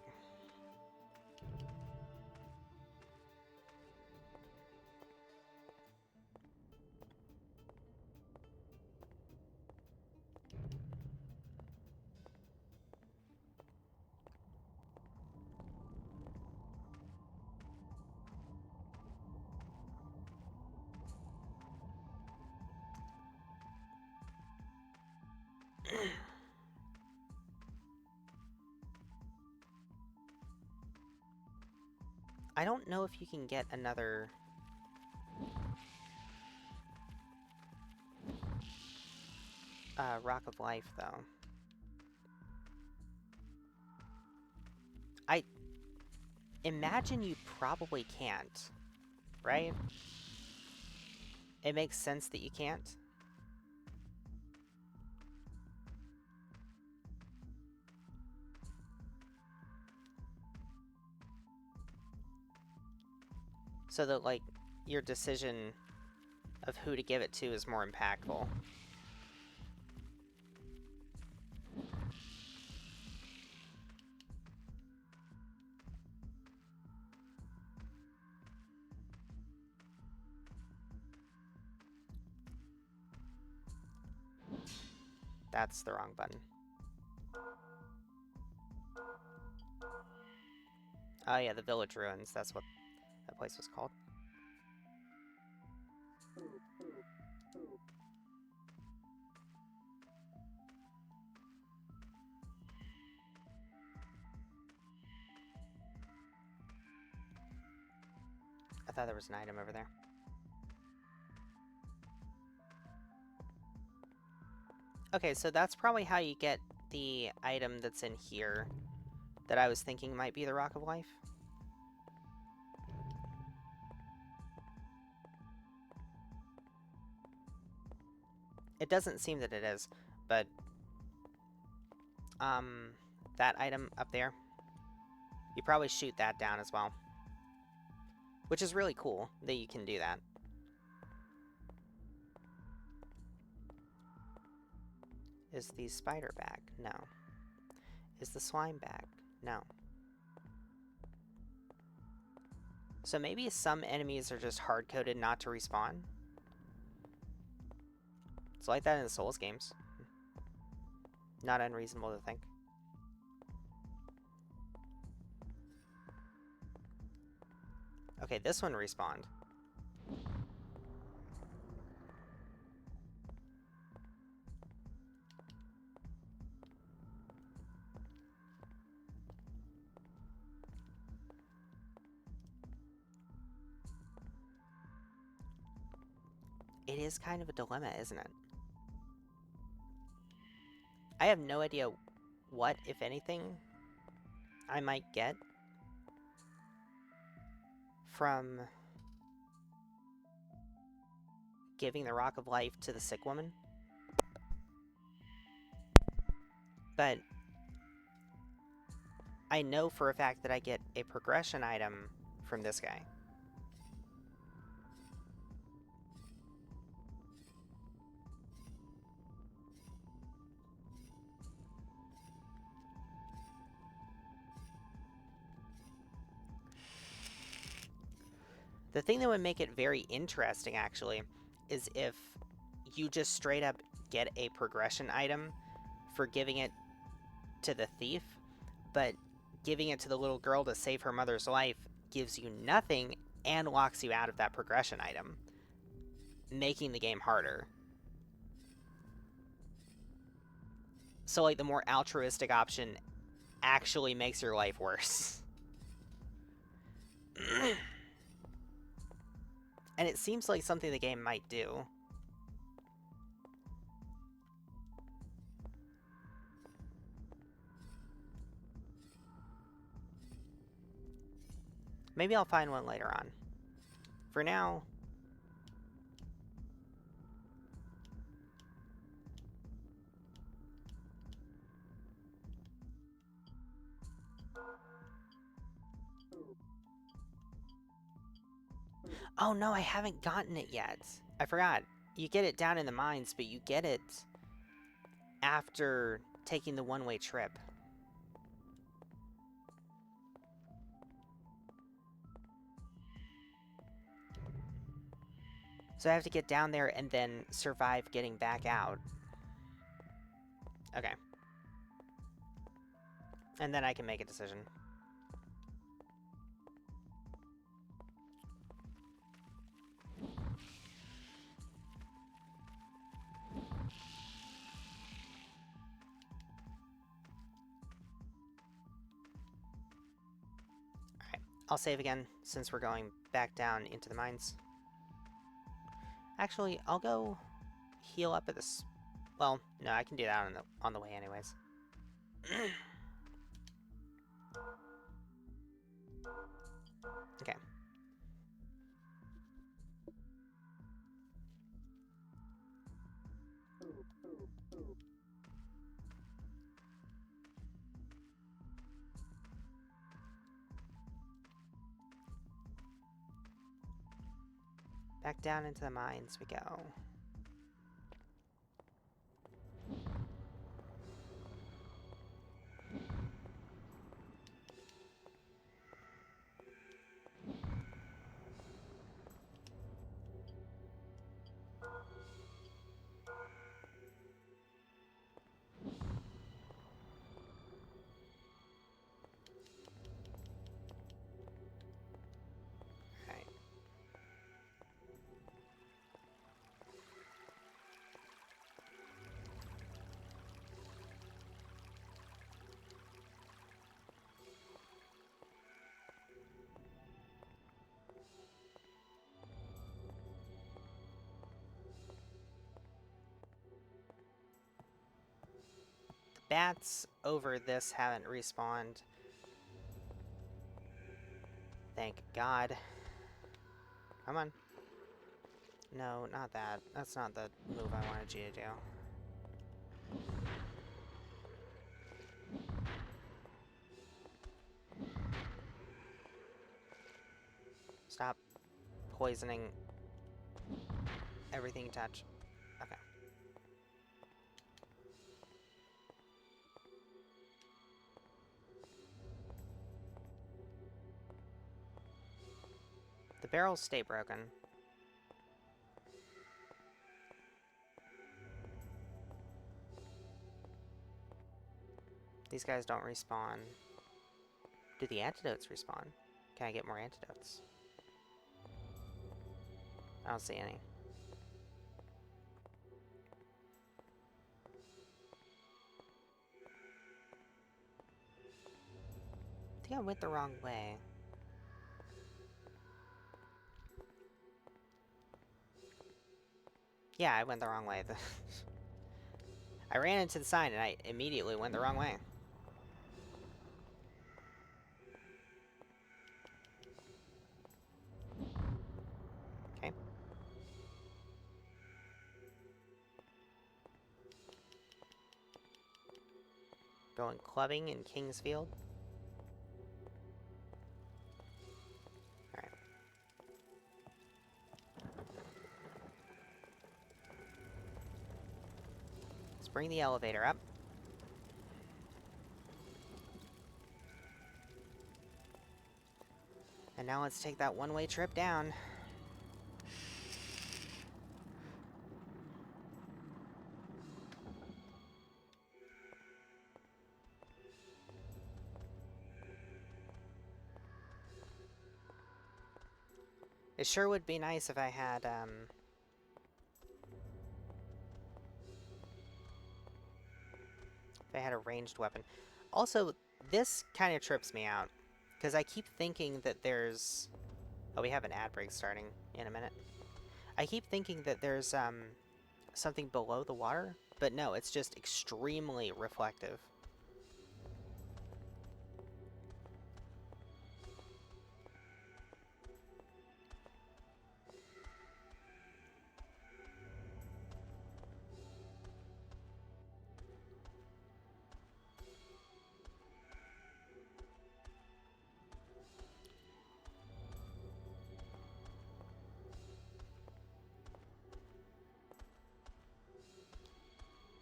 I don't know if you can get another... Rock of Life, though. I imagine you probably can't, right? It makes sense that you can't. So that, like, your decision of who to give it to is more impactful. That's the wrong button. Oh yeah, the Village Ruins, that's what that place was called. I thought there was an item over there. Okay, so that's probably how you get the item that's in here that I was thinking might be the Rock of Life. It doesn't seem that it is, but that item up there, you probably shoot that down as well. Which is really cool that you can do that. Is the spider back? No. Is the slime back? No. So maybe some enemies are just hard-coded not to respawn. It's like that in the Souls games. Not unreasonable to think. Okay, this one respawned. It is kind of a dilemma, isn't it? I have no idea what, if anything, I might get from giving the Rock of Life to the sick woman. But I know for a fact that I get a progression item from this guy. The thing that would make it very interesting, actually, is if you just straight up get a progression item for giving it to the thief, but giving it to the little girl to save her mother's life gives you nothing and locks you out of that progression item, making the game harder. So, like, the more altruistic option actually makes your life worse. And it seems like something the game might do. Maybe I'll find one later on. For now... Oh no, I haven't gotten it yet. I forgot. You get it down in the mines, but you get it after taking the one-way trip. So I have to get down there and then survive getting back out. Okay. And then I can make a decision. Alright, I'll save again since we're going back down into the mines. Actually, I'll go heal up at this Well, no, I can do that on the way anyways. Okay. Back down into the mines we go. Alright. Bats over this haven't respawned. Thank God. Come on. No, not that. That's not the move I wanted you to do. Stop poisoning everything you touch. Okay. The barrels stay broken. These guys don't respawn. Do the antidotes respawn? Can I get more antidotes? I don't see any. I think I went the wrong way. Yeah, I went the wrong way. I ran into the sign and I immediately went the wrong way. Okay. Going clubbing in Kingsfield. Alright. Let's bring the elevator up. And now let's take that one-way trip down. It sure would be nice if I had, if I had a ranged weapon. Also, this kind of trips me out. Because I keep thinking that there's... Oh, we have an ad break starting in a minute. I keep thinking that there's, something below the water. But no, it's just extremely reflective.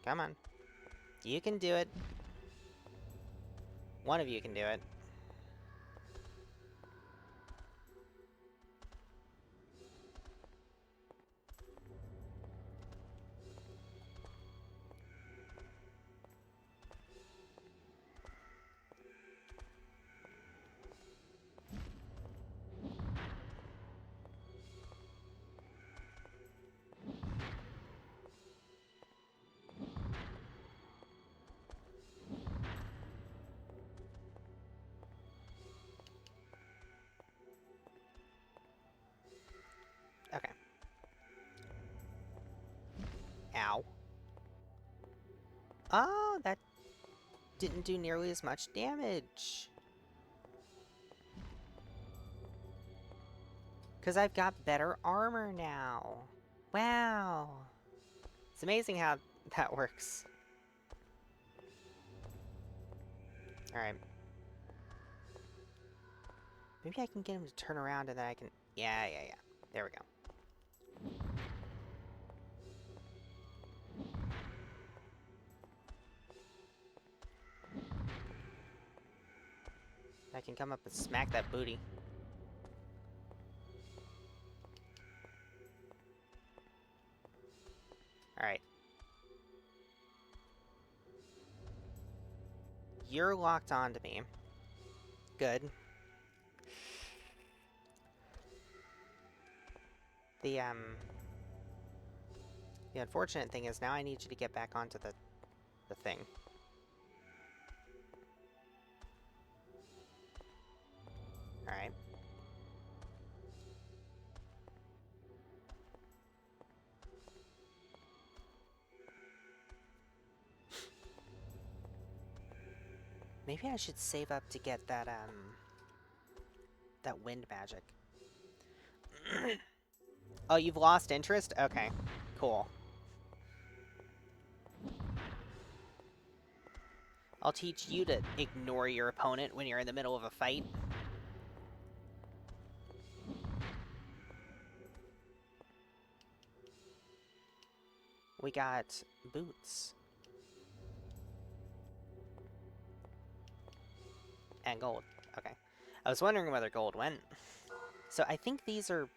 Come on. You can do it. One of you can do it. Oh, that didn't do nearly as much damage. Because I've got better armor now. Wow. It's amazing how that works. Alright. Maybe I can get him to turn around and then I can... Yeah. There we go. I can come up and smack that booty. Alright. You're locked onto me. Good. The unfortunate thing is now I need you to get back onto the thing. Alright. Maybe I should save up to get that wind magic. Oh, you've lost interest? Okay. Cool. I'll teach you to ignore your opponent when you're in the middle of a fight. We got boots. And gold. Okay. I was wondering whether gold went. So I think these are...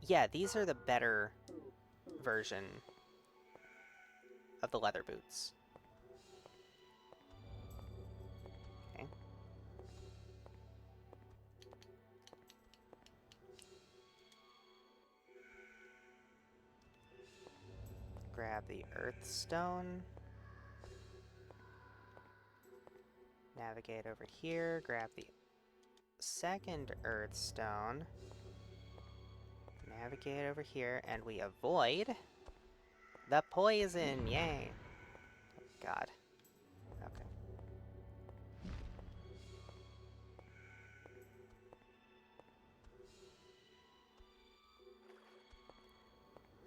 Yeah, these are the better version of the leather boots. Okay. Grab the earth stone. Navigate over here, grab the second earth stone. Navigate over here, and we avoid the poison. Yay. Oh, God. Okay.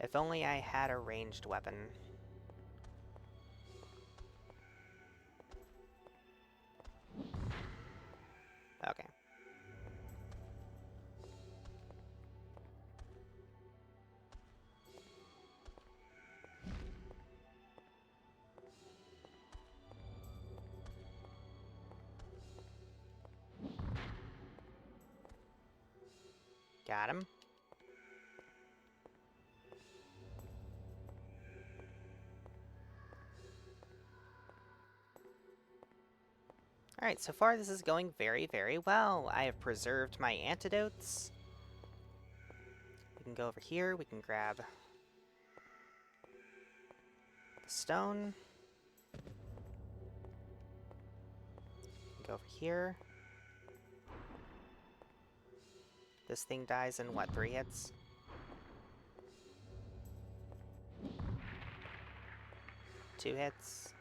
If only I had a ranged weapon. Okay. Got him. Alright, so far this is going very, very well. I have preserved my antidotes. We can go over here, we can grab the stone. Go over here. This thing dies in, what, 3 hits? Two hits.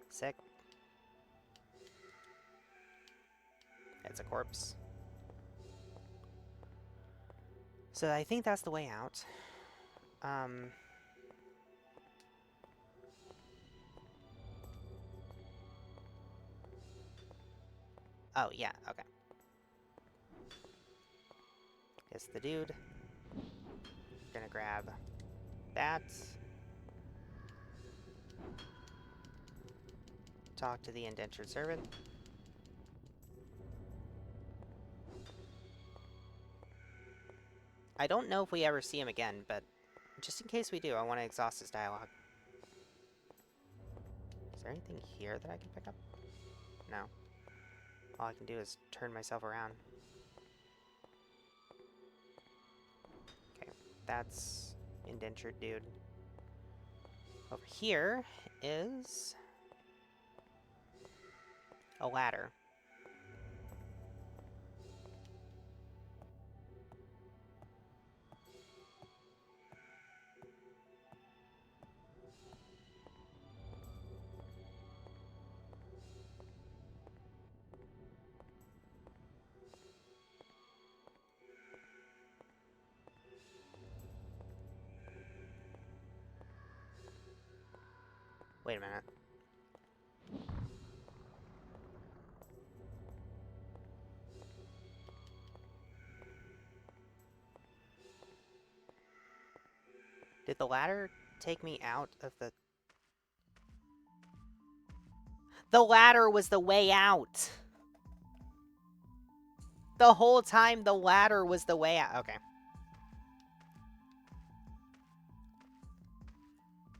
Sick. It's a corpse. So I think that's the way out. Oh, yeah, okay. It's the dude. Gonna grab that. Talk to the indentured servant. I don't know if we ever see him again, but just in case we do, I want to exhaust his dialogue. Is there anything here that I can pick up? No. All I can do is turn myself around. Okay, that's indentured dude. Over here is a ladder. Wait a minute. Did the ladder take me out of the... The ladder was the way out! The whole time the ladder was the way out. Okay.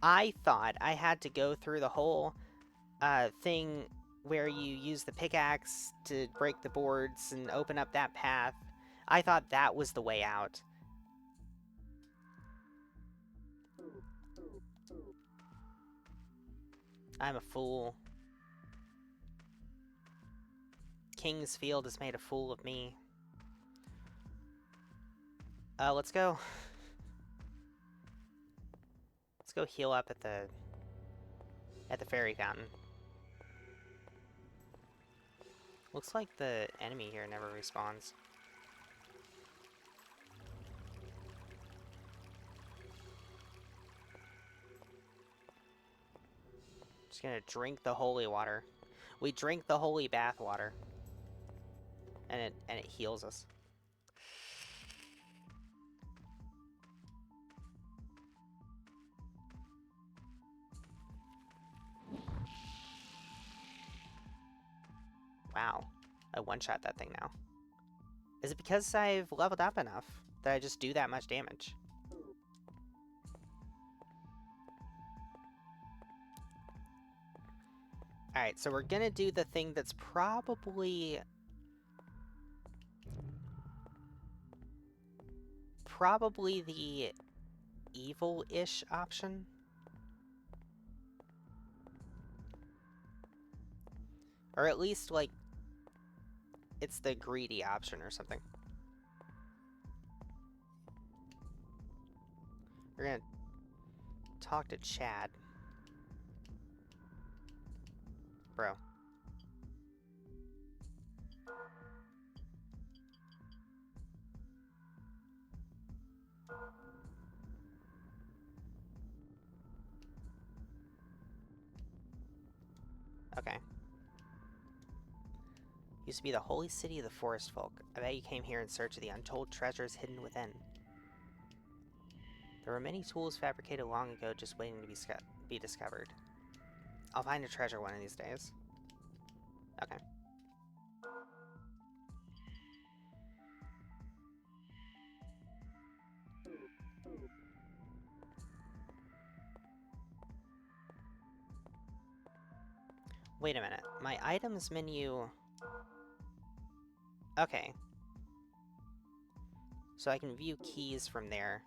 I thought I had to go through the whole thing where you use the pickaxe to break the boards and open up that path. I thought that was the way out. I'm a fool. King's Field has made a fool of me. Let's go. Let's go heal up at the fairy fountain. Looks like the enemy here never respawns. Just gonna drink the holy water. We drink the holy bath water. And it heals us. Wow. I one-shot that thing now. Is it because I've leveled up enough that I just do that much damage? Alright, so we're gonna do the thing that's probably the evil-ish option. Or at least, like, it's the greedy option or something. We're gonna talk to Chad. Bro. Okay. Used to be the holy city of the forest folk. I bet you came here in search of the untold treasures hidden within. There were many tools fabricated long ago just waiting to be discovered. I'll find a treasure one of these days. Okay. Wait a minute. My items menu... Okay. So I can view keys from there.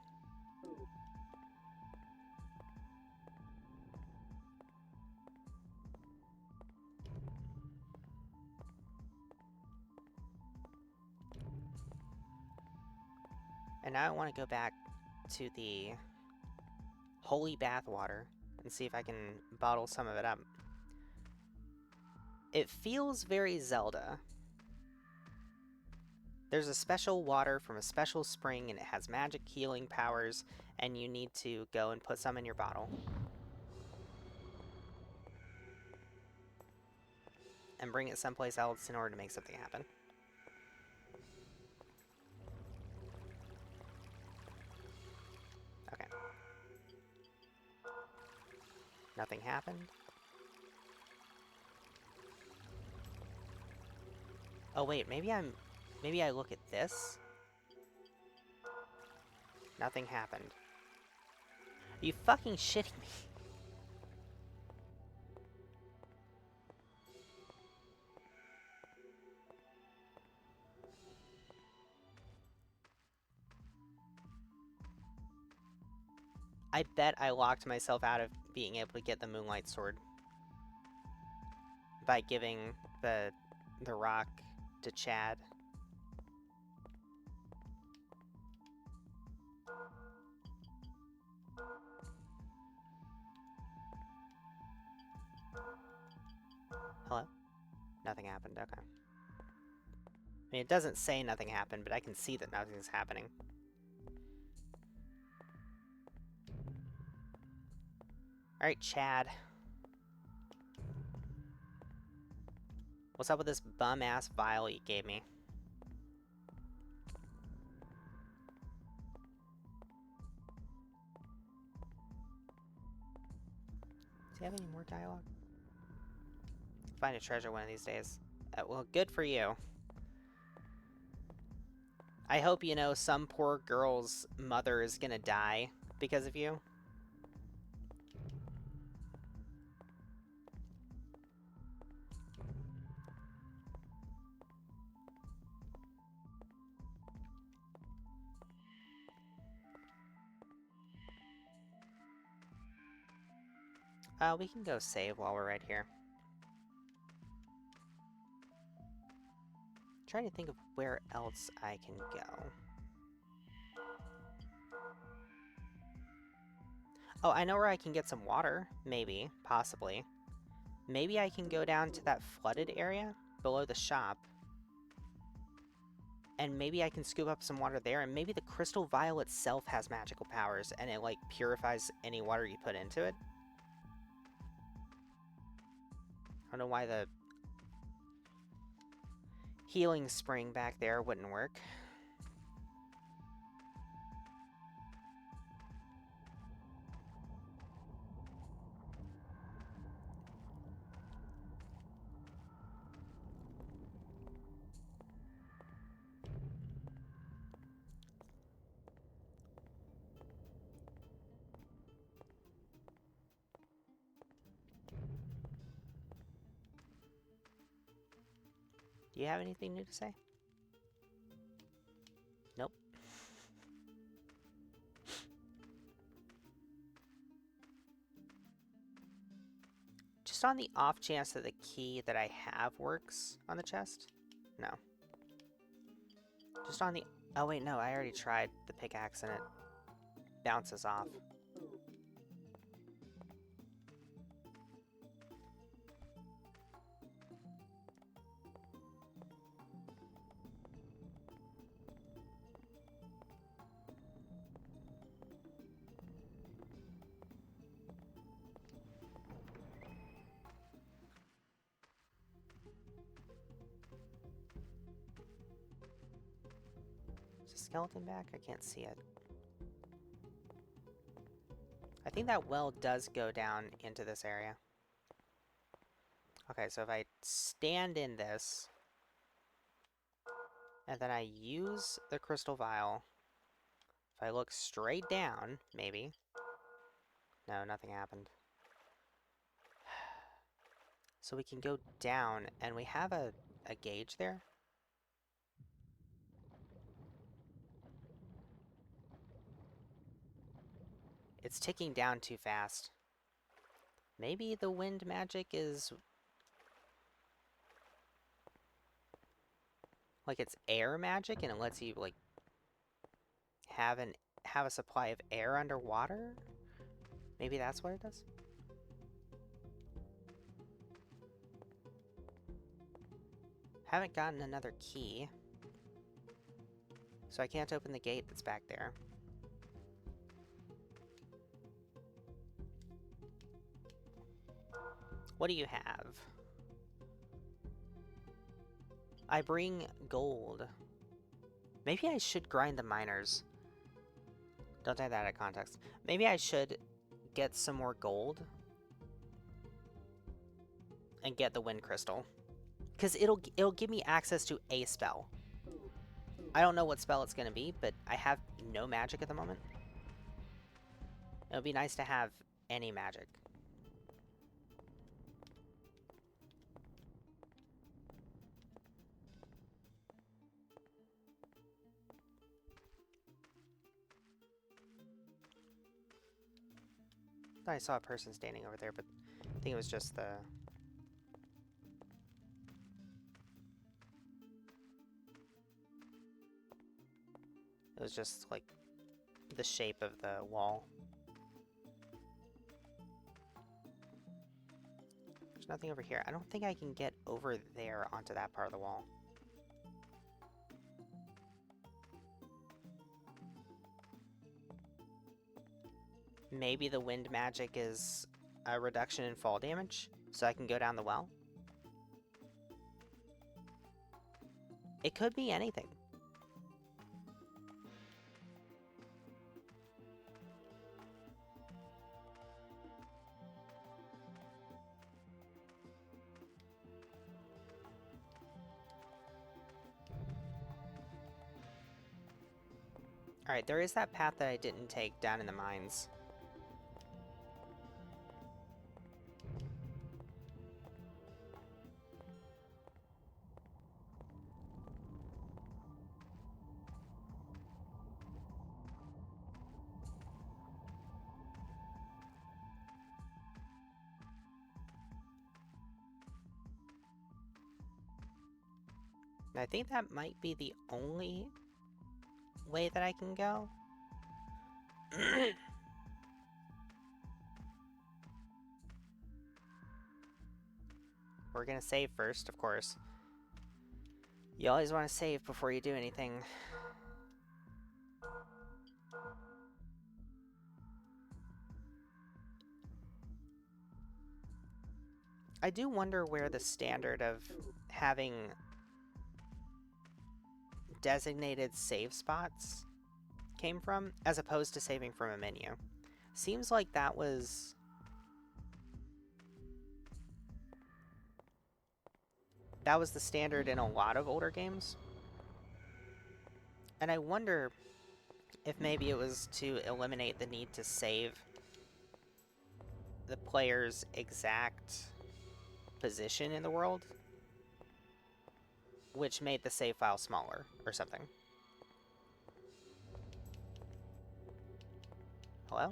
And now I want to go back to the holy bath water and see if I can bottle some of it up. It feels very Zelda. There's a special water from a special spring and it has magic healing powers, and you need to go and put some in your bottle. And bring it someplace else in order to make something happen. Okay. Nothing happened. Oh wait, maybe I look at this? Nothing happened. Are you fucking shitting me? I bet I locked myself out of being able to get the Moonlight Sword by giving the rock to Chad. Hello? Nothing happened, okay. I mean, it doesn't say nothing happened, but I can see that nothing's happening. Alright, Chad. What's up with this bum-ass vial you gave me? Does he have any more dialogue? Find a treasure one of these days. Well, good for you. I hope you know some poor girl's mother is gonna die because of you. We can go save while we're right here. Trying to think of where else I can go. Oh, I know where I can get some water. Maybe. Possibly. Maybe I can go down to that flooded area below the shop. And maybe I can scoop up some water there, and maybe the crystal vial itself has magical powers, and it, like, purifies any water you put into it. I don't know why the healing spring back there wouldn't work. Do you have anything new to say? Nope. Just on the off chance that the key that I have works on the chest? No. Just on the... Oh wait, no, I already tried the pickaxe and it bounces off. Is the skeleton back? I can't see it. I think that well does go down into this area. Okay, so if I stand in this, and then I use the crystal vial, if I look straight down, maybe. No, nothing happened. So we can go down, and we have a gauge there. It's ticking down too fast. Maybe the wind magic is... like it's air magic, and it lets you, like, have a supply of air underwater? Maybe that's what it does? Haven't gotten another key. So I can't open the gate that's back there. What do you have? I bring gold. Maybe I should grind the miners. Don't take that out of context. Maybe I should get some more gold and get the wind crystal. Because it'll give me access to a spell. I don't know what spell it's going to be, but I have no magic at the moment. It would be nice to have any magic. I thought I saw a person standing over there, but I think it was just the... It was just, like, the shape of the wall. There's nothing over here. I don't think I can get over there onto that part of the wall. Maybe the wind magic is a reduction in fall damage, so I can go down the well? It could be anything. Alright, there is that path that I didn't take down in the mines. And I think that might be the only way that I can go. We're gonna save first, of course. You always want to save before you do anything. I do wonder where the standard of having designated save spots came from, as opposed to saving from a menu. Seems like that was the standard in a lot of older games. And I wonder if maybe it was to eliminate the need to save the player's exact position in the world, which made the save file smaller or something. Hello?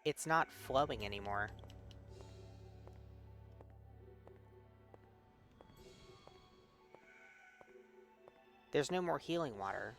It's not flowing anymore. There's no more healing water.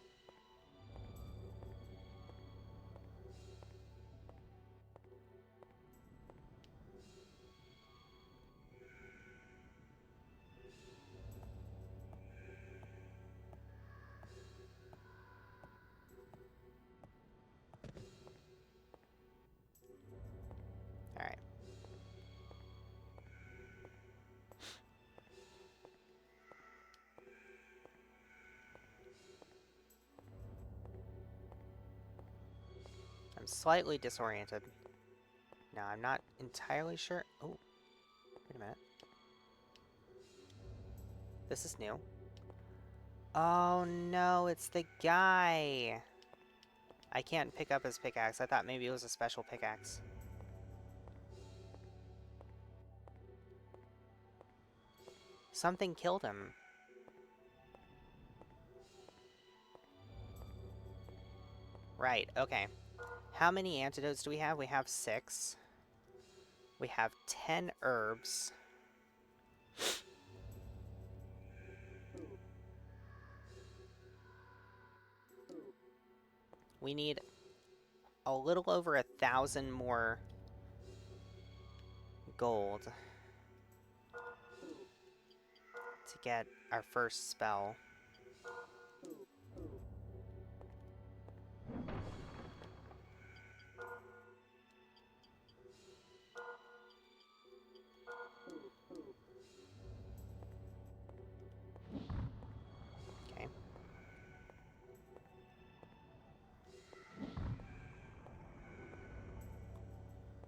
Alright. I'm slightly disoriented. Now, I'm not entirely sure. Oh, wait a minute. This is new. Oh no, it's the guy! I can't pick up his pickaxe. I thought maybe it was a special pickaxe. Something killed him. Right, okay. How many antidotes do we have? We have 6. We have 10 herbs. We need a little over 1,000 more gold to get our first spell. Okay.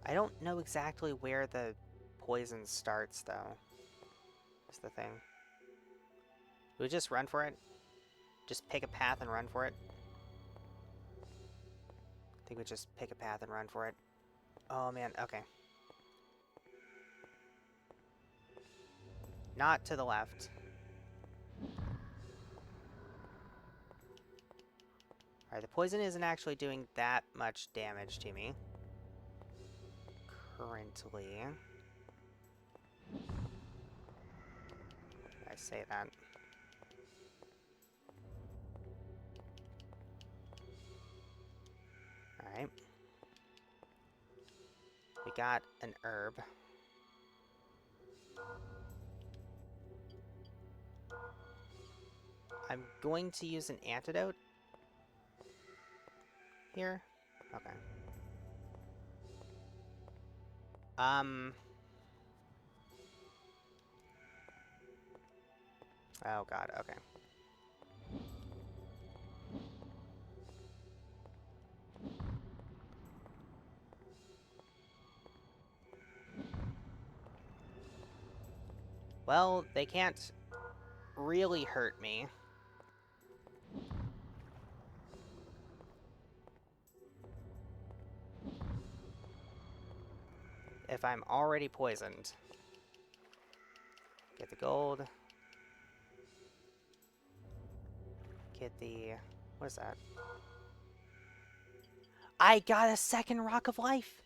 I don't know exactly where the poison starts, though. Is the thing. Do we just run for it? Just pick a path and run for it? I think we just pick a path and run for it. Oh man, okay. Not to the left. Alright, the poison isn't actually doing that much damage to me. Currently. I say that. Alright. We got an herb. I'm going to use an antidote here. Okay. Oh god, okay. Well, they can't really hurt me. If I'm already poisoned. Get the gold. Get the... what is that? I got a second Rock of Life!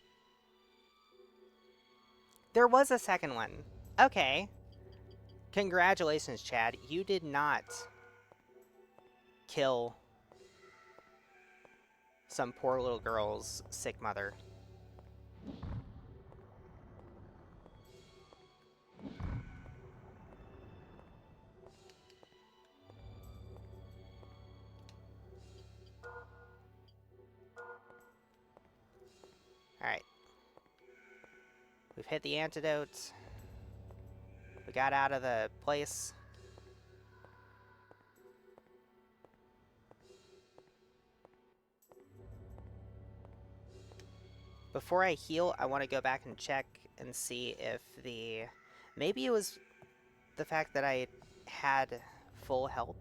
There was a second one. Okay. Congratulations, Chad. You did not kill some poor little girl's sick mother. Alright. We've hit the antidote. We got out of the place. Before I heal, I want to go back and check and see if the... maybe it was the fact that I had full health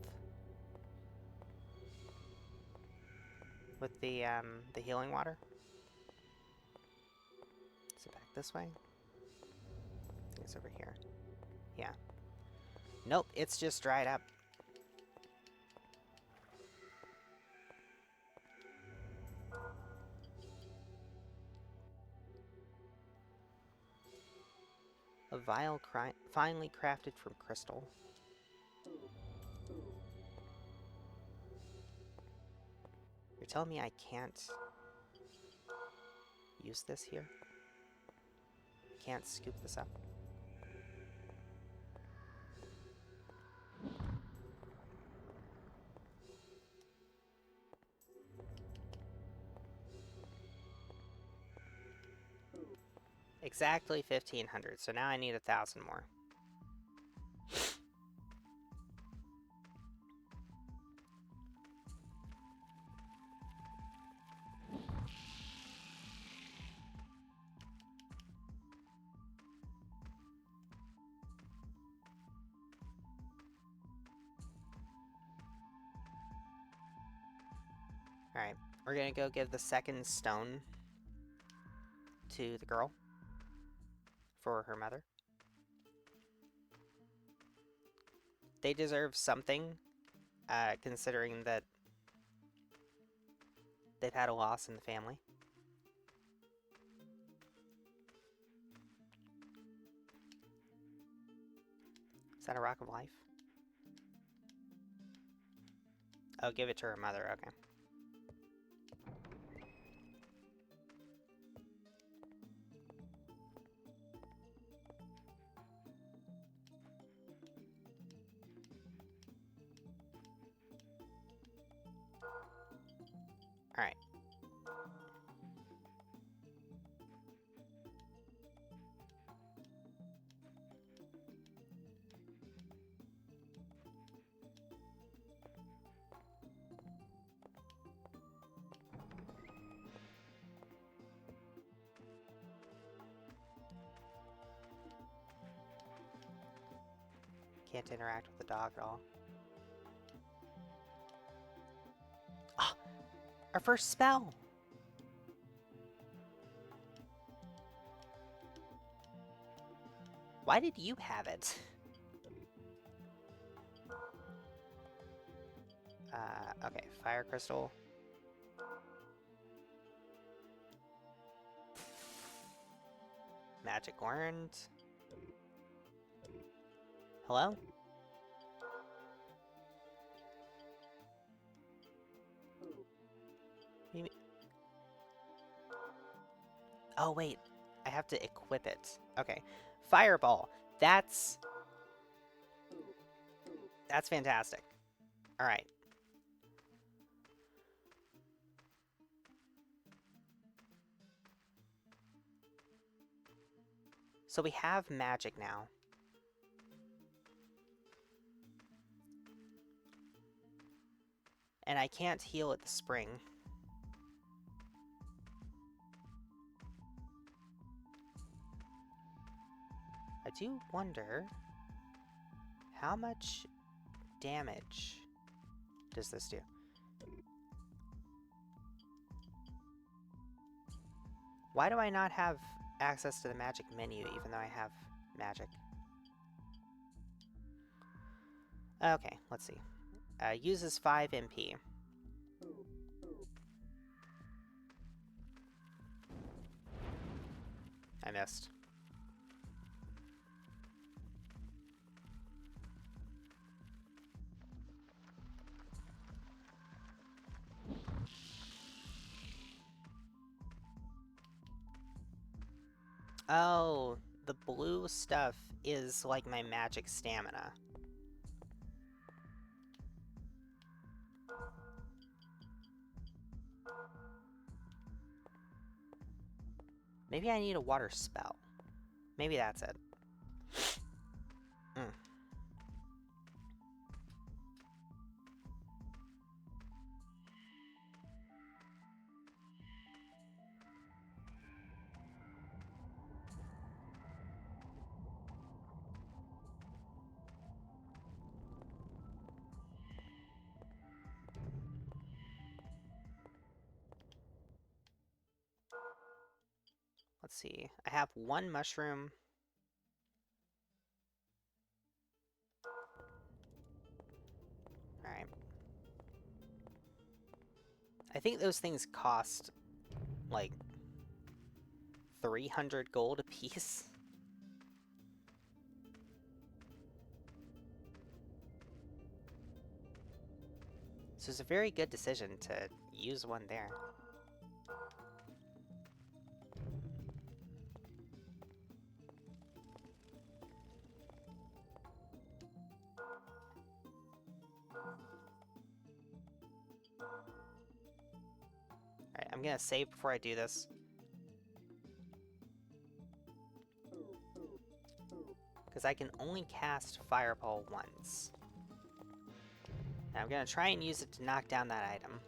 with the healing water. Is it back this way? I think it's over here. Yeah. Nope, it's just dried up. A vial finely crafted from crystal. You're telling me I can't use this here? Can't scoop this up? Exactly 1,500, so now I need 1,000 more. Alright, we're gonna go give the second stone to the girl for her mother. They deserve something, considering that they've had a loss in the family. Is that a Rock of Life? Oh, give it to her mother, okay. Alright. Can't interact with the dog at all. Ah! Our first spell! Why did you have it? Okay, Fire Crystal. Magic Wand. Hello? Maybe... oh, wait. I have to equip it. Okay. Fireball. That's fantastic. Alright. So we have magic now. And I can't heal at the spring. I do wonder how much damage does this do? Why do I not have access to the magic menu even though I have magic? Okay, let's see. Uses 5 MP. I missed. Oh, the blue stuff is like my magic stamina. Maybe I need a water spell. Maybe that's it. Mm. Let's see. I have 1 mushroom. Alright. I think those things cost, like, 300 gold a piece. So it's a very good decision to use one there. Alright, I'm gonna save before I do this. Because I can only cast Fireball once. And I'm gonna try and use it to knock down that item.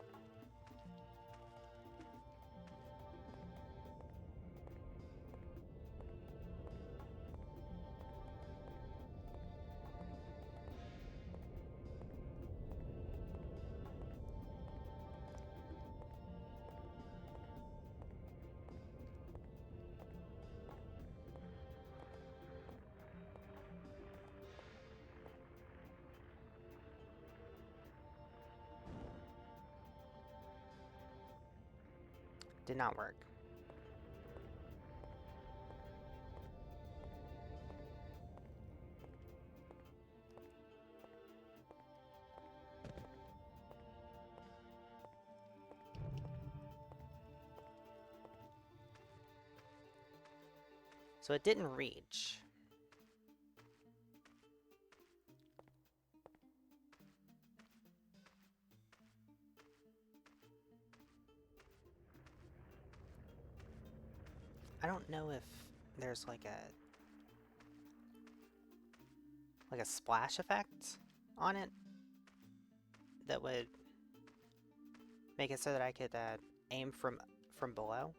Did not work. So it didn't reach. I don't know if there's like a splash effect on it that would make it so that I could aim from below.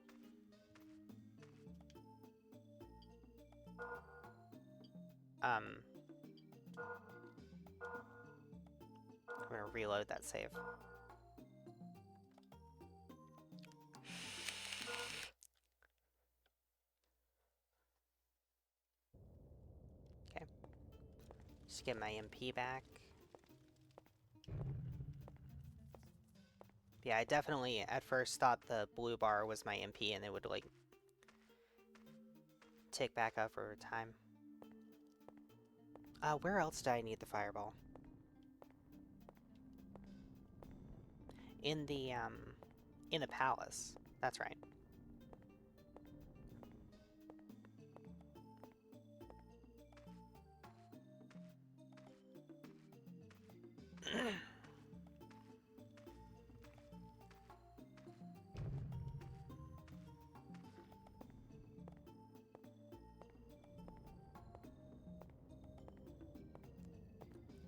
I'm gonna reload that save. Okay. Just get my MP back. Yeah, I definitely at first thought the blue bar was my MP and it would like tick back up over time. Where else did I need the fireball? In the palace. That's right.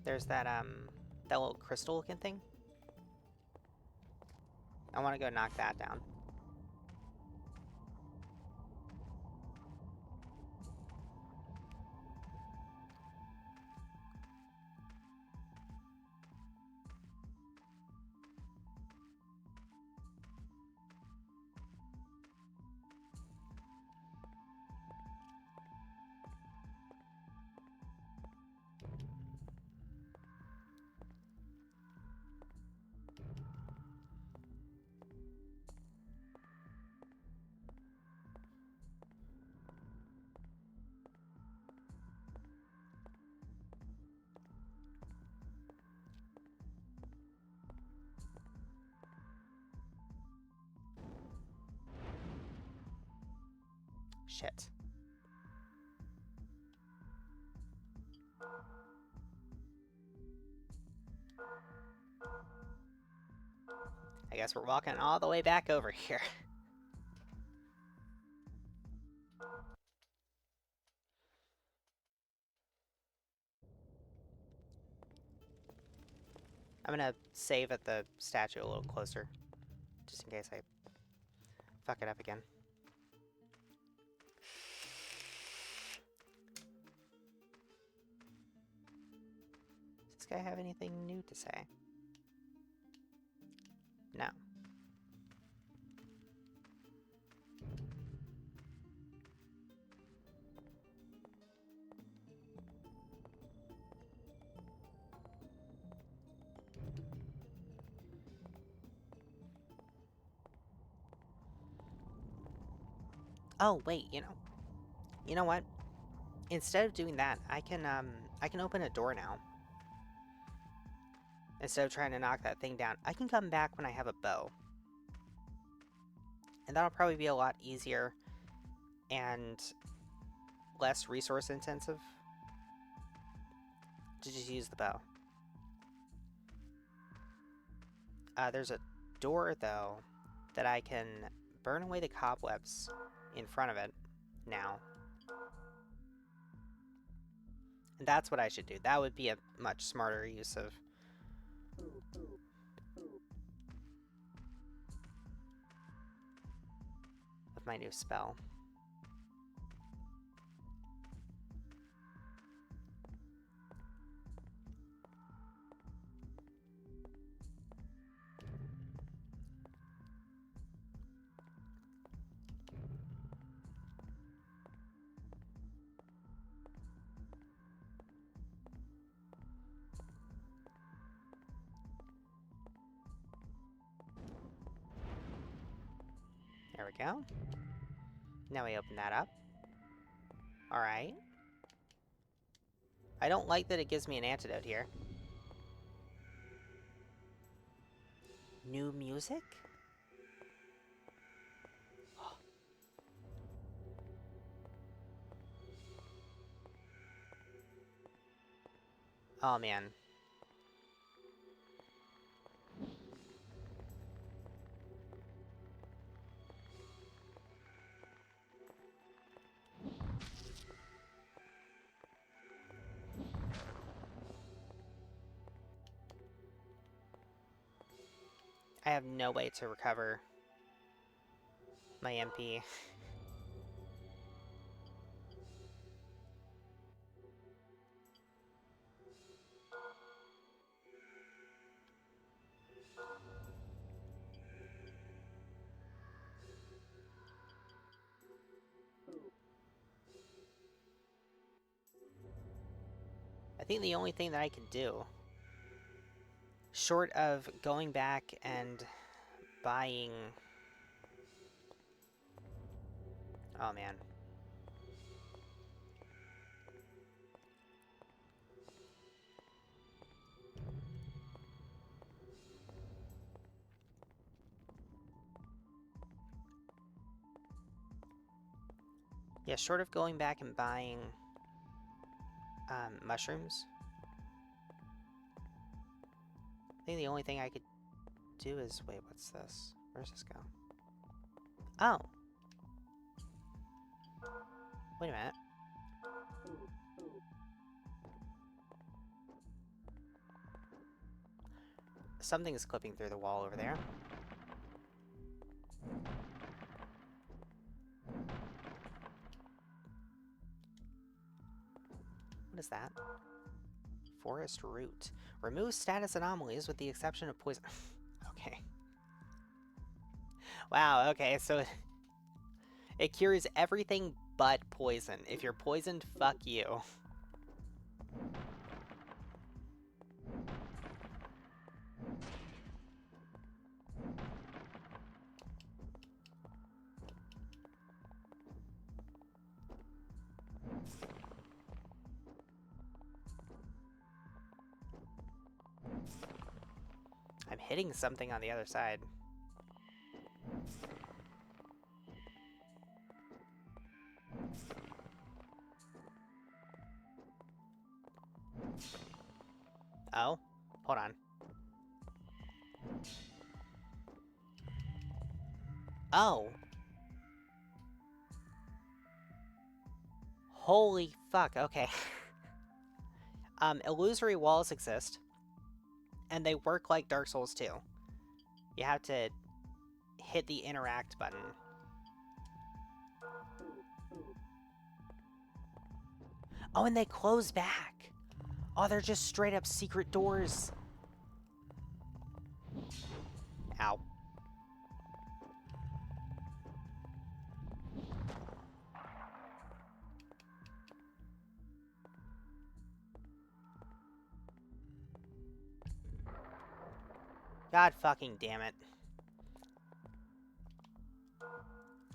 There's that little crystal looking thing. I want to go knock that down. Shit. I guess we're walking all the way back over here. I'm gonna save at the statue a little closer, just in case I fuck it up again. Does this guy have anything new to say? No. Oh, wait, you know what? Instead of doing that, I can open a door now. Instead of trying to knock that thing down, I can come back when I have a bow. And that'll probably be a lot easier and less resource intensive to just use the bow. There's a door, though, that I can burn away the cobwebs in front of it now. And that's what I should do. That would be a much smarter use of my new spell. There we go. Now we open that up. Alright. I don't like that it gives me an antidote here. New music? Oh, man. I have no way to recover my MP. I think the only thing that I can do, short of going back and buying... Oh, man. Yeah, short of going back and buying mushrooms, I think the only thing I could do is... Wait, what's this? Where's this go? Oh! Wait a minute. Something is clipping through the wall over there. What is that? Forest root. Remove status anomalies with the exception of poison. Okay. Wow, okay, so it cures everything but poison. If you're poisoned, fuck you. I'm hitting something on the other side. Oh, hold on. Oh. Holy fuck, okay. Illusory walls exist. And they work like Dark Souls 2. You have to hit the interact button. Oh, and they close back. Oh, they're just straight up secret doors. Ow. God fucking damn it.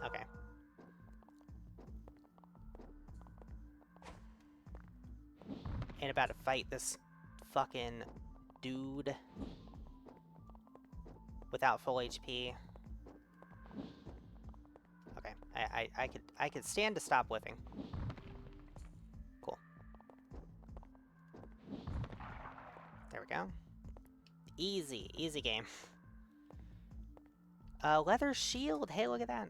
Okay. Ain't about to fight this fucking dude without full HP. Okay, I could stand to stop whiffing. Cool. There we go. Easy, easy game. Leather shield. Hey, look at that.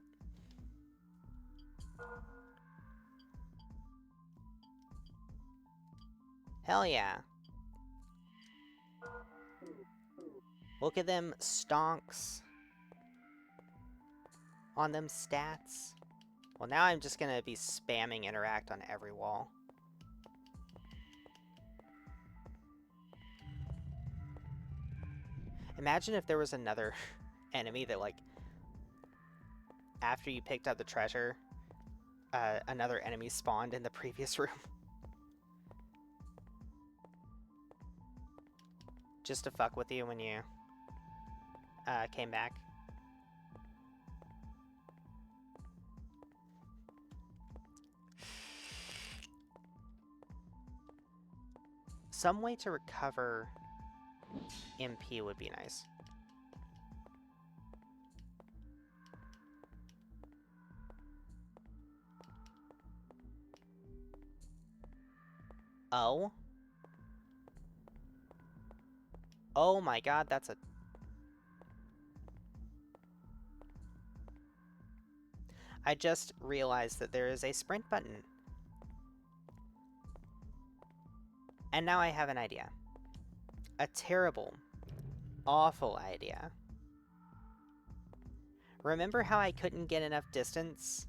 Hell yeah. Look at them stonks on them stats. Well, now I'm just gonna be spamming interact on every wall. Imagine if there was another enemy that, like, after you picked up the treasure, another enemy spawned in the previous room. Just to fuck with you when you came back. Some way to recover MP would be nice. Oh? Oh my god, that's a... I just realized that there is a sprint button. And now I have an idea. A terrible, awful idea. Remember how I couldn't get enough distance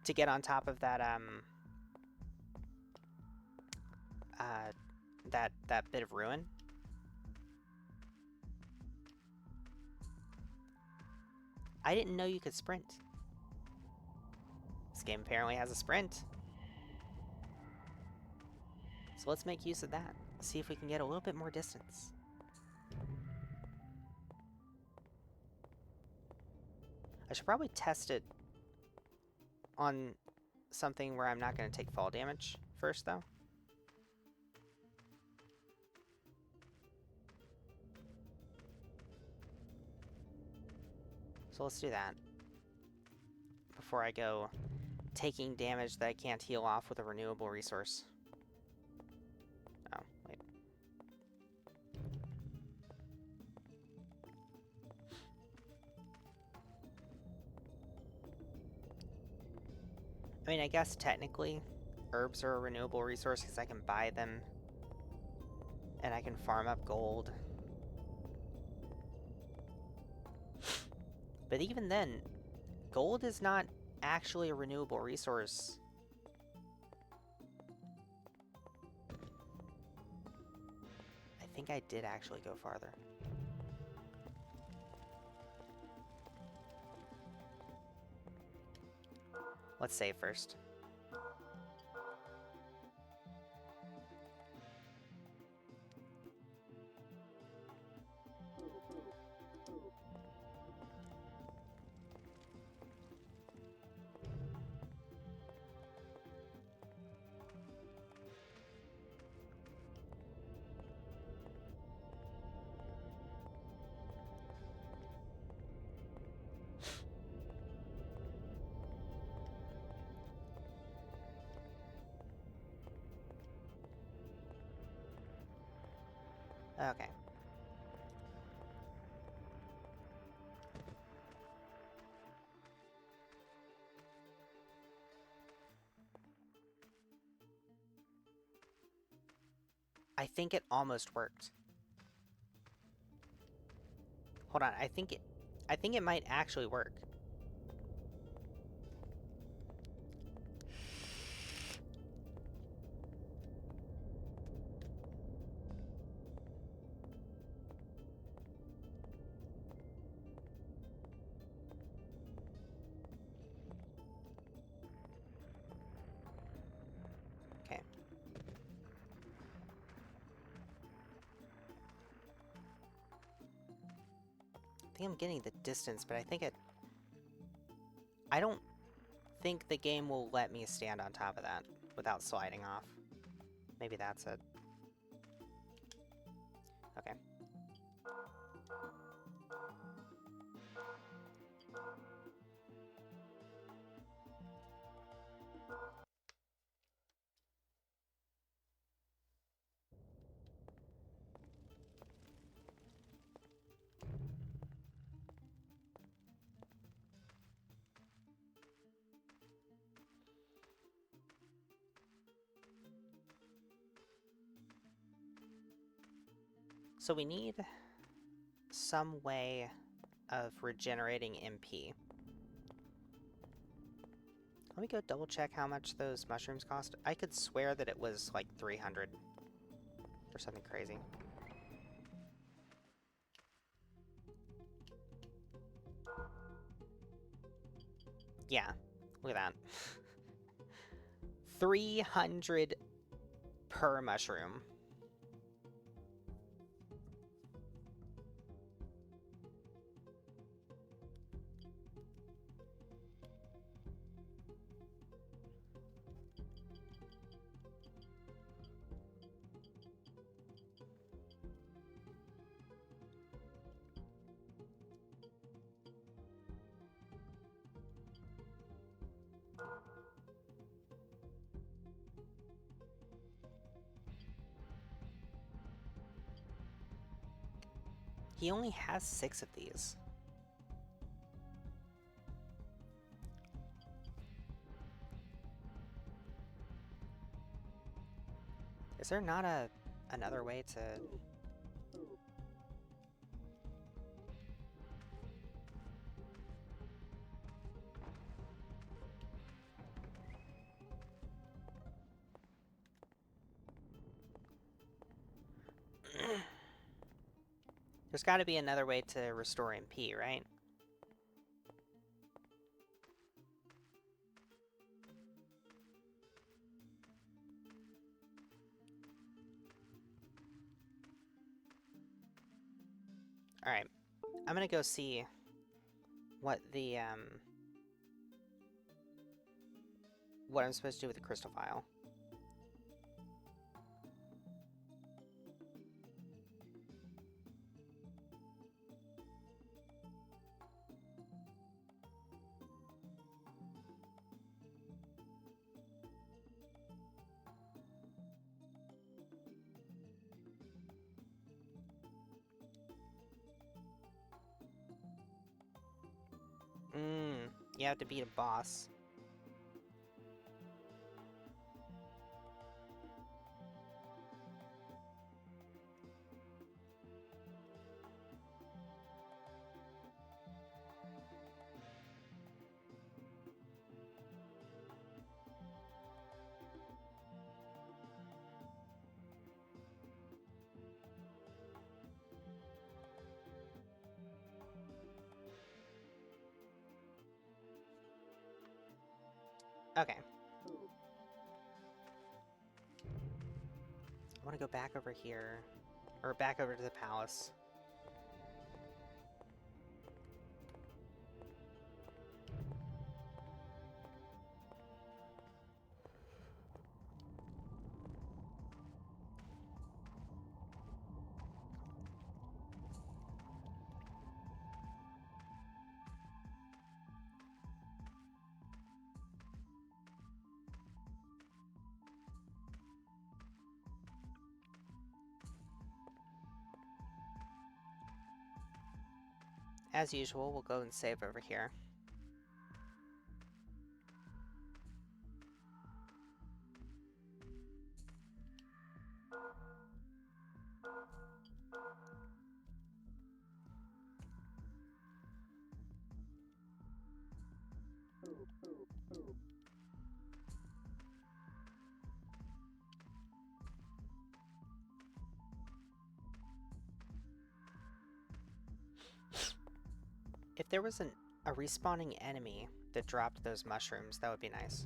to get on top of that, that bit of ruin? I didn't know you could sprint. This game apparently has a sprint. So let's make use of that. See if we can get a little bit more distance. I should probably test it on something where I'm not going to take fall damage first, though. So let's do that before I go taking damage that I can't heal off with a renewable resource. Oh, wait. I mean, I guess technically herbs are a renewable resource because I can buy them and I can farm up gold. But even then, gold is not actually a renewable resource. think I did actually go farther. Let's save first. Okay. I think it almost worked. Hold on, I think it might actually work. Okay. I think I'm getting the distance, but I don't think the game will let me stand on top of that without sliding off. Maybe that's it. Okay. So we need some way of regenerating MP. Let me go double check how much those mushrooms cost. I could swear that it was like 300 or something crazy. Yeah, look at that. 300 per mushroom. He only has 6 of these. Is there not another way to... There's got to be another way to restore MP, right? Alright. I'm gonna go see what the, what I'm supposed to do with the crystal vial. You have to beat a boss. Okay. I want to go back over here. Or back over to the palace. As usual, we'll go and save over here. If there was a respawning enemy that dropped those mushrooms, that would be nice.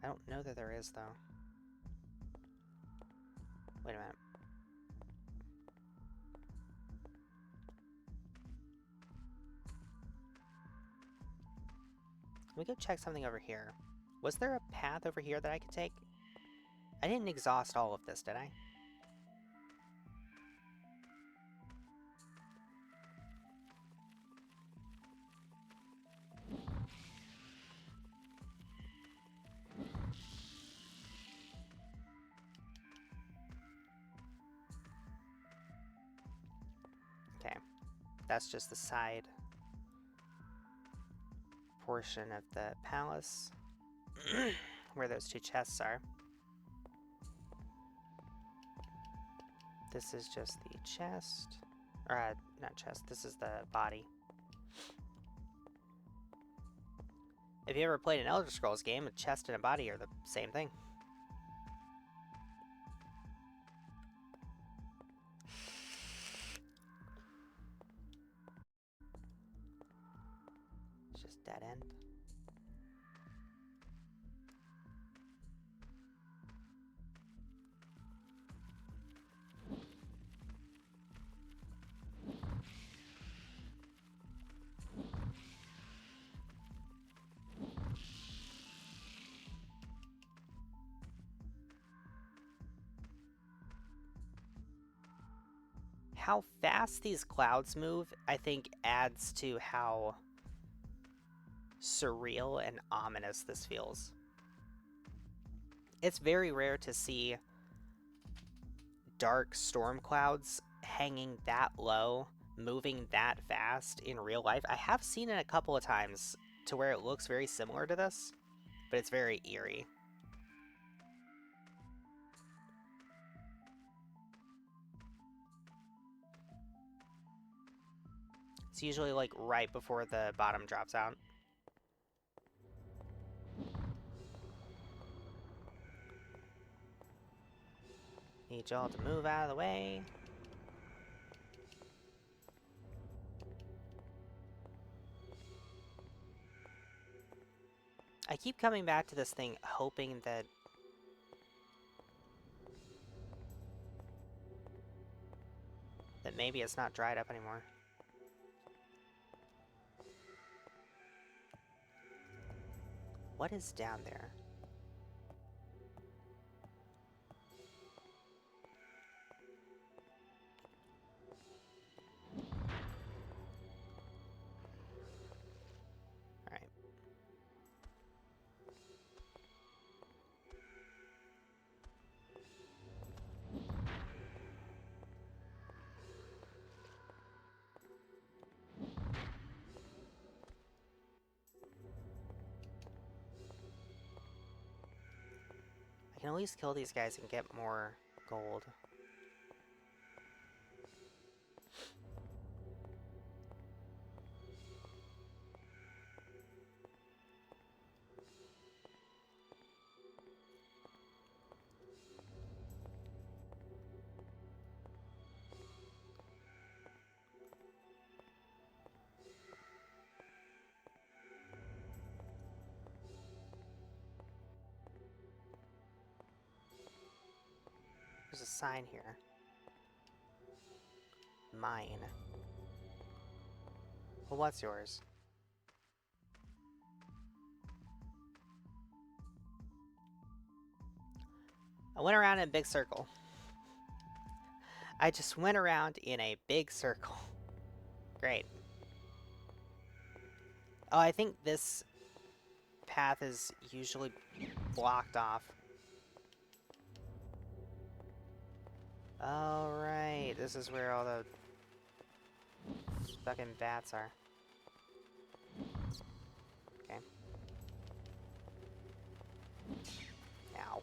I don't know that there is, though. Wait a minute. Let me go check something over here. Was there a path over here that I could take? I didn't exhaust all of this, did I? Okay. That's just the side portion of the palace where those two chests are. This is just the chest. Or, not chest. This is the body. If you ever played an Elder Scrolls game, a chest and a body are the same thing. It's just dead end. How fast these clouds move, I think, adds to how surreal and ominous this feels. It's very rare to see dark storm clouds hanging that low, moving that fast in real life. I have seen it a couple of times to where it looks very similar to this, but it's very eerie. It's usually like right before the bottom drops out. Need y'all to move out of the way. I keep coming back to this thing hoping that maybe it's not dried up anymore. What is down there? Alright. I can at least kill these guys and get more gold. sign here. Mine. Well, what's yours? I went around in a big circle. I just went around in a big circle. Great. Oh, I think this path is usually blocked off. Alright, this is where all the fucking bats are. Okay. Ow.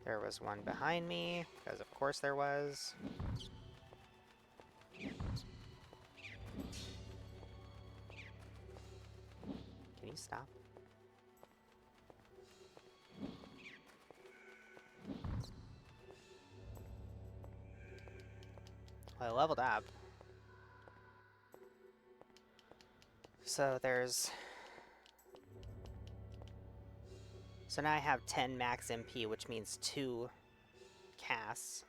There was one behind me, because of course there was. Can you stop? Well, I leveled up. So there's... So now I have 10 max MP, which means 2 casts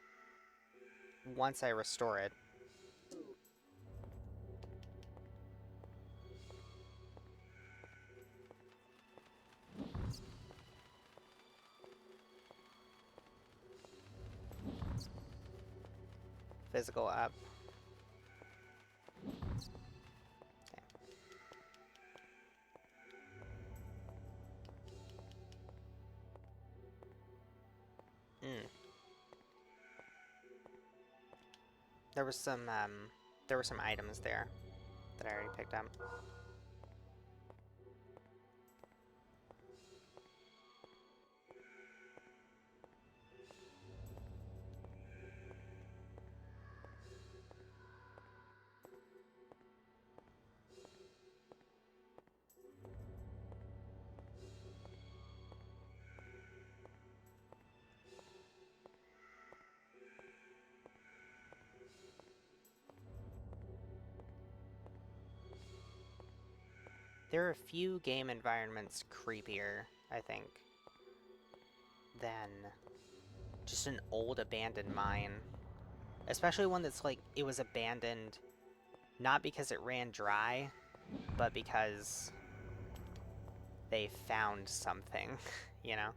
once I restore it. Physical up. Okay. There were some items there that I already picked up. There are a few game environments creepier, I think, than just an old abandoned mine. Especially one that's like, it was abandoned not because it ran dry, but because they found something, you know?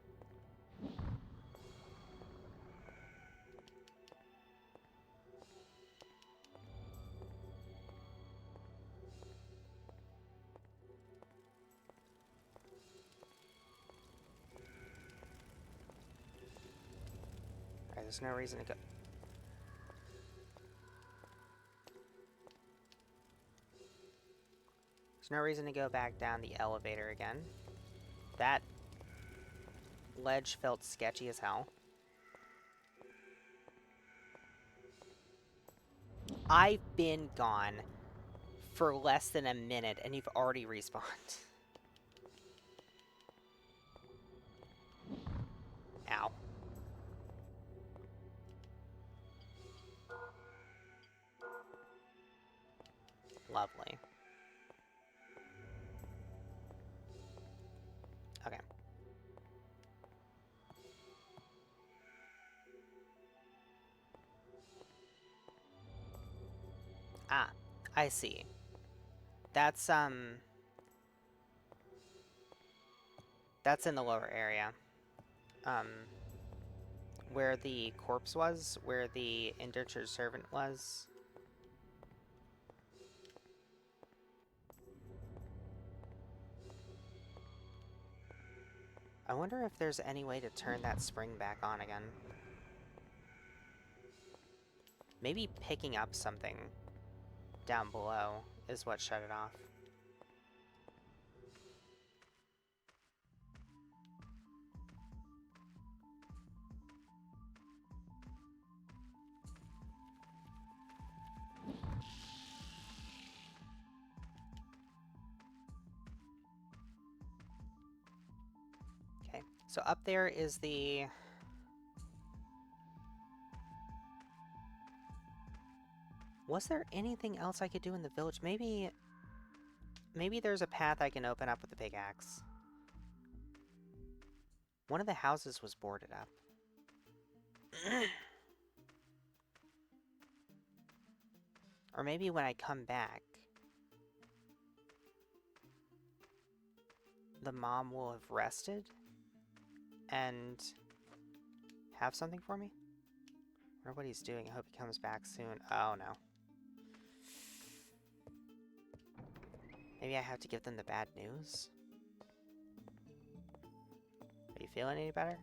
Alright, there's no reason to go... There's no reason to go back down the elevator again. That ledge felt sketchy as hell. I've been gone for less than a minute and you've already respawned. Ow. Lovely. Okay. Ah, I see. That's in the lower area. Where the corpse was, where the indentured servant was. I wonder if there's any way to turn that spring back on again. Maybe picking up something down below is what shut it off. Okay, so up there is the... Was there anything else I could do in the village? Maybe maybe there's a path I can open up with the big axe. One of the houses was boarded up. Or maybe when I come back, the mom will have rested and have something for me? I wonder what he's doing. I hope he comes back soon. Oh, no. Maybe I have to give them the bad news? Are you feeling any better?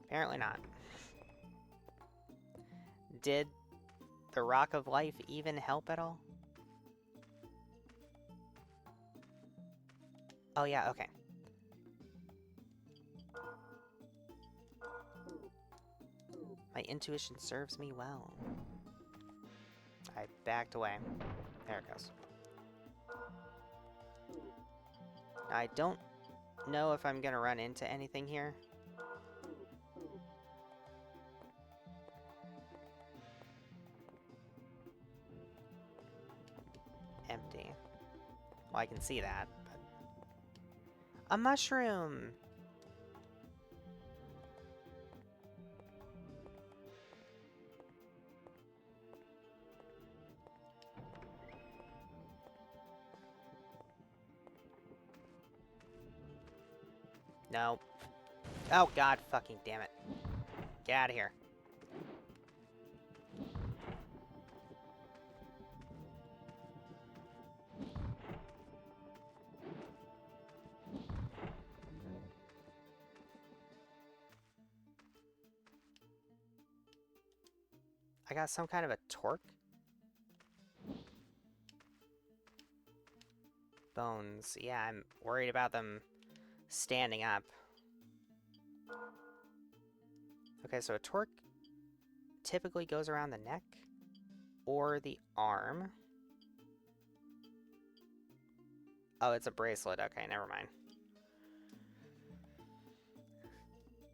Apparently not. Did the Rock of Life even help at all? Oh yeah, okay. My intuition serves me well. I backed away. There it goes. I don't know if I'm gonna run into anything here. Empty. Well, I can see that, but... A mushroom! No. Oh, God fucking damn it. Get out of here. I got some kind of a torque? Bones. Yeah, I'm worried about them standing up. Okay, so a torque typically goes around the neck or the arm. Oh, it's a bracelet. Okay, never mind.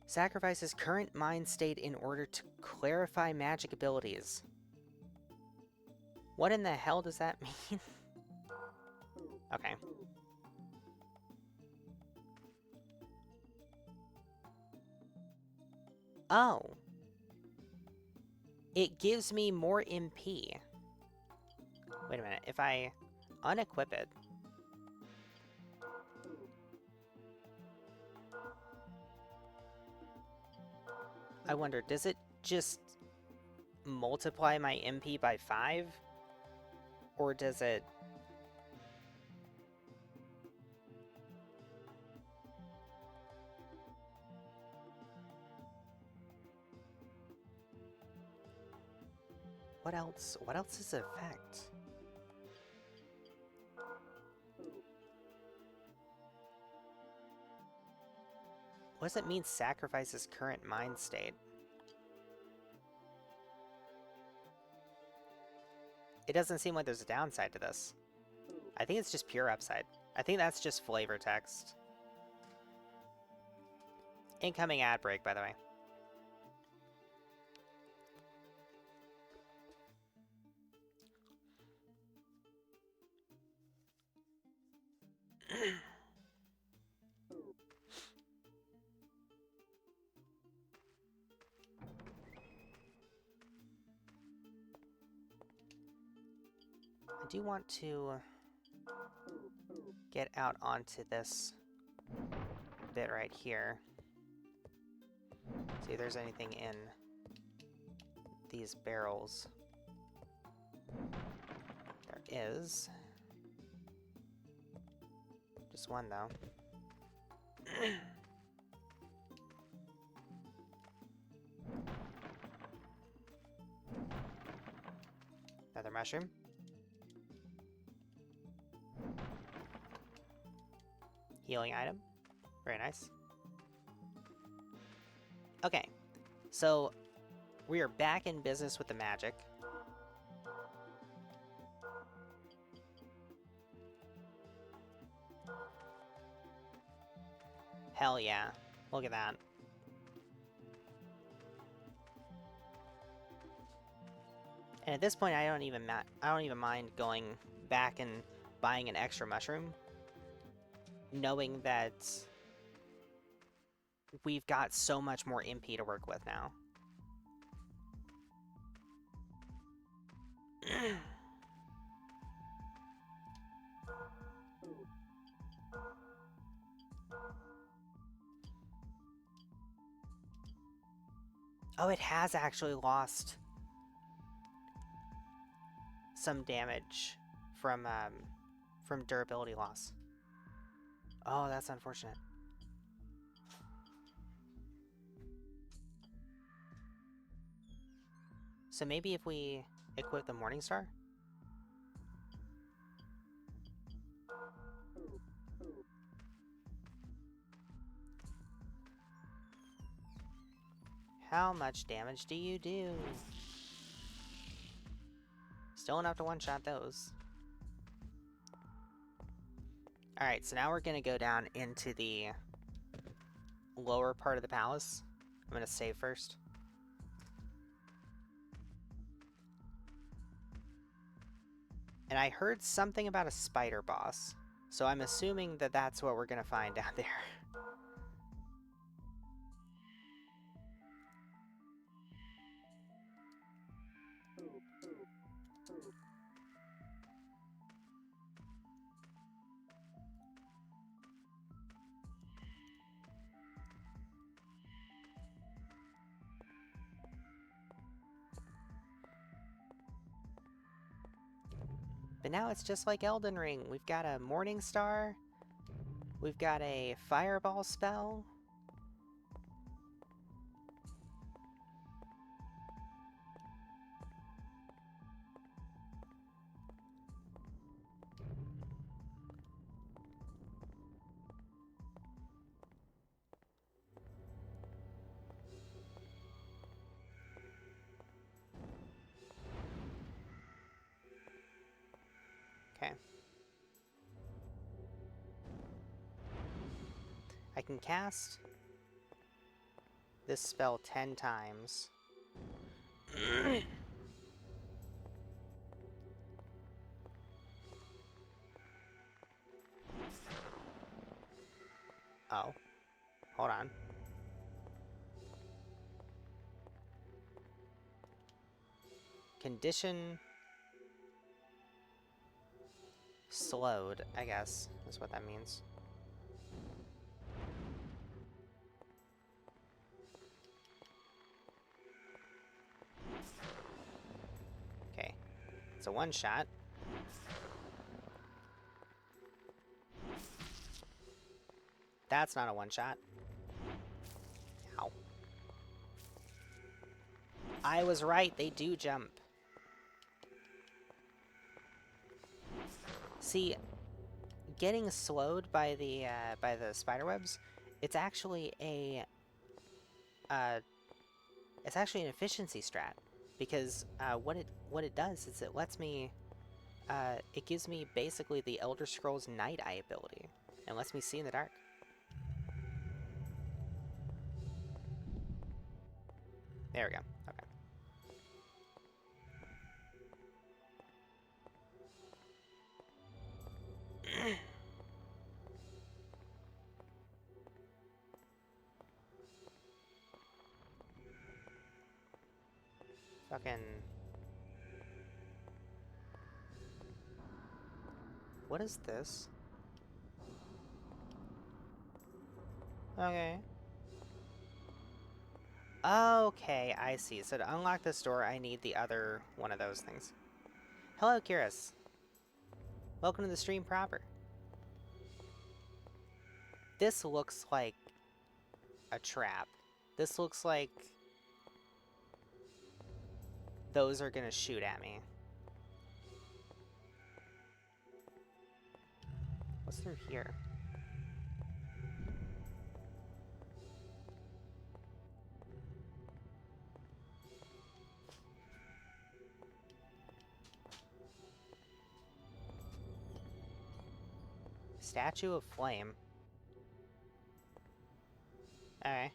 Sacrifices current mind state in order to clarify magic abilities. What in the hell does that mean? Okay. Oh. It gives me more MP. Wait a minute. If I unequip it... I wonder, does it just multiply my MP by 5? Or does it... What else? What else is the effect? What does it mean, sacrifices current mind state? It doesn't seem like there's a downside to this. I think it's just pure upside. I think that's just flavor text. Incoming ad break, by the way. I do want to get out onto this bit right here. See if there's anything in these barrels. There is. Just one, though. Another mushroom. Healing item. Very nice. Okay, so we are back in business with the magic. Hell yeah. Look at that. And at this point, I don't even mind going back and buying an extra mushroom, knowing that we've got so much more MP to work with now. Oh, it has actually lost some damage from durability loss. Oh, that's unfortunate. So maybe if we equip the Morningstar? How much damage do you do? Still enough to one-shot those. Alright, so now we're gonna go down into the lower part of the palace. I'm gonna save first. And I heard something about a spider boss, so I'm assuming that that's what we're gonna find down there. But now it's just like Elden Ring. We've got a Morningstar. We've got a Fireball spell. Okay. I can cast this spell 10 times. Oh. Hold on. Condition slowed, I guess, is what that means. Okay. It's a one-shot. That's not a one-shot. Ow. I was right, they do jump. See, getting slowed by the spiderwebs, it's actually an efficiency strat, because what it does is it lets me it gives me basically the Elder Scrolls Night Eye ability and lets me see in the dark. There we go. Okay. Fucking... What is this? Okay. Okay, I see. So to unlock this door, I need the other one of those things. Hello, Kiris. Welcome to the stream proper. This looks like a trap. This looks like those are gonna shoot at me. What's through here? Statue of Flame. Alright.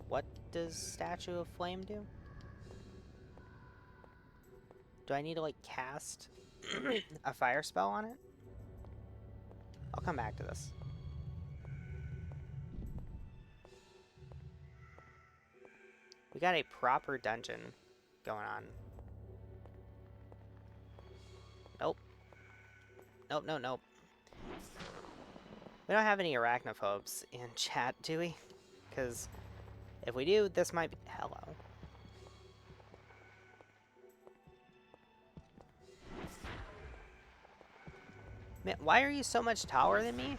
What does Statue of Flame do? Do I need to, like, cast a fire spell on it? I'll come back to this. We got a proper dungeon going on. Nope. Nope, nope, nope. We don't have any arachnophobes in chat, do we? Because if we do, this might be... Hello. Man, why are you so much taller than me?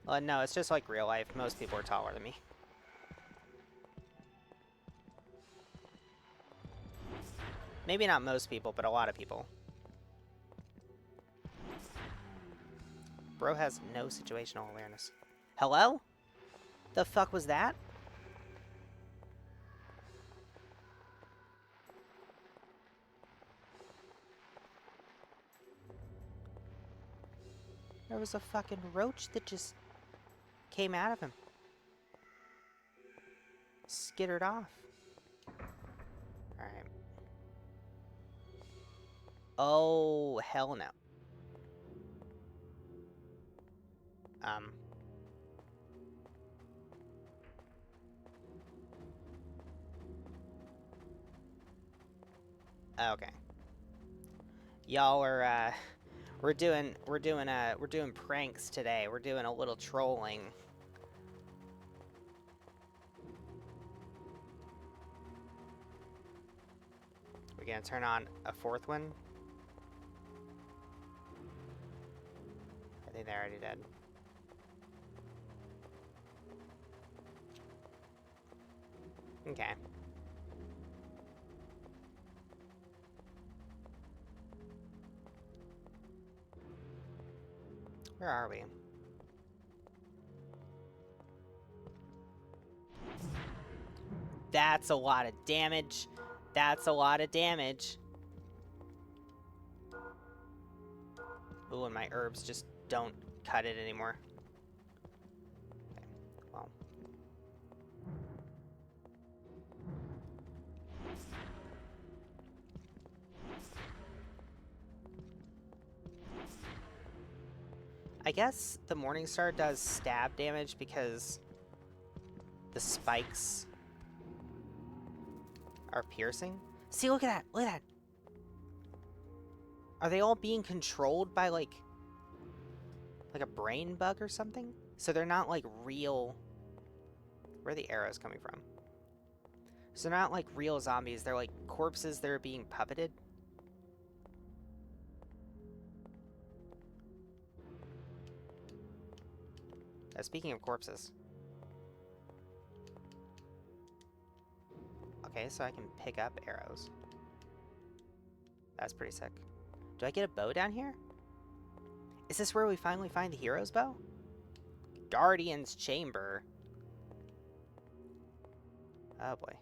Well, no, it's just like real life. Most people are taller than me. Maybe not most people, but a lot of people. Bro has no situational awareness. Hello? The fuck was that? There was a fucking roach that just came out of him. Skittered off. Alright. Oh, hell no. Okay. Y'all are, we're doing pranks today. We're doing a little trolling. We're gonna turn on a fourth one. I think they already did. Okay. Where are we? That's a lot of damage. That's a lot of damage. Ooh, and my herbs just don't cut it anymore. Okay, well. I guess the Morningstar does stab damage because the spikes are piercing. See, look at that. Look at that. Are they all being controlled by, like a brain bug or something? So they're not, like, real... Where are the arrows coming from? So they're not, like, real zombies. They're, like, corpses that are being puppeted. Speaking of corpses. Okay, so I can pick up arrows. That's pretty sick. Do I get a bow down here? Is this where we finally find the hero's bow? Guardian's Chamber. Oh boy.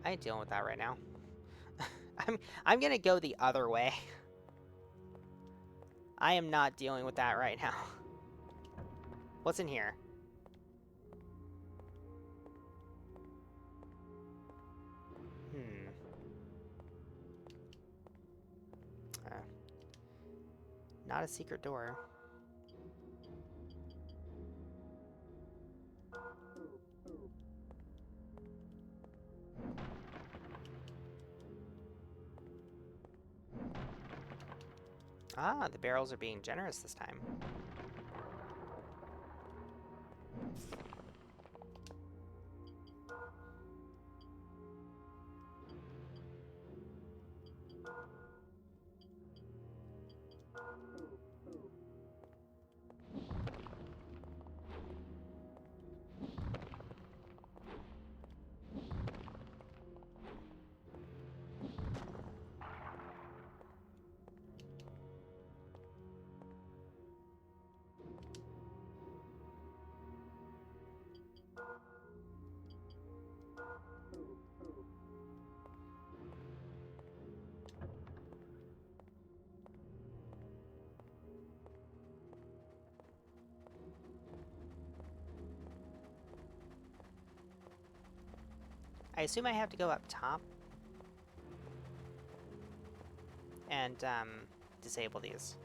I ain't dealing with that right now. I'm gonna go the other way. I am not dealing with that right now. What's in here? Not a secret door. Ah, the barrels are being generous this time. I assume I have to go up top and disable these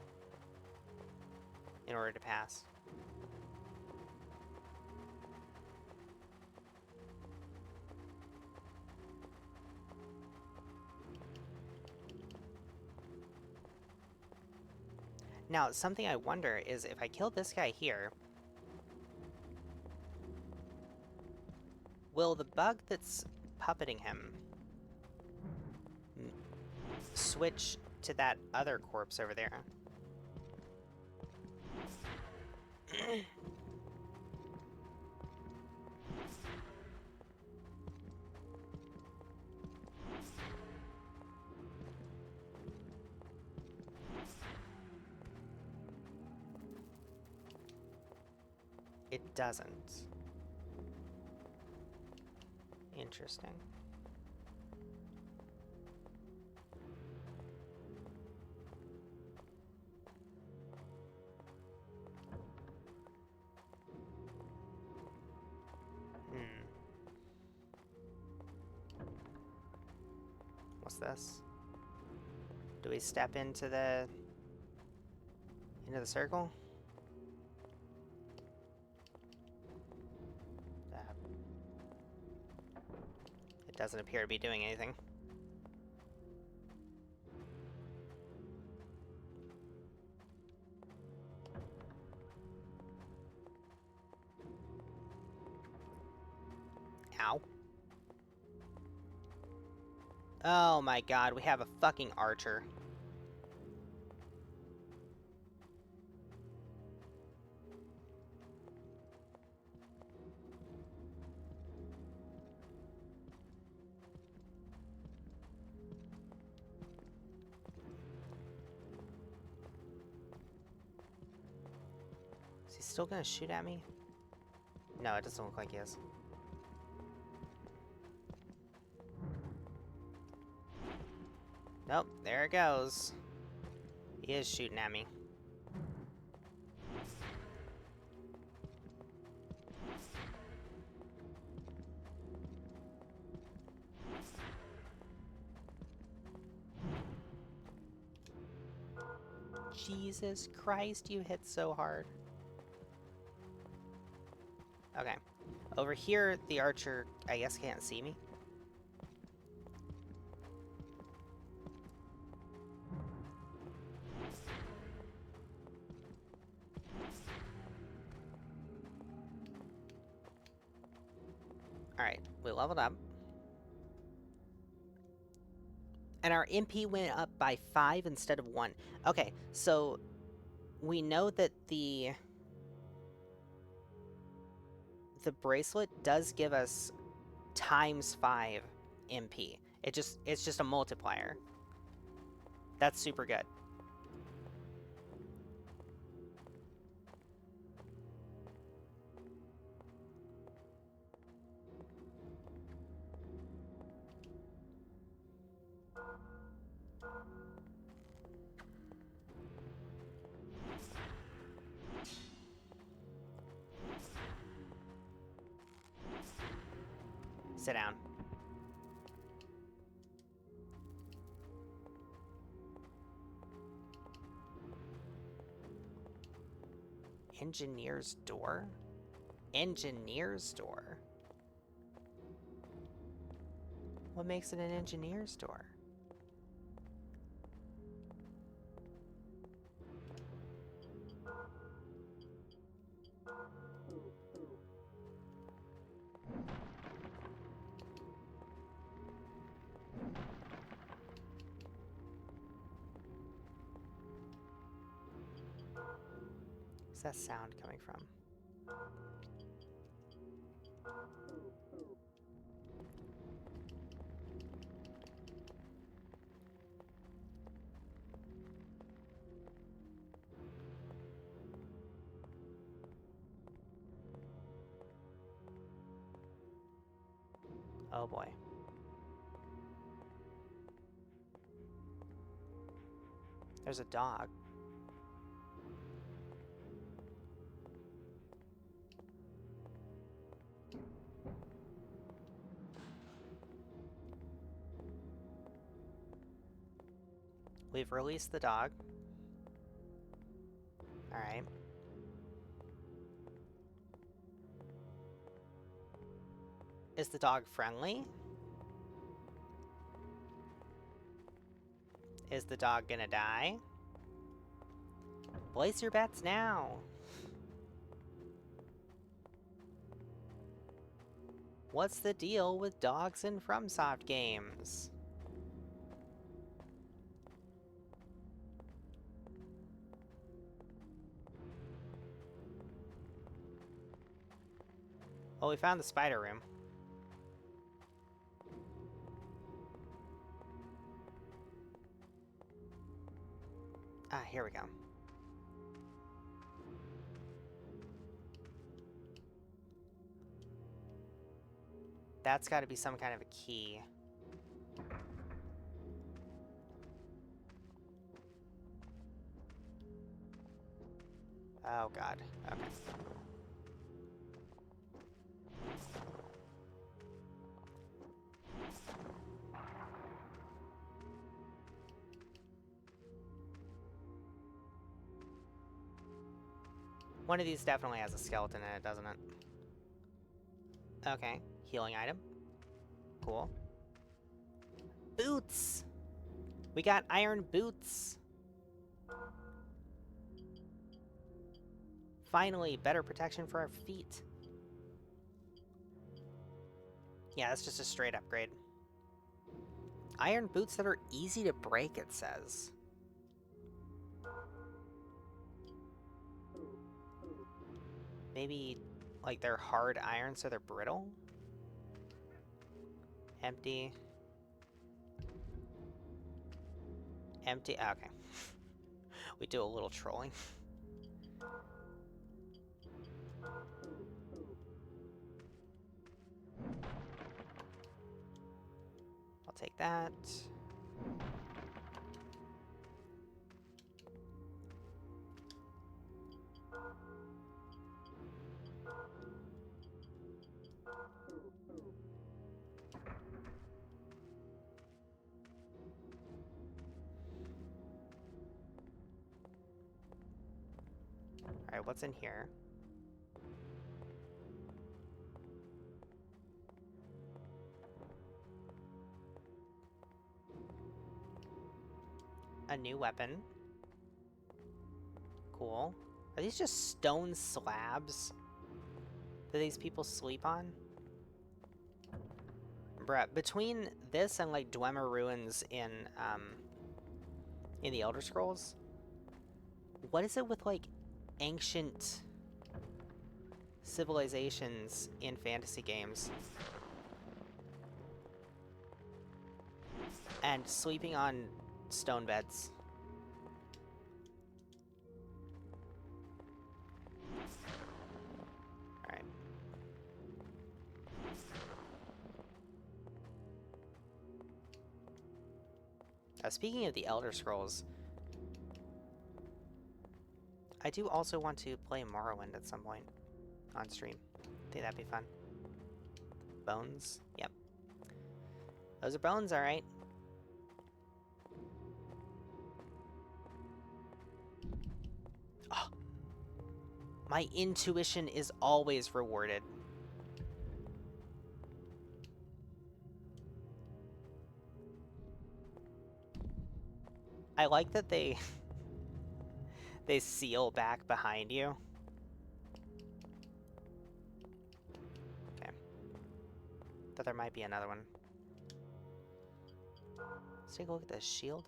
in order to pass. Now, something I wonder is if I kill this guy here, will the bug that's puppeting him switch to that other corpse over there? It doesn't. Interesting. What's this? Do we step into the circle? It doesn't appear to be doing anything. Ow. Oh my god, we have a fucking archer. Is he still gonna shoot at me? No, it doesn't look like he is. Nope, there it goes. He is shooting at me. Jesus Christ, you hit so hard. Okay. Over here, the archer, I guess, can't see me. Alright, we leveled up. And our MP went up by 5 instead of 1. Okay, so we know that the bracelet does give us times 5 MP. It's just a multiplier. That's super good. Sit down. Engineer's door? Engineer's door? What makes it an engineer's door? Where's that sound coming from? Oh boy. There's a dog. We've released the dog. Alright. Is the dog friendly? Is the dog gonna die? Place your bets now! What's the deal with dogs in FromSoft games? Well, we found the spider room. Ah, here we go. That's got to be some kind of a key. Oh god. Okay. One of these definitely has a skeleton in it, doesn't it? Okay. Healing item. Cool. Boots! We got iron boots! Finally, better protection for our feet. Yeah, that's just a straight upgrade. Iron boots that are easy to break, it says. Maybe, like, they're hard iron, so they're brittle? Empty. Empty. Okay. We do a little trolling. I'll take that. Alright, what's in here? A new weapon. Cool. Are these just stone slabs that these people sleep on? Bruh, between this and like Dwemer ruins in the Elder Scrolls, what is it with like ancient civilizations in fantasy games and sleeping on stone beds? Alright. Speaking of the Elder Scrolls, I do also want to play Morrowind at some point on stream. I think that'd be fun. Bones? Yep. Those are bones, alright. Oh. My intuition is always rewarded. I like that they they seal back behind you. Okay. Thought there might be another one. Let's take a look at the shield.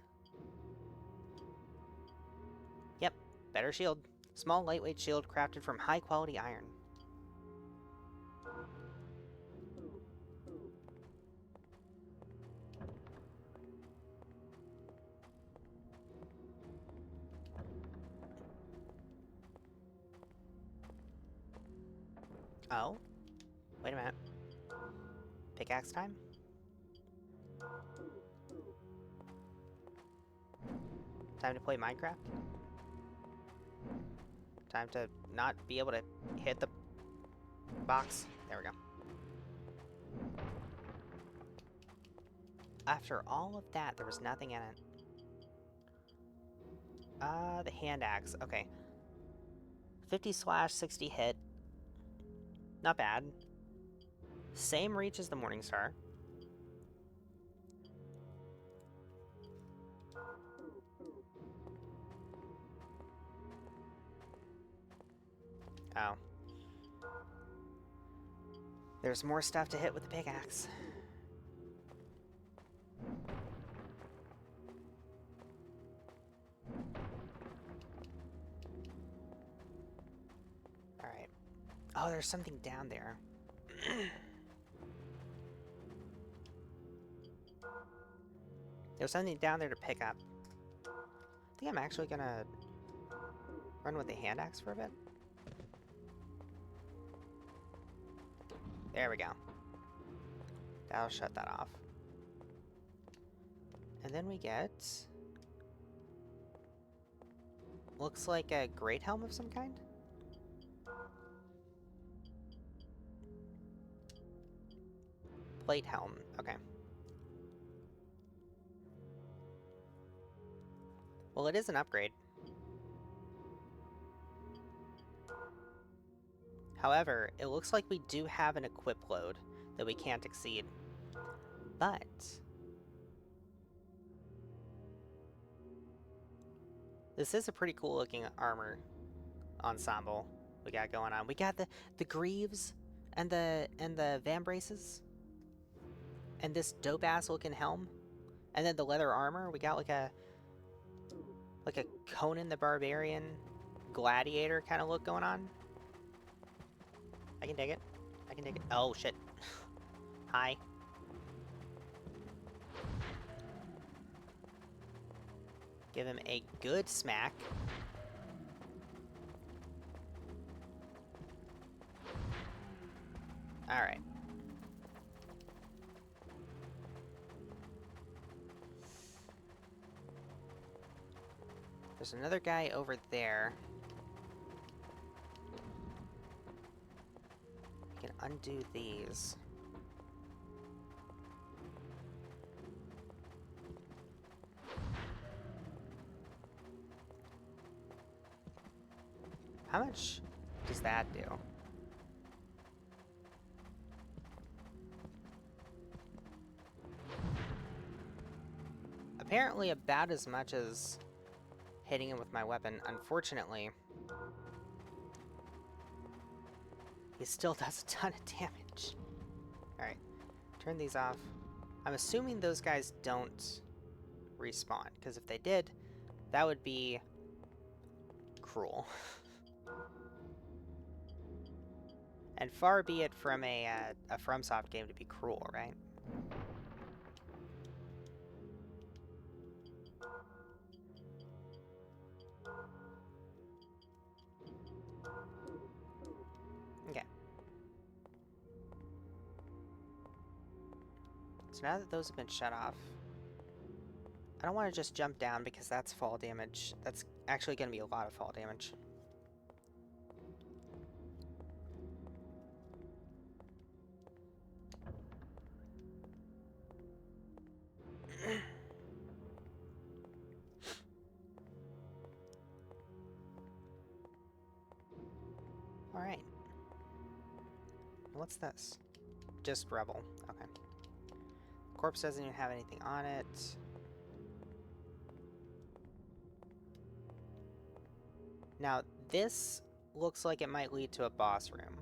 Yep, better shield. Small, lightweight shield crafted from high-quality iron. Oh? Wait a minute. Pickaxe time? Time to play Minecraft? Time to not be able to hit the box. There we go. After all of that, there was nothing in it. The hand axe. Okay. 50 slash, 60 hit. Not bad. Same reach as the Morningstar. Oh. There's more stuff to hit with the pickaxe. Alright. Oh, there's something down there. There's something down there to pick up. I think I'm actually gonna run with the hand axe for a bit. There we go. That'll shut that off. And then we get... looks like a great helm of some kind? Plate helm. Okay. Well, it is an upgrade. However, it looks like we do have an equip load that we can't exceed. But... this is a pretty cool looking armor ensemble we got going on. We got the greaves and the vambraces. And this dope ass looking helm. And then the leather armor. We got like a Conan the Barbarian gladiator kind of look going on. I can dig it. I can dig it. Oh shit. Hi. Give him a good smack. Alright. There's another guy over there. We can undo these. How much does that do? Apparently about as much as hitting him with my weapon. Unfortunately, he still does a ton of damage. Alright, turn these off. I'm assuming those guys don't respawn, because if they did, that would be cruel. And far be it from a FromSoft game to be cruel, right? Okay. So now that those have been shut off, I don't want to just jump down because that's fall damage. That's actually going to be a lot of fall damage. Alright. What's this? Just rubble. Okay. Corpse doesn't even have anything on it. Now, this looks like it might lead to a boss room.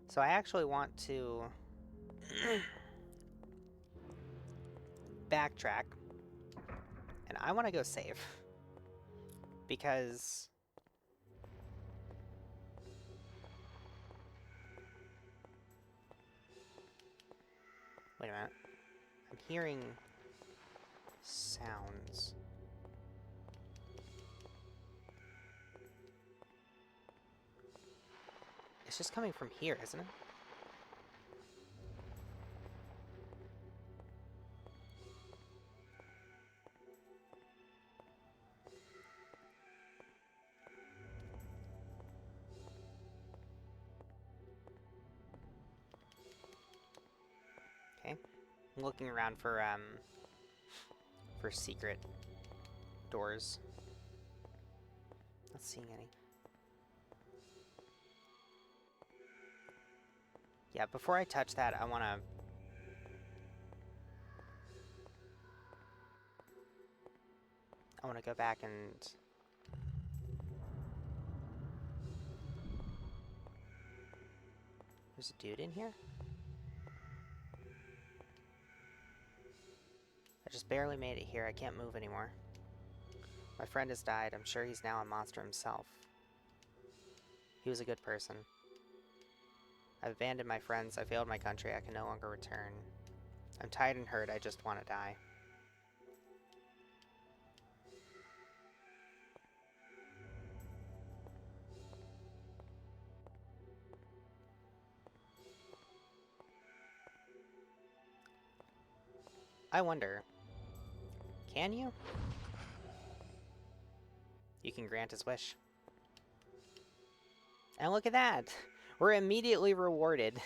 So I actually want to backtrack. And I want to go save. Because... wait a minute. I'm hearing sounds. It's just coming from here, isn't it? Okay. I'm looking around for secret doors. Not seeing any. Yeah, before I touch that, I want to go back and... There's a dude in here? I just barely made it here. I can't move anymore. My friend has died. I'm sure he's now a monster himself. He was a good person. I've abandoned my friends. I failed my country. I can no longer return. I'm tired and hurt. I just want to die. I wonder, can you? You can grant his wish. And look at that! We're immediately rewarded.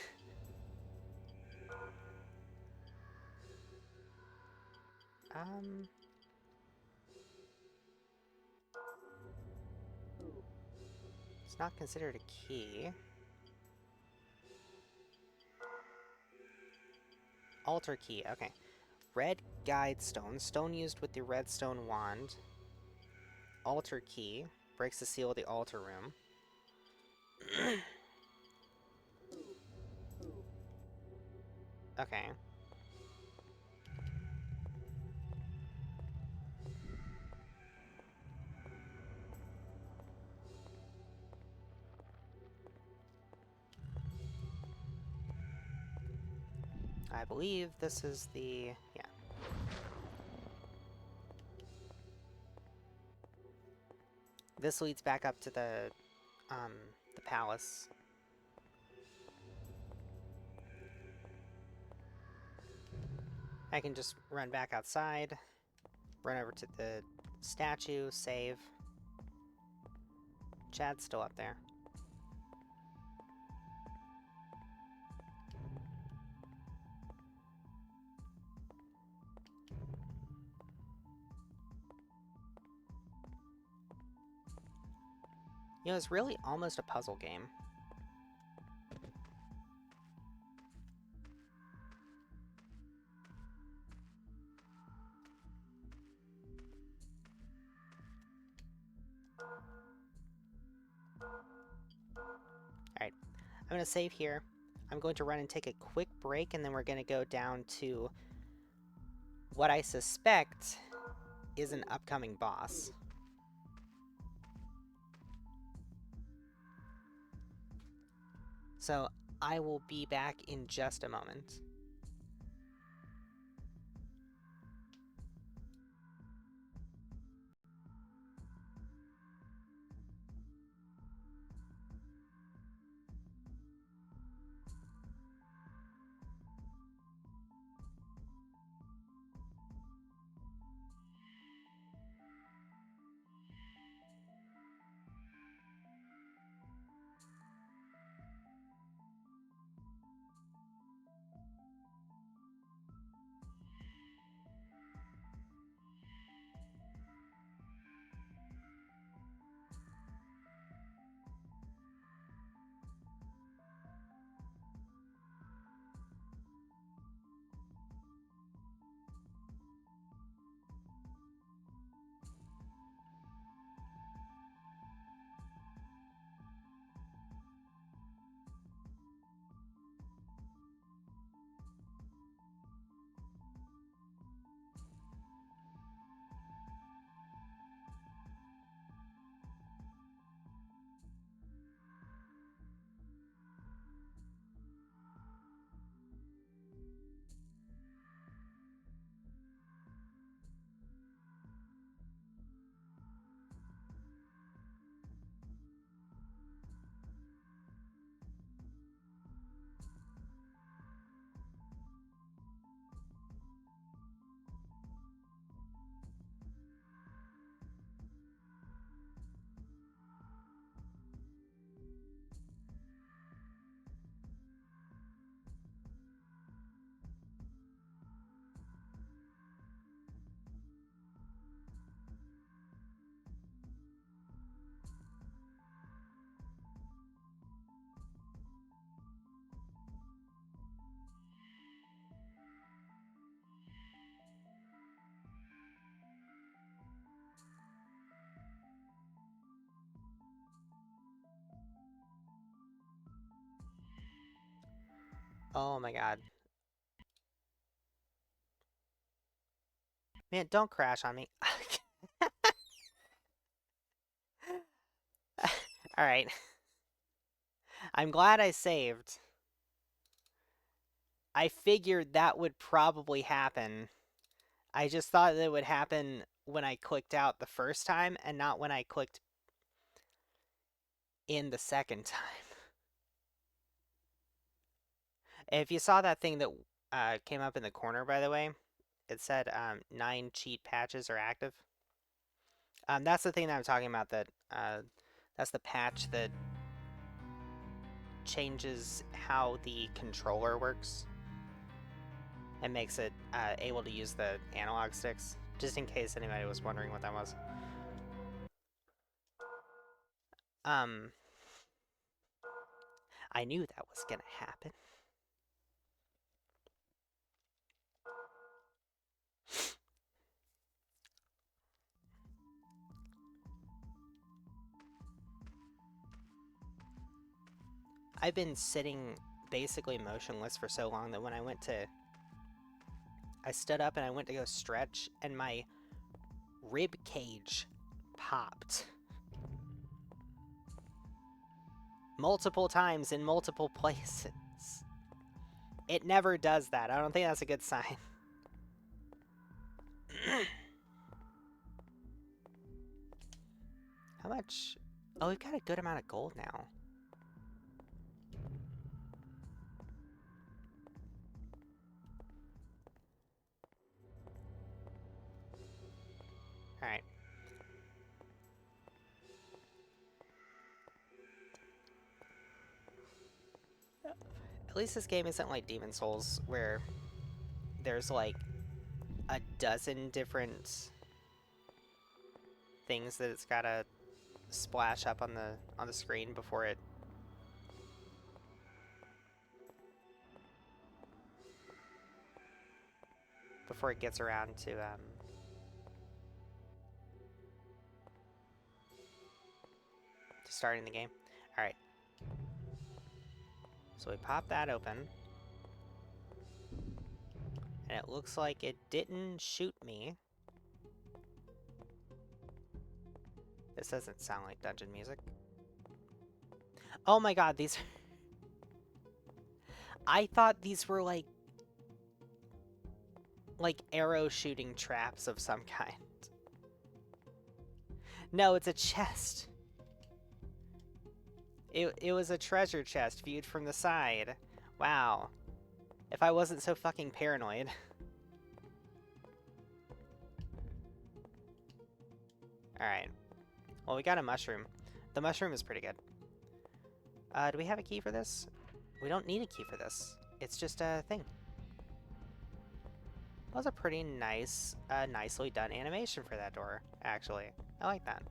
It's not considered a key. Altar key, okay. Red guide stone. Stone used with the redstone wand. Altar key. Breaks the seal of the altar room. Okay. I believe this is the... yeah. This leads back up to the palace. I can just run back outside, run over to the statue, save. Chad's still up there. You know, it's really almost a puzzle game. Alright, I'm going to save here. I'm going to run and take a quick break, and then we're going to go down to what I suspect is an upcoming boss. So I will be back in just a moment. Oh my god. Man, don't crash on me. Alright. I'm glad I saved. I figured that would probably happen. I just thought that it would happen when I clicked out the first time and not when I clicked in the second time. If you saw that thing that came up in the corner, by the way, it said 9 cheat patches are active. That's the thing that I'm talking about. That's the patch that changes how the controller works and makes it able to use the analog sticks. Just in case anybody was wondering what that was. I knew that was gonna happen. I've been sitting basically motionless for so long that when I stood up and I went to go stretch and my rib cage popped. Multiple times in multiple places. It never does that. I don't think that's a good sign. How much? Oh, we've got a good amount of gold now. Alright. At least this game isn't like Demon's Souls, where there's like a dozen different things that it's gotta splash up on the screen before it gets around to starting the game. Alright. So we pop that open. And it looks like it didn't shoot me. This doesn't sound like dungeon music. Oh my god, these... I thought these were like arrow shooting traps of some kind. No, it's a chest. It was a treasure chest viewed from the side. Wow. If I wasn't so fucking paranoid. Alright. Well, we got a mushroom. The mushroom is pretty good. Do we have a key for this? We don't need a key for this. It's just a thing. That was a pretty nice, nicely done animation for that door, actually. I like that.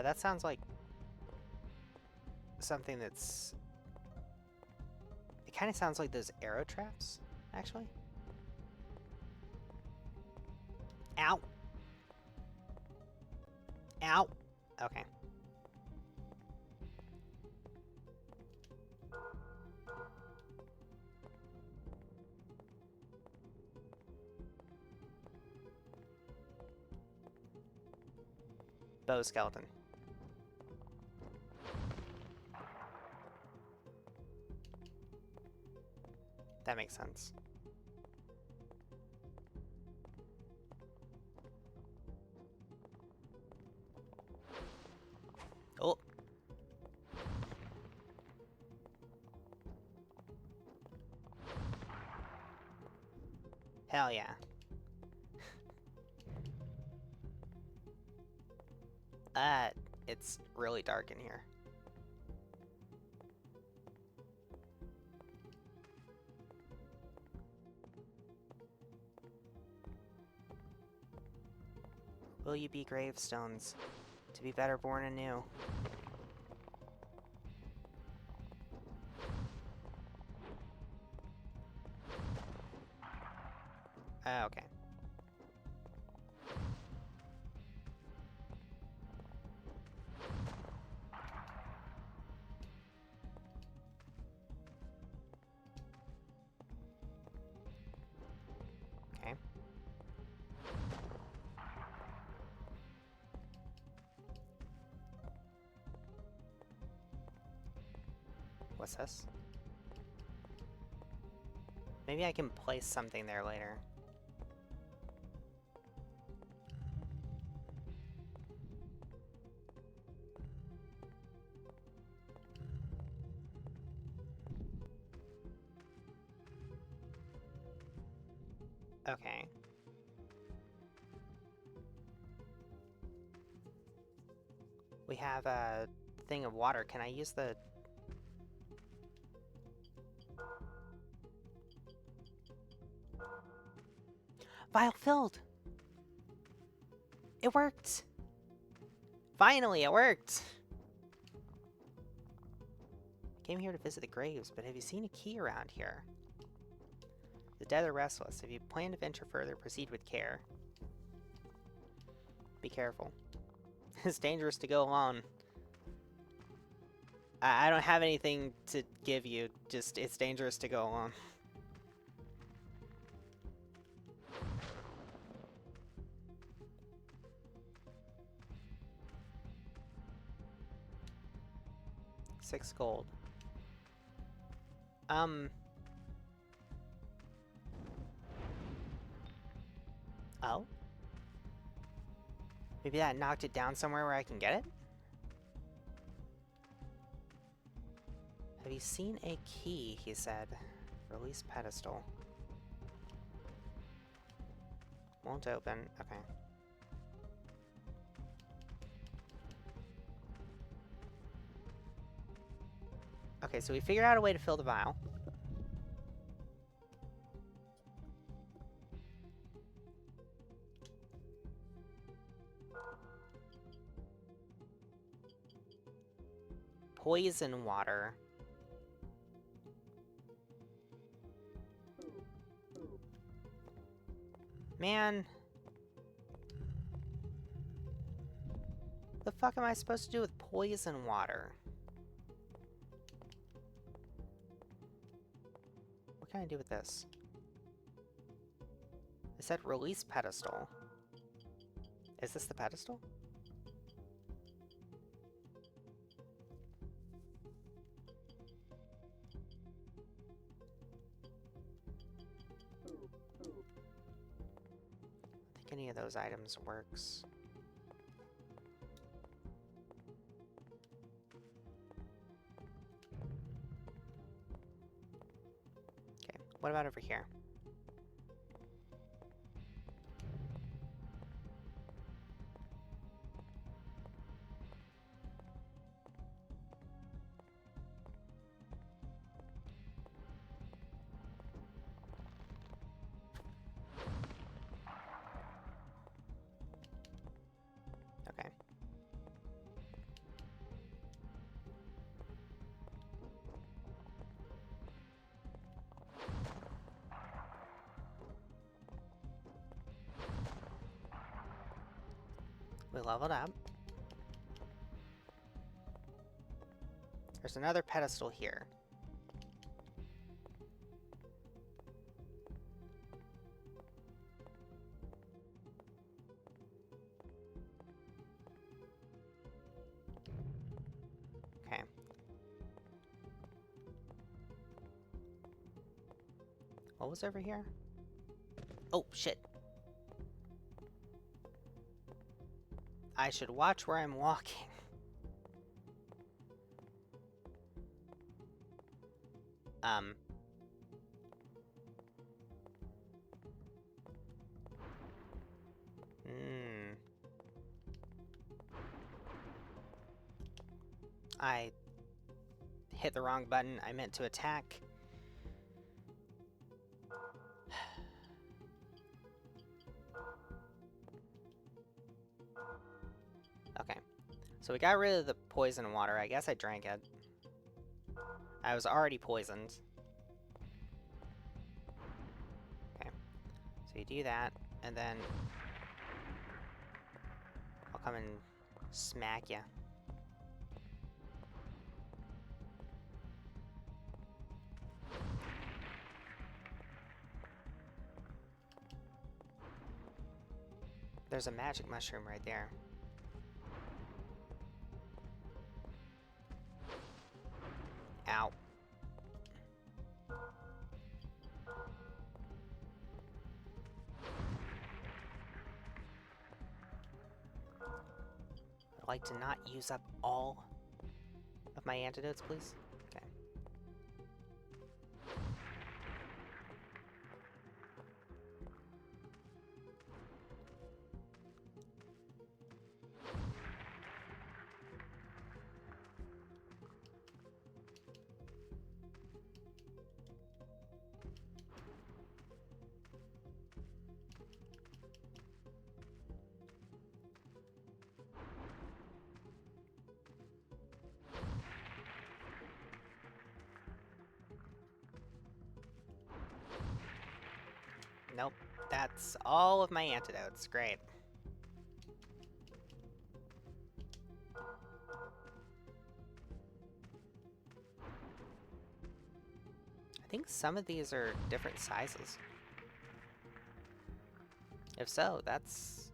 That sounds like something that's... It kind of sounds like those arrow traps, actually. Ow! Ow! Okay. Bow skeleton. That makes sense. Oh! Hell yeah. It's really dark in here. Will you be gravestones, to be better born anew? What's this? Maybe I can place something there later. Okay. We have a thing of water. Can I use the... Vial filled! It worked! Finally, it worked! I came here to visit the graves, but have you seen a key around here? The dead are restless. If you plan to venture further, proceed with care. Be careful. It's dangerous to go alone. I don't have anything to give you, just it's dangerous to go alone. $6 gold. Oh? Maybe that knocked it down somewhere where I can get it? Have you seen a key, he said. Release pedestal. Won't open. Okay. Okay, so we figured out a way to fill the vial. Poison water. Man. The fuck am I supposed to do with poison water? What can I do with this? It said release pedestal. Is this the pedestal? I think any of those items works. Okay, what about over here? Okay. We leveled up. There's another pedestal here. Okay. What was over here? Oh, shit. I should watch where I'm walking. I hit the wrong button. I meant to attack. Okay. So we got rid of the poison water. I guess I drank it. I was already poisoned. Okay. So you do that, and then I'll come and smack you. There's a magic mushroom right there. Ow. I'd like to not use up all of my antidotes, please. Okay. Nope, that's all of my antidotes. Great. I think some of these are different sizes. If so, that's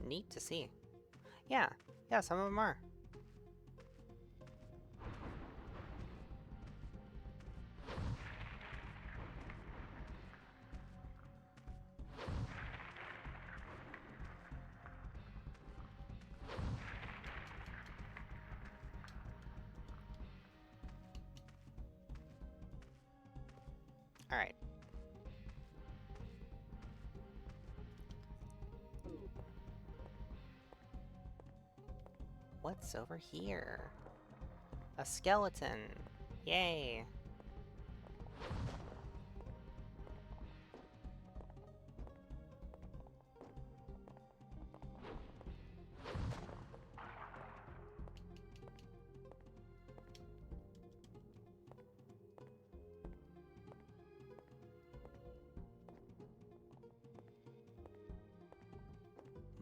neat to see. Yeah, some of them are. All right. What's over here? A skeleton. Yay.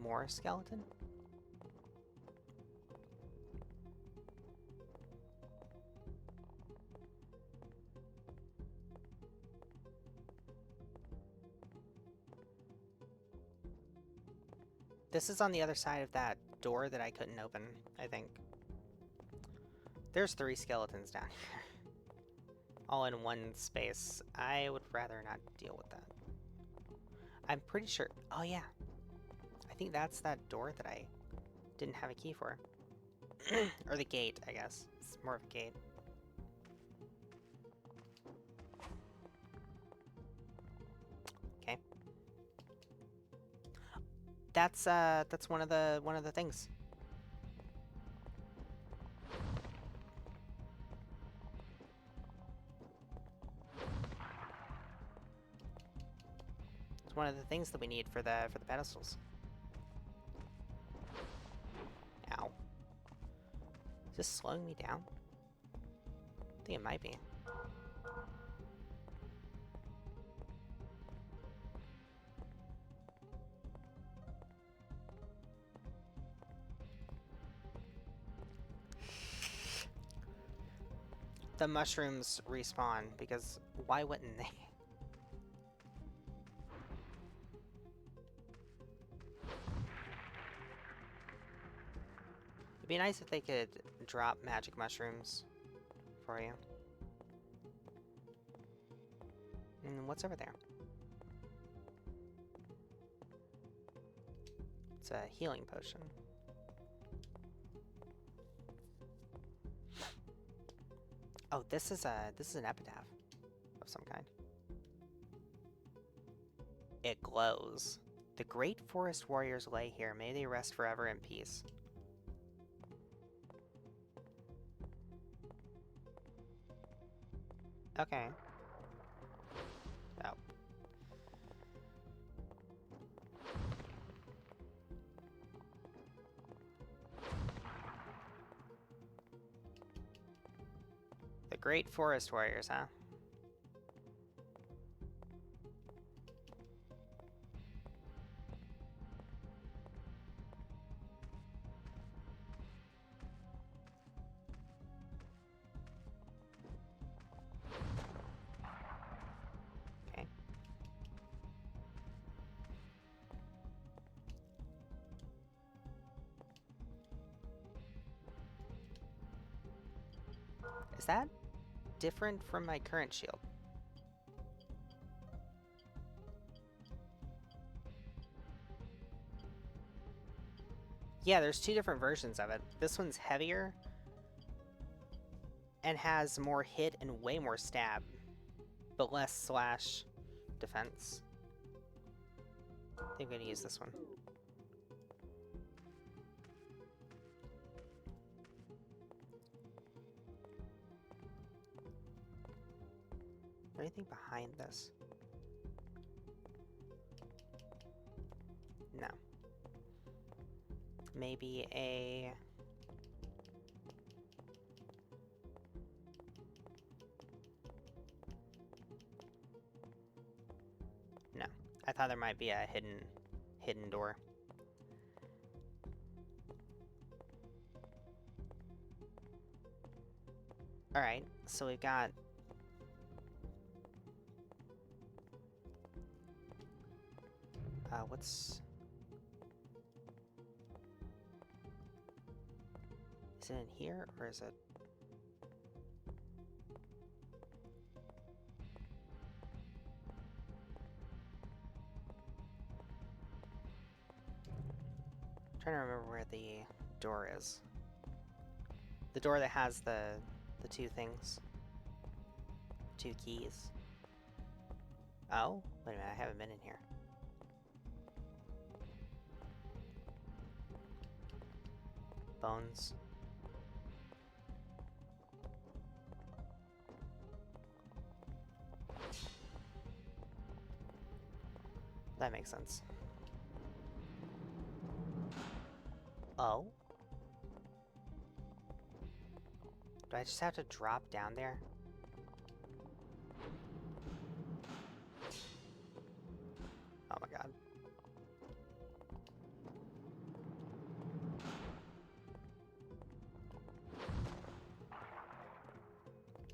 More skeleton? This is on the other side of that door that I couldn't open, I think. There's 3 skeletons down here. All in one space. I would rather not deal with that. I'm pretty sure... Oh, yeah. I think that's that door that I didn't have a key for. Or the gate, I guess. It's more of a gate. Okay. That's one of the things. It's one of the things that we need for the pedestals. Ow. Is this slowing me down? I think it might be. The mushrooms respawn, because why wouldn't they? It'd be nice if they could drop magic mushrooms for you. And what's over there? It's a healing potion. Oh, this is an epitaph of some kind. It glows. The great forest warriors lay here. May they rest forever in peace. Okay. Oh. The great forest warriors, huh? Okay. Is that different from my current shield? Yeah, there's two different versions of it. This one's heavier and has more hit and way more stab, but less slash defense. I think I'm gonna use this one. Is there anything behind this? No. Maybe a... No. I thought there might be a hidden door. Alright, so we've got... what's... Is it in here, or is it... I'm trying to remember where the door is. The door that has the two things. Two keys. Oh? Wait a minute, I haven't been in here. Bones. That makes sense. Oh? Do I just have to drop down there? Oh my god.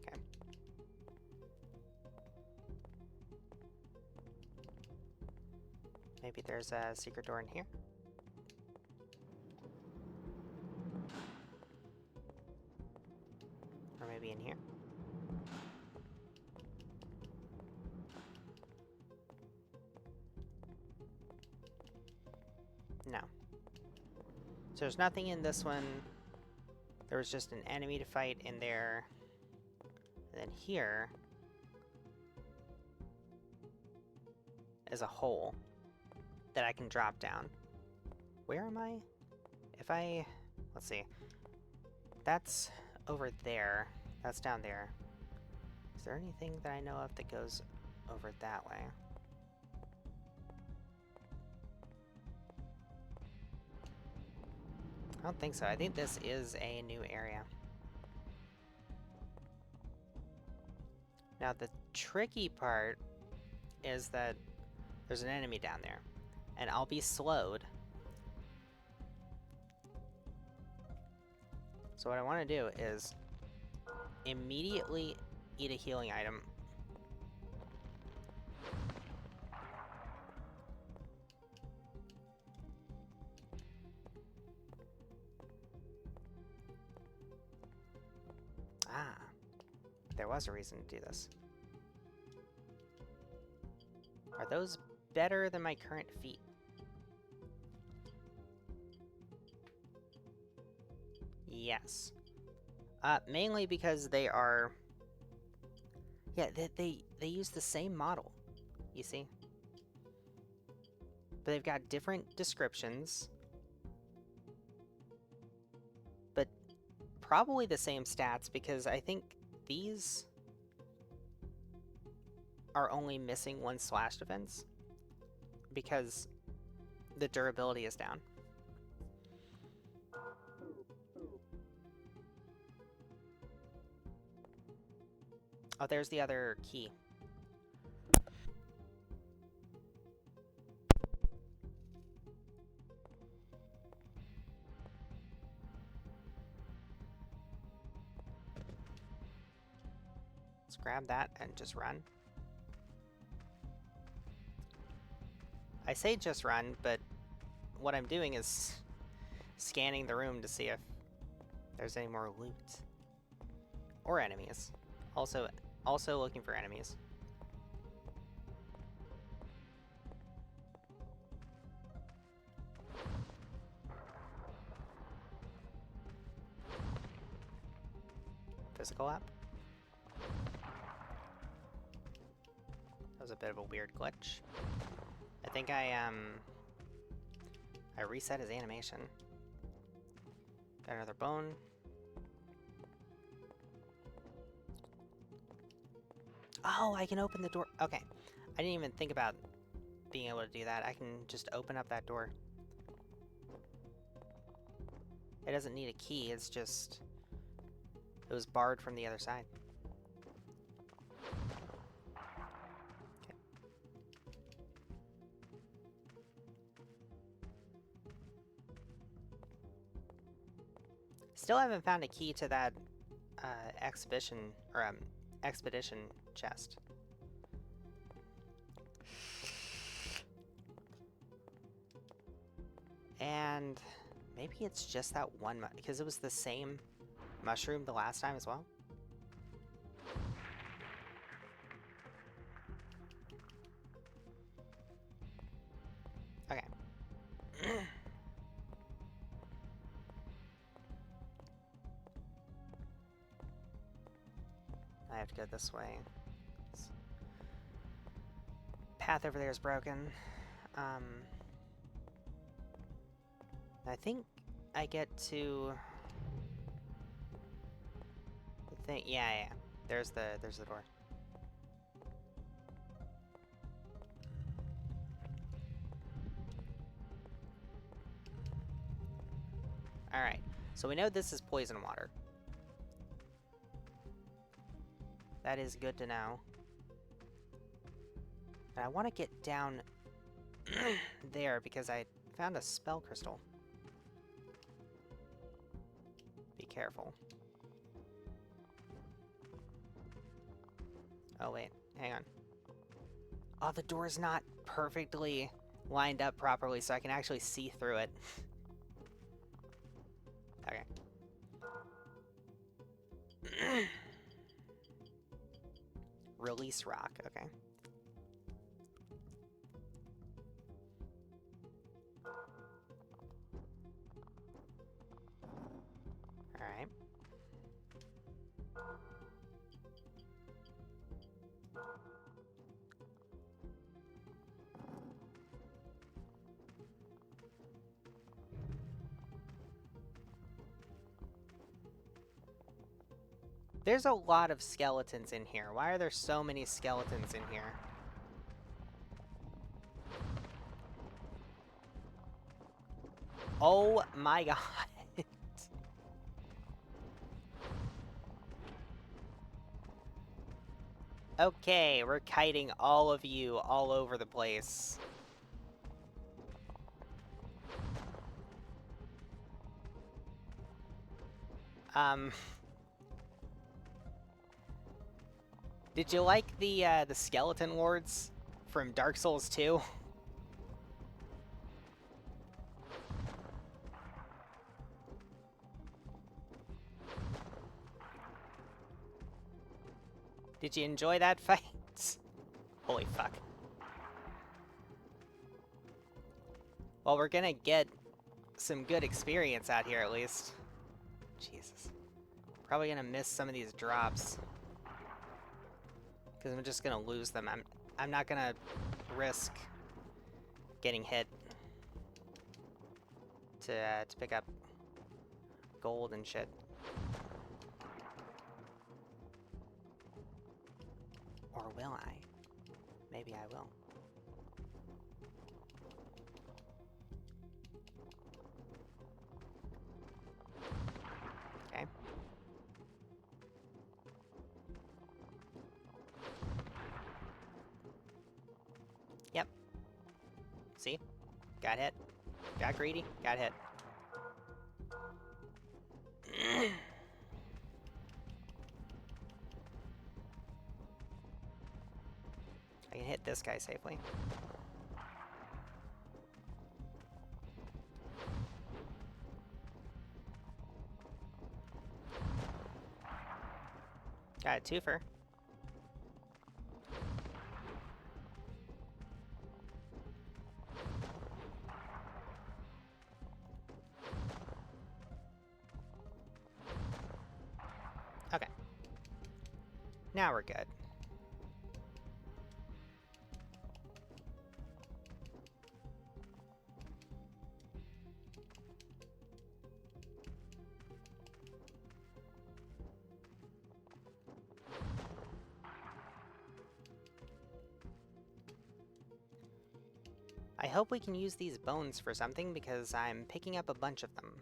Okay. Maybe there's a secret door in here? Or maybe in here? No. So there's nothing in this one. There was just an enemy to fight in there. And then here is a hole that I can drop down. Where am I? If I... Let's see. That's over there. That's down there. Is there anything that I know of that goes over that way? I don't think so. I think this is a new area. Now, the tricky part is that there's an enemy down there, and I'll be slowed. So what I want to do is immediately eat a healing item. Ah, there was a reason to do this. Are those better than my current feet? Yes. Mainly because they are... Yeah, they use the same model, you see? But they've got different descriptions. But probably the same stats, because I think these are only missing one slash defense because the durability is down. Oh, there's the other key. Let's grab that and just run. I say just run, but what I'm doing is scanning the room to see if there's any more loot. Or enemies. Also looking for enemies. doors go up. That was a bit of a weird glitch. I think I reset his animation. Got another bone. Oh, I can open the door. Okay. I didn't even think about being able to do that. I can just open up that door. It doesn't need a key, it's just... It was barred from the other side. Okay. Still haven't found a key to that expedition chest. And maybe it's just that one, because it was the same mushroom the last time as well. Okay. I have to go this way. Path over there is broken. I think I get to the thing. Yeah. There's the door. All right. So we know this is poison water. That is good to know. And I want to get down there because I found a spell crystal. Be careful. Oh wait, hang on. Oh, the door's not perfectly lined up properly, so I can actually see through it. Okay. Release rock, okay. Alright. There's a lot of skeletons in here. Why are there so many skeletons in here? Oh my god. Okay, we're kiting all of you all over the place. Did you like the skeleton lords from Dark Souls 2? Did you enjoy that fight? Holy fuck. Well, we're gonna get some good experience out here at least. Jesus. Probably gonna miss some of these drops. Because I'm just gonna lose them. I'm not gonna risk getting hit to pick up gold and shit. Or will I? Maybe I will. Okay. Yep. See? Got hit. Got greedy. Got hit. I can hit this guy safely. Got a twofer. Okay. Now we're good. I hope we can use these bones for something, because I'm picking up a bunch of them.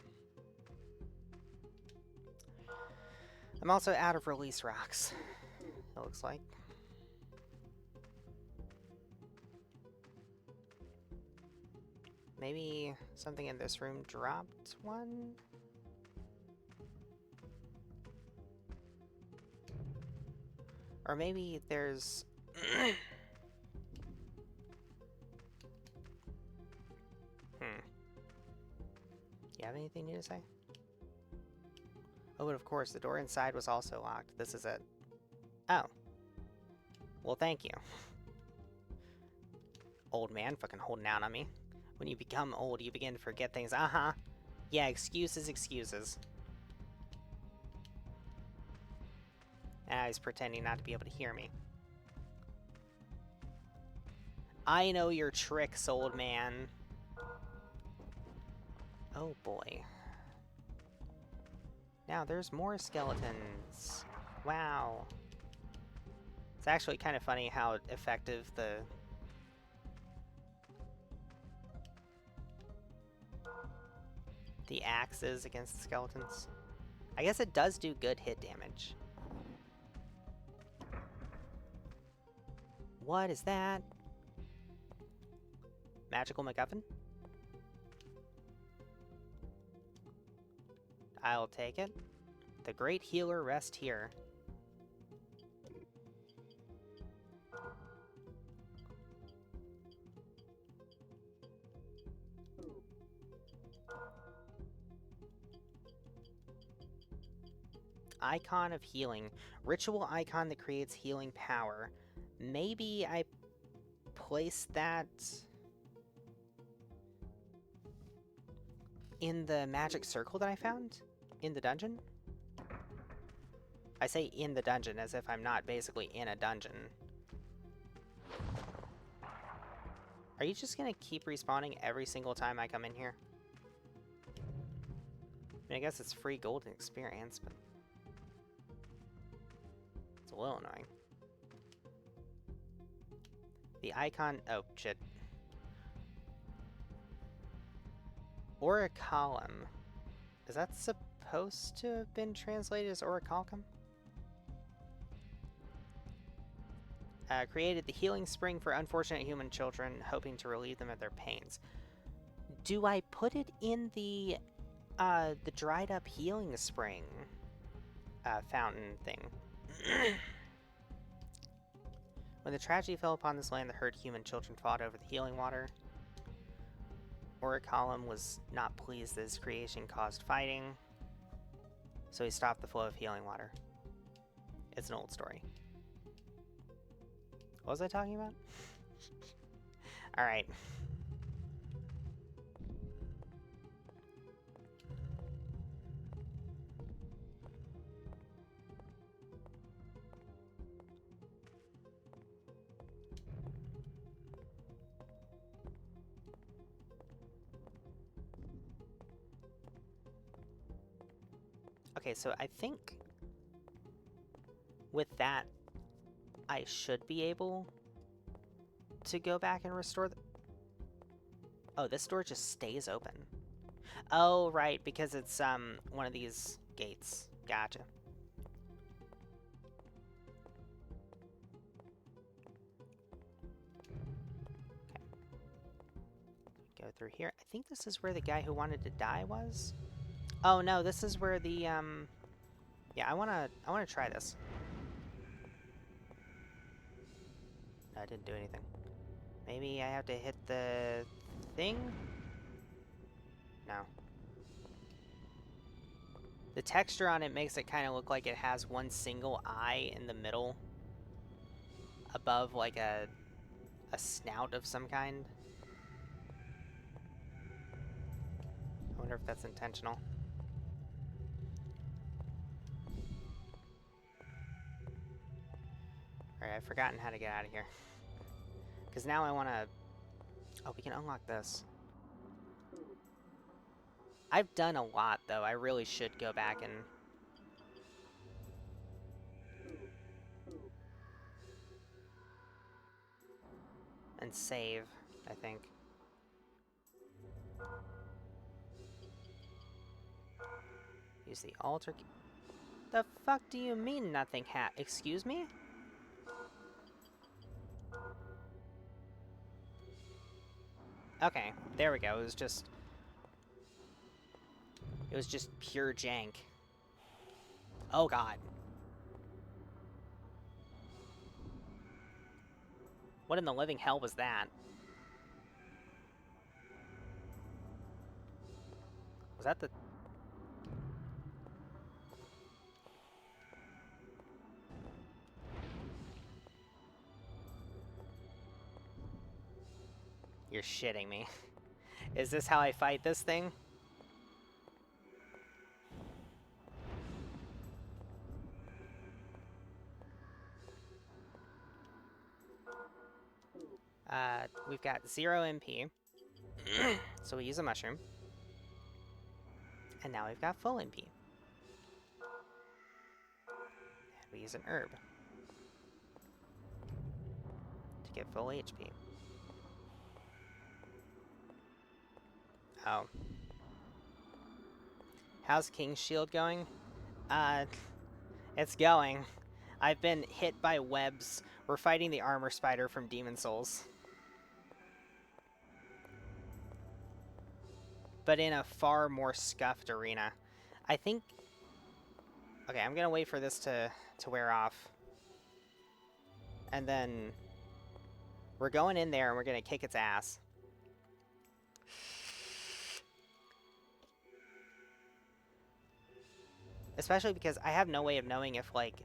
I'm also out of release rocks, it looks like. Maybe something in this room dropped one? Or maybe there's... You have anything new to say? Oh, but of course, the door inside was also locked. This is it. Oh. Well, thank you. Old man fucking holding out on me. When you become old, you begin to forget things. Uh-huh. Yeah, excuses, excuses. And I was pretending not to be able to hear me. I know your tricks, old man. Oh boy. Now there's more skeletons. Wow. It's actually kind of funny how effective the axe is against the skeletons. I guess it does do good hit damage. What is that? Magical MacGuffin? I'll take it. The great healer rest here. Icon of healing. Ritual icon that creates healing power. Maybe I place that in the magic circle that I found in the dungeon? I say in the dungeon as if I'm not basically in a dungeon. Are you just gonna keep respawning every single time I come in here? I mean, I guess it's free golden experience, but it's a little annoying. The icon... Oh, shit. Orichalcum. Is that supposed to have been translated as Orichalcum? Created the healing spring for unfortunate human children, hoping to relieve them of their pains. Do I put it in the dried up healing spring fountain thing? When the tragedy fell upon this land, the hurt human children fought over the healing water. Orichalcum was not pleased that his creation caused fighting, so he stopped the flow of healing water. It's an old story. What was I talking about? Alright. Okay, so I think with that, I should be able to go back and restore the... Oh, this door just stays open. Oh, right, because it's one of these gates. Gotcha. Okay. Go through here. I think this is where the guy who wanted to die was. Oh no, this is where the yeah, I wanna try this. No, I didn't do anything. Maybe I have to hit the thing? No. The texture on it makes it kind of look like it has one single eye in the middle above like a snout of some kind. I wonder if that's intentional. I've forgotten how to get out of here. Because now I want to... Oh, we can unlock this. I've done a lot, though. I really should go back and save, I think. Use the altar key. The fuck do you mean nothing Excuse me? Okay, there we go. It was just pure jank. Oh god. What in the living hell was that? Was that the... You're shitting me. Is this how I fight this thing? We've got 0 MP. So we use a mushroom. And now we've got full MP. And we use an herb to get full HP. Oh. How's King's Shield going? It's going. I've been hit by webs. We're fighting the armor spider from Demon Souls. But in a far more scuffed arena. I think... Okay, I'm gonna wait for this to wear off. And then... We're going in there and we're gonna kick its ass. Especially because I have no way of knowing if, like,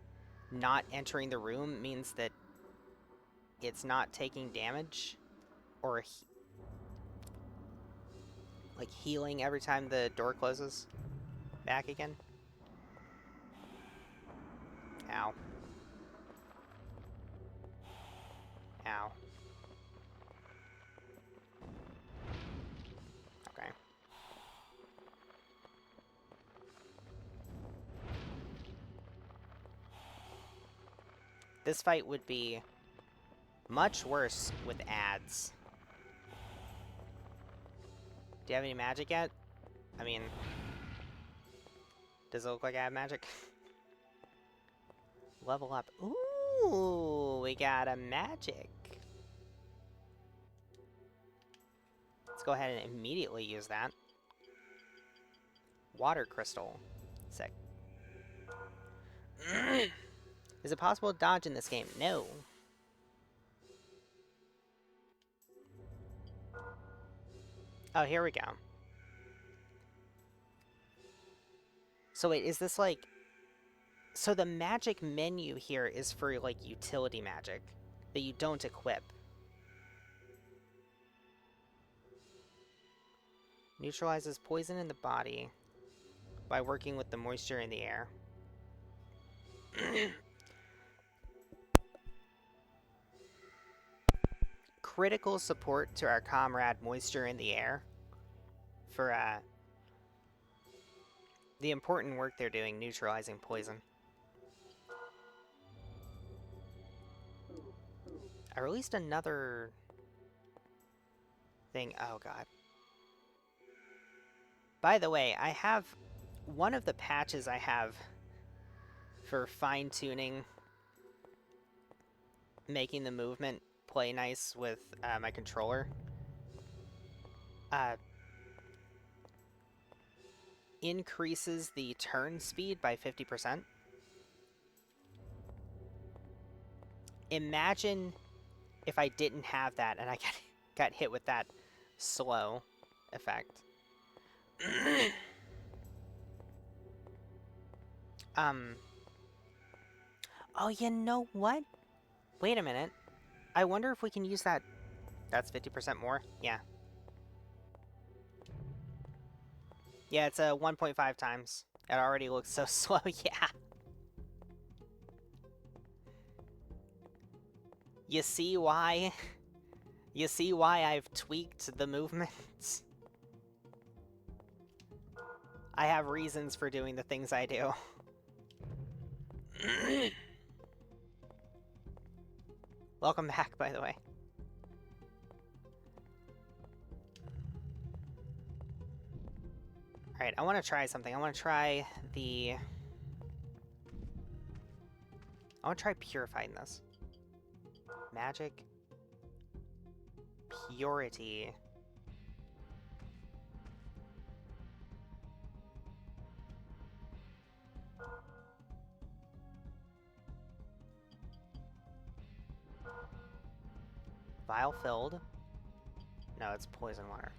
not entering the room means that it's not taking damage. Or... like healing every time the door closes back again. Ow. Ow. Okay. This fight would be much worse with ads. Do you have any magic yet? I mean, does it look like I have magic? Level up. Ooh, we got a magic. Let's go ahead and immediately use that. Water crystal. Sick. Is it possible to dodge in this game? No. Oh, here we go. So wait, is this like... So the magic menu here is for, like, utility magic that you don't equip. Neutralizes poison in the body by working with the moisture in the air. Critical support to our comrade Moisture in the Air for the important work they're doing neutralizing poison. I released another thing. Oh god. By the way, I have one of the patches I have for fine-tuning making the movement play nice with my controller. Increases the turn speed by 50%. Imagine if I didn't have that and I got hit with that slow effect. Oh, you know what? Wait a minute. I wonder if we can use that. That's 50% more? Yeah. Yeah, it's a 1.5 times. It already looks so slow, yeah. You see why? You see why I've tweaked the movements? I have reasons for doing the things I do. Welcome back, by the way. Alright, I want to try something. I want to try purifying this. Magic. Purity. Vial filled. No, it's poison water.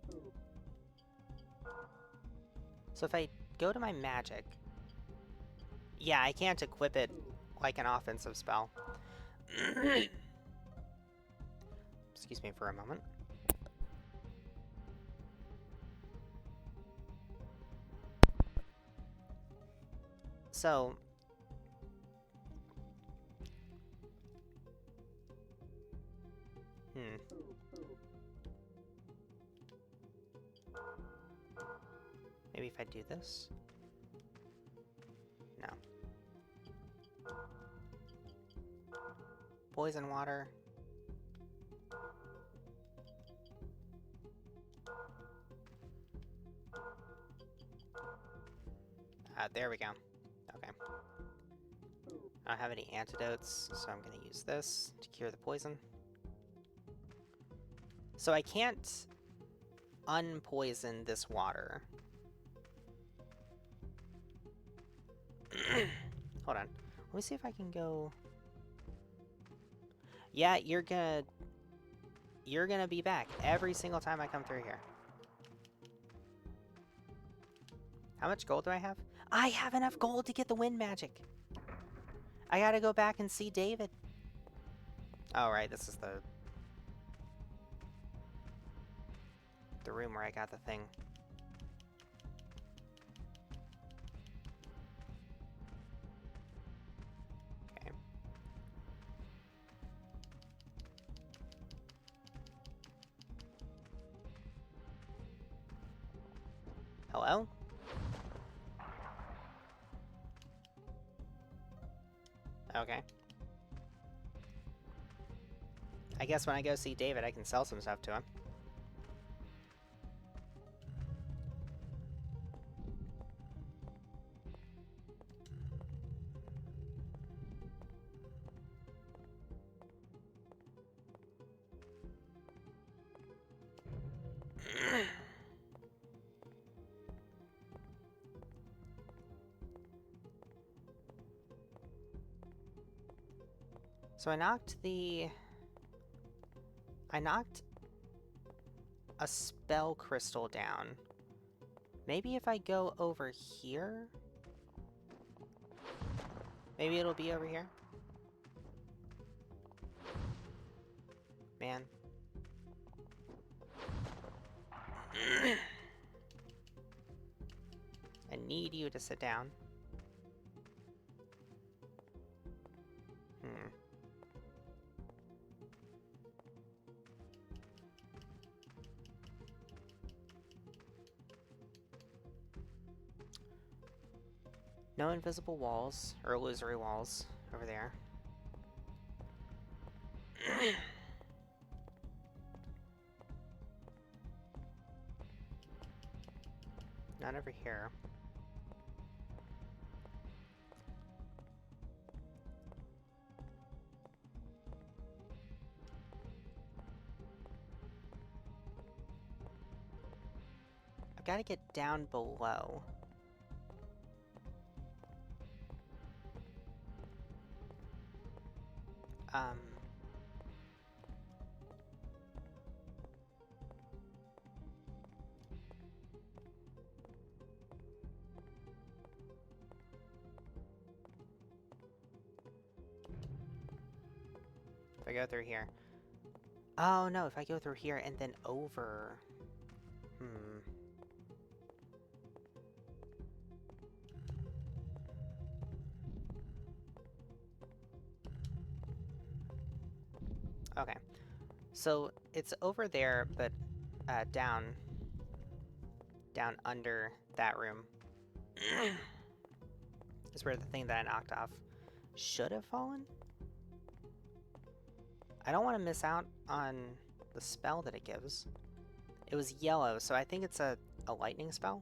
Okay. So if I go to my magic... Yeah, I can't equip it like an offensive spell. Excuse me for a moment. So... Maybe if I do this? No. Poison water. There we go. Okay. I don't have any antidotes, so I'm gonna use this to cure the poison. So I can't unpoison this water. Hold on. Let me see if I can go... Yeah, you're gonna be back every single time I come through here. How much gold do I have? I have enough gold to get the wind magic. I gotta go back and see David. Oh, right, this is the room where I got the thing. Okay. Hello? Okay. I guess when I go see David, I can sell some stuff to him. So I knocked a spell crystal down. Maybe if I go over here? Maybe it'll be over here? Man. I need you to sit down. No invisible walls, or illusory walls, over there. None over here. I've got to get down below. If I go through here. Oh no, if I go through here and then over. Okay. So it's over there, but down under that room is where the thing that I knocked off should have fallen. I don't want to miss out on the spell that it gives. It was yellow, so I think it's a lightning spell.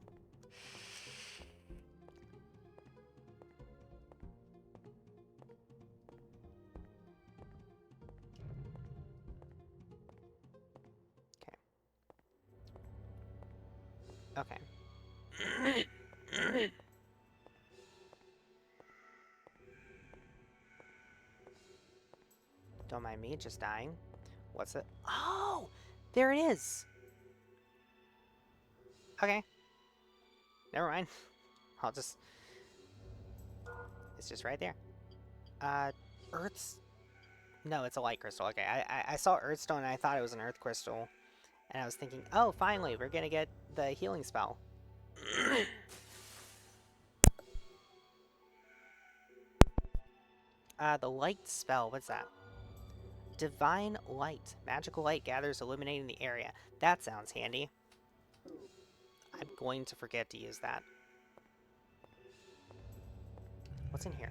Okay. Don't mind me just dying. What's it? Oh! There it is! Okay. Never mind. I'll just... It's just right there. Earth's... No, it's a light crystal. Okay, I saw Earthstone and I thought it was an Earth crystal. And I was thinking, oh, finally, we're gonna get the healing spell. The light spell, what's that? Divine Light. Magical light gathers, illuminating the area. That sounds handy. I'm going to forget to use that. What's in here?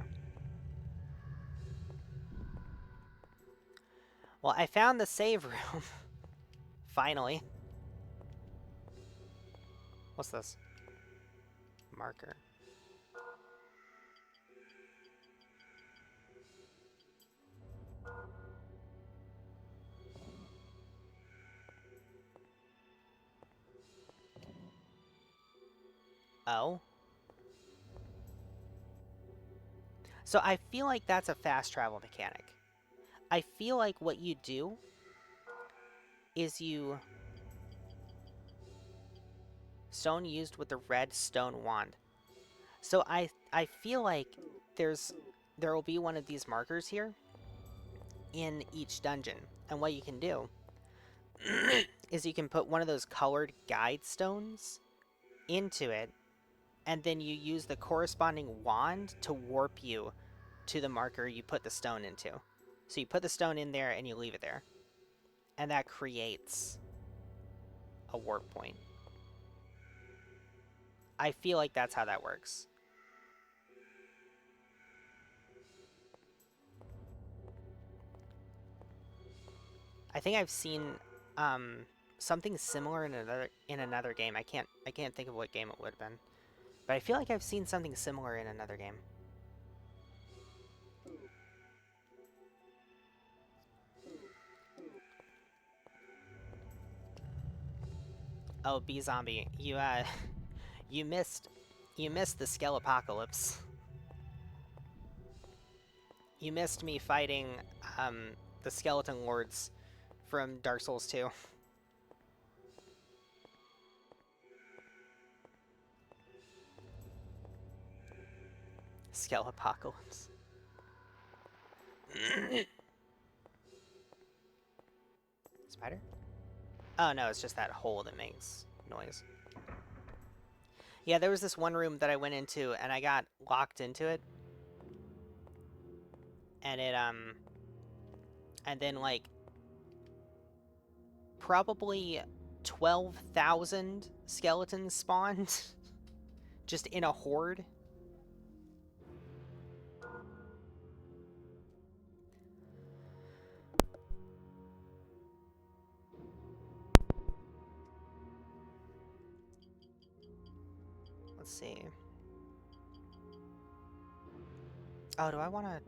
Well, I found the save room. Finally. What's this? Marker. Oh. So I feel like that's a fast travel mechanic. I feel like what you do is you... Stone used with the red stone wand. So I feel like there will be one of these markers here in each dungeon. And what you can do is you can put one of those colored guide stones into it, and then you use the corresponding wand to warp you to the marker you put the stone into. So you put the stone in there and you leave it there. And that creates a warp point. I feel like that's how that works. I think I've seen something similar in another game. I can't think of what game it would have been. But I feel like I've seen something similar in another game. Oh, B-Zombie, you you missed the Skelepocalypse. You missed me fighting the Skeleton Lords from Dark Souls 2. Skelepocalypse. Spider? Oh no, it's just that hole that makes noise. Yeah, there was this one room that I went into and I got locked into it. And it, and then like probably 12,000 skeletons spawned just in a horde. Let's see. Oh, do I want to...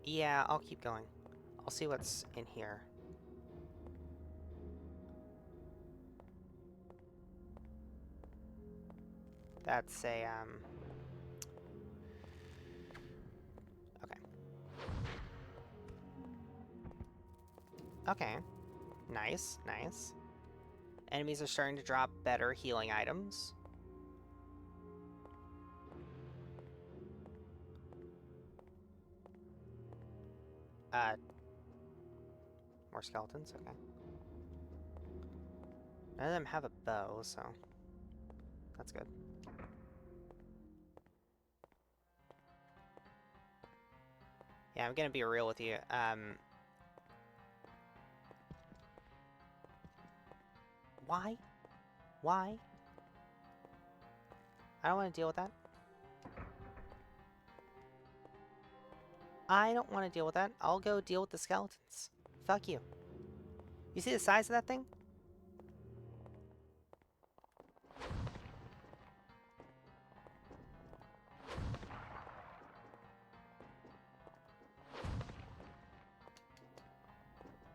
Yeah, I'll keep going. I'll see what's in here. That's a, Okay. Okay. Nice, nice. Enemies are starting to drop better healing items. More skeletons, okay. None of them have a bow, so that's good. Yeah, I'm gonna be real with you. Why? Why? I don't want to deal with that. I don't want to deal with that. I'll go deal with the skeletons. Fuck you. You see the size of that thing?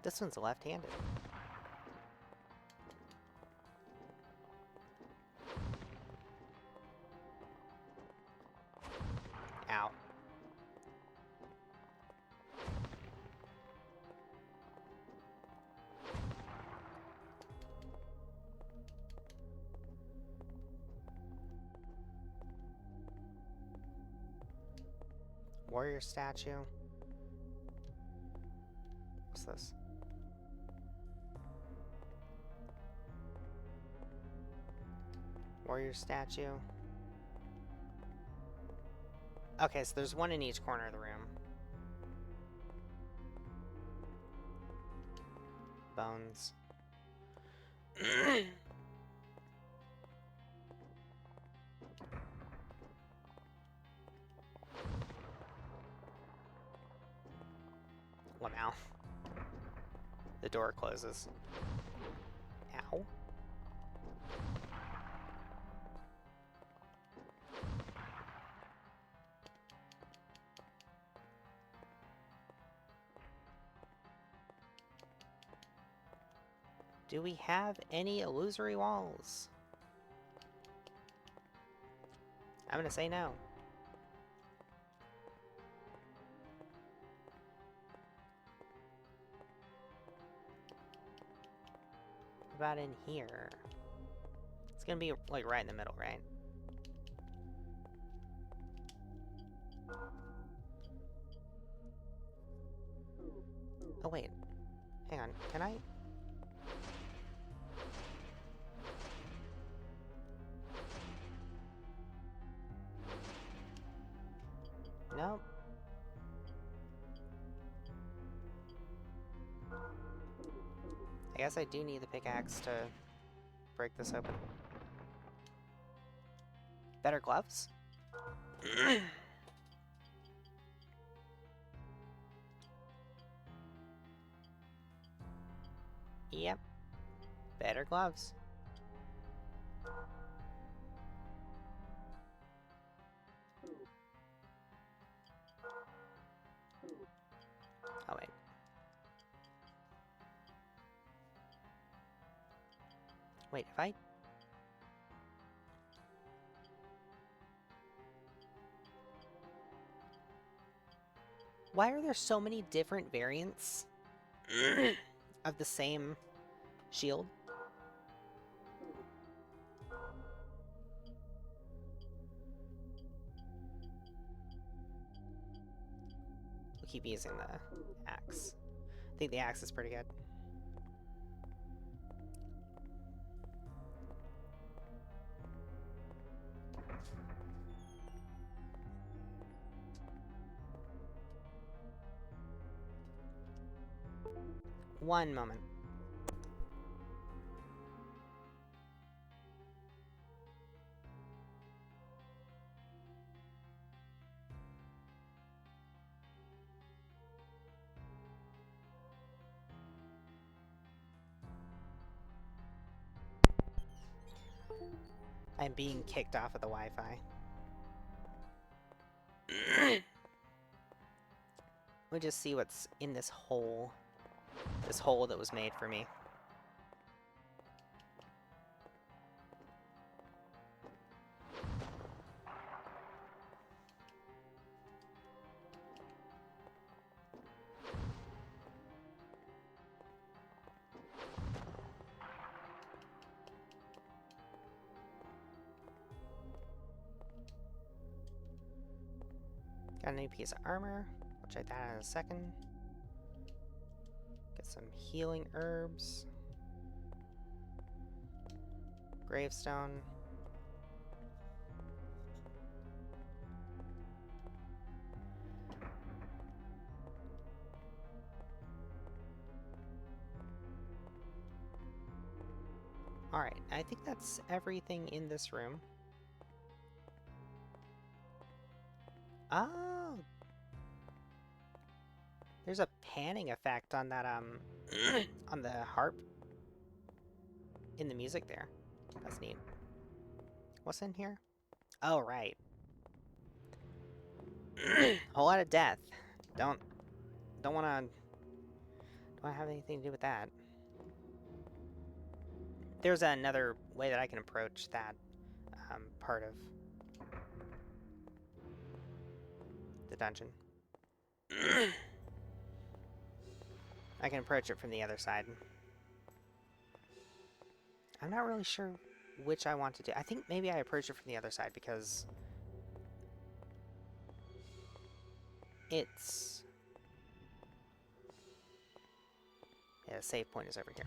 This one's left-handed. Ow. Warrior statue. What's this? Warrior statue. Okay, so there's one in each corner of the room. Bones. Wow. The door closes. Ow. Do we have any illusory walls? I'm gonna say no. What about in here? It's gonna be like right in the middle, right? Oh wait, hang on, can I? Nope. I guess I do need the pickaxe to break this open. Better gloves? Yep. Better gloves. Oh wait. Wait, if I... Why are there so many different variants of the same shield? We'll keep using the axe. I think the axe is pretty good. One moment. I'm being kicked off of the Wi-Fi. Let me just see what's in this hole. This hole that was made for me. Got a new piece of armor. I'll check that out in a second. Get some healing herbs. Gravestone. Alright, I think that's everything in this room. Oh! There's a panning effect on that, on the harp. In the music there. That's neat. What's in here? Oh, right. Whole lot of death. Don't wanna have anything to do with that. There's another way that I can approach that part of the dungeon. I can approach it from the other side. I'm not really sure which I want to do. I think maybe I approach it from the other side because it's... Yeah, the save point is over here.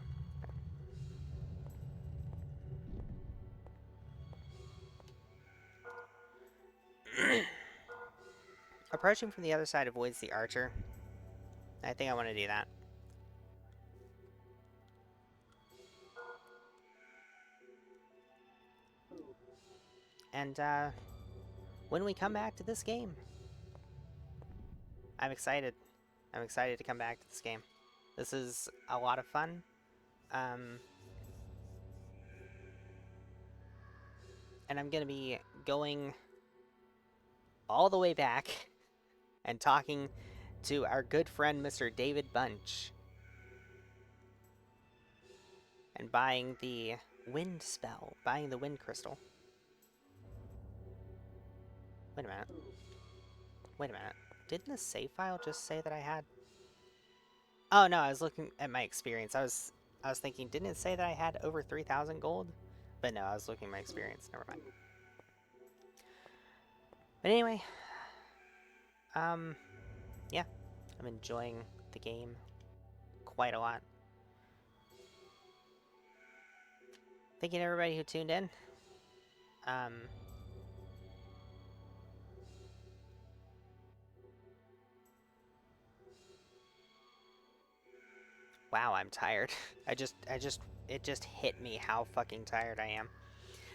Approaching from the other side avoids the archer. I think I want to do that. And when we come back to this game, I'm excited. I'm excited to come back to this game. This is a lot of fun. And I'm going to be going all the way back and talking to our good friend Mr. David Bunch. And buying the wind spell, buying the wind crystal. Wait a minute. Wait a minute. Didn't the save file just say that I had... Oh no, I was looking at my experience. I was thinking, didn't it say that I had over 3,000 gold? But no, I was looking at my experience. Never mind. But anyway, yeah, I'm enjoying the game quite a lot. Thank you to everybody who tuned in. Wow, I'm tired. it just hit me how fucking tired I am.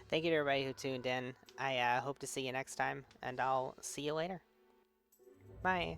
Thank you to everybody who tuned in. I hope to see you next time, and I'll see you later. Bye.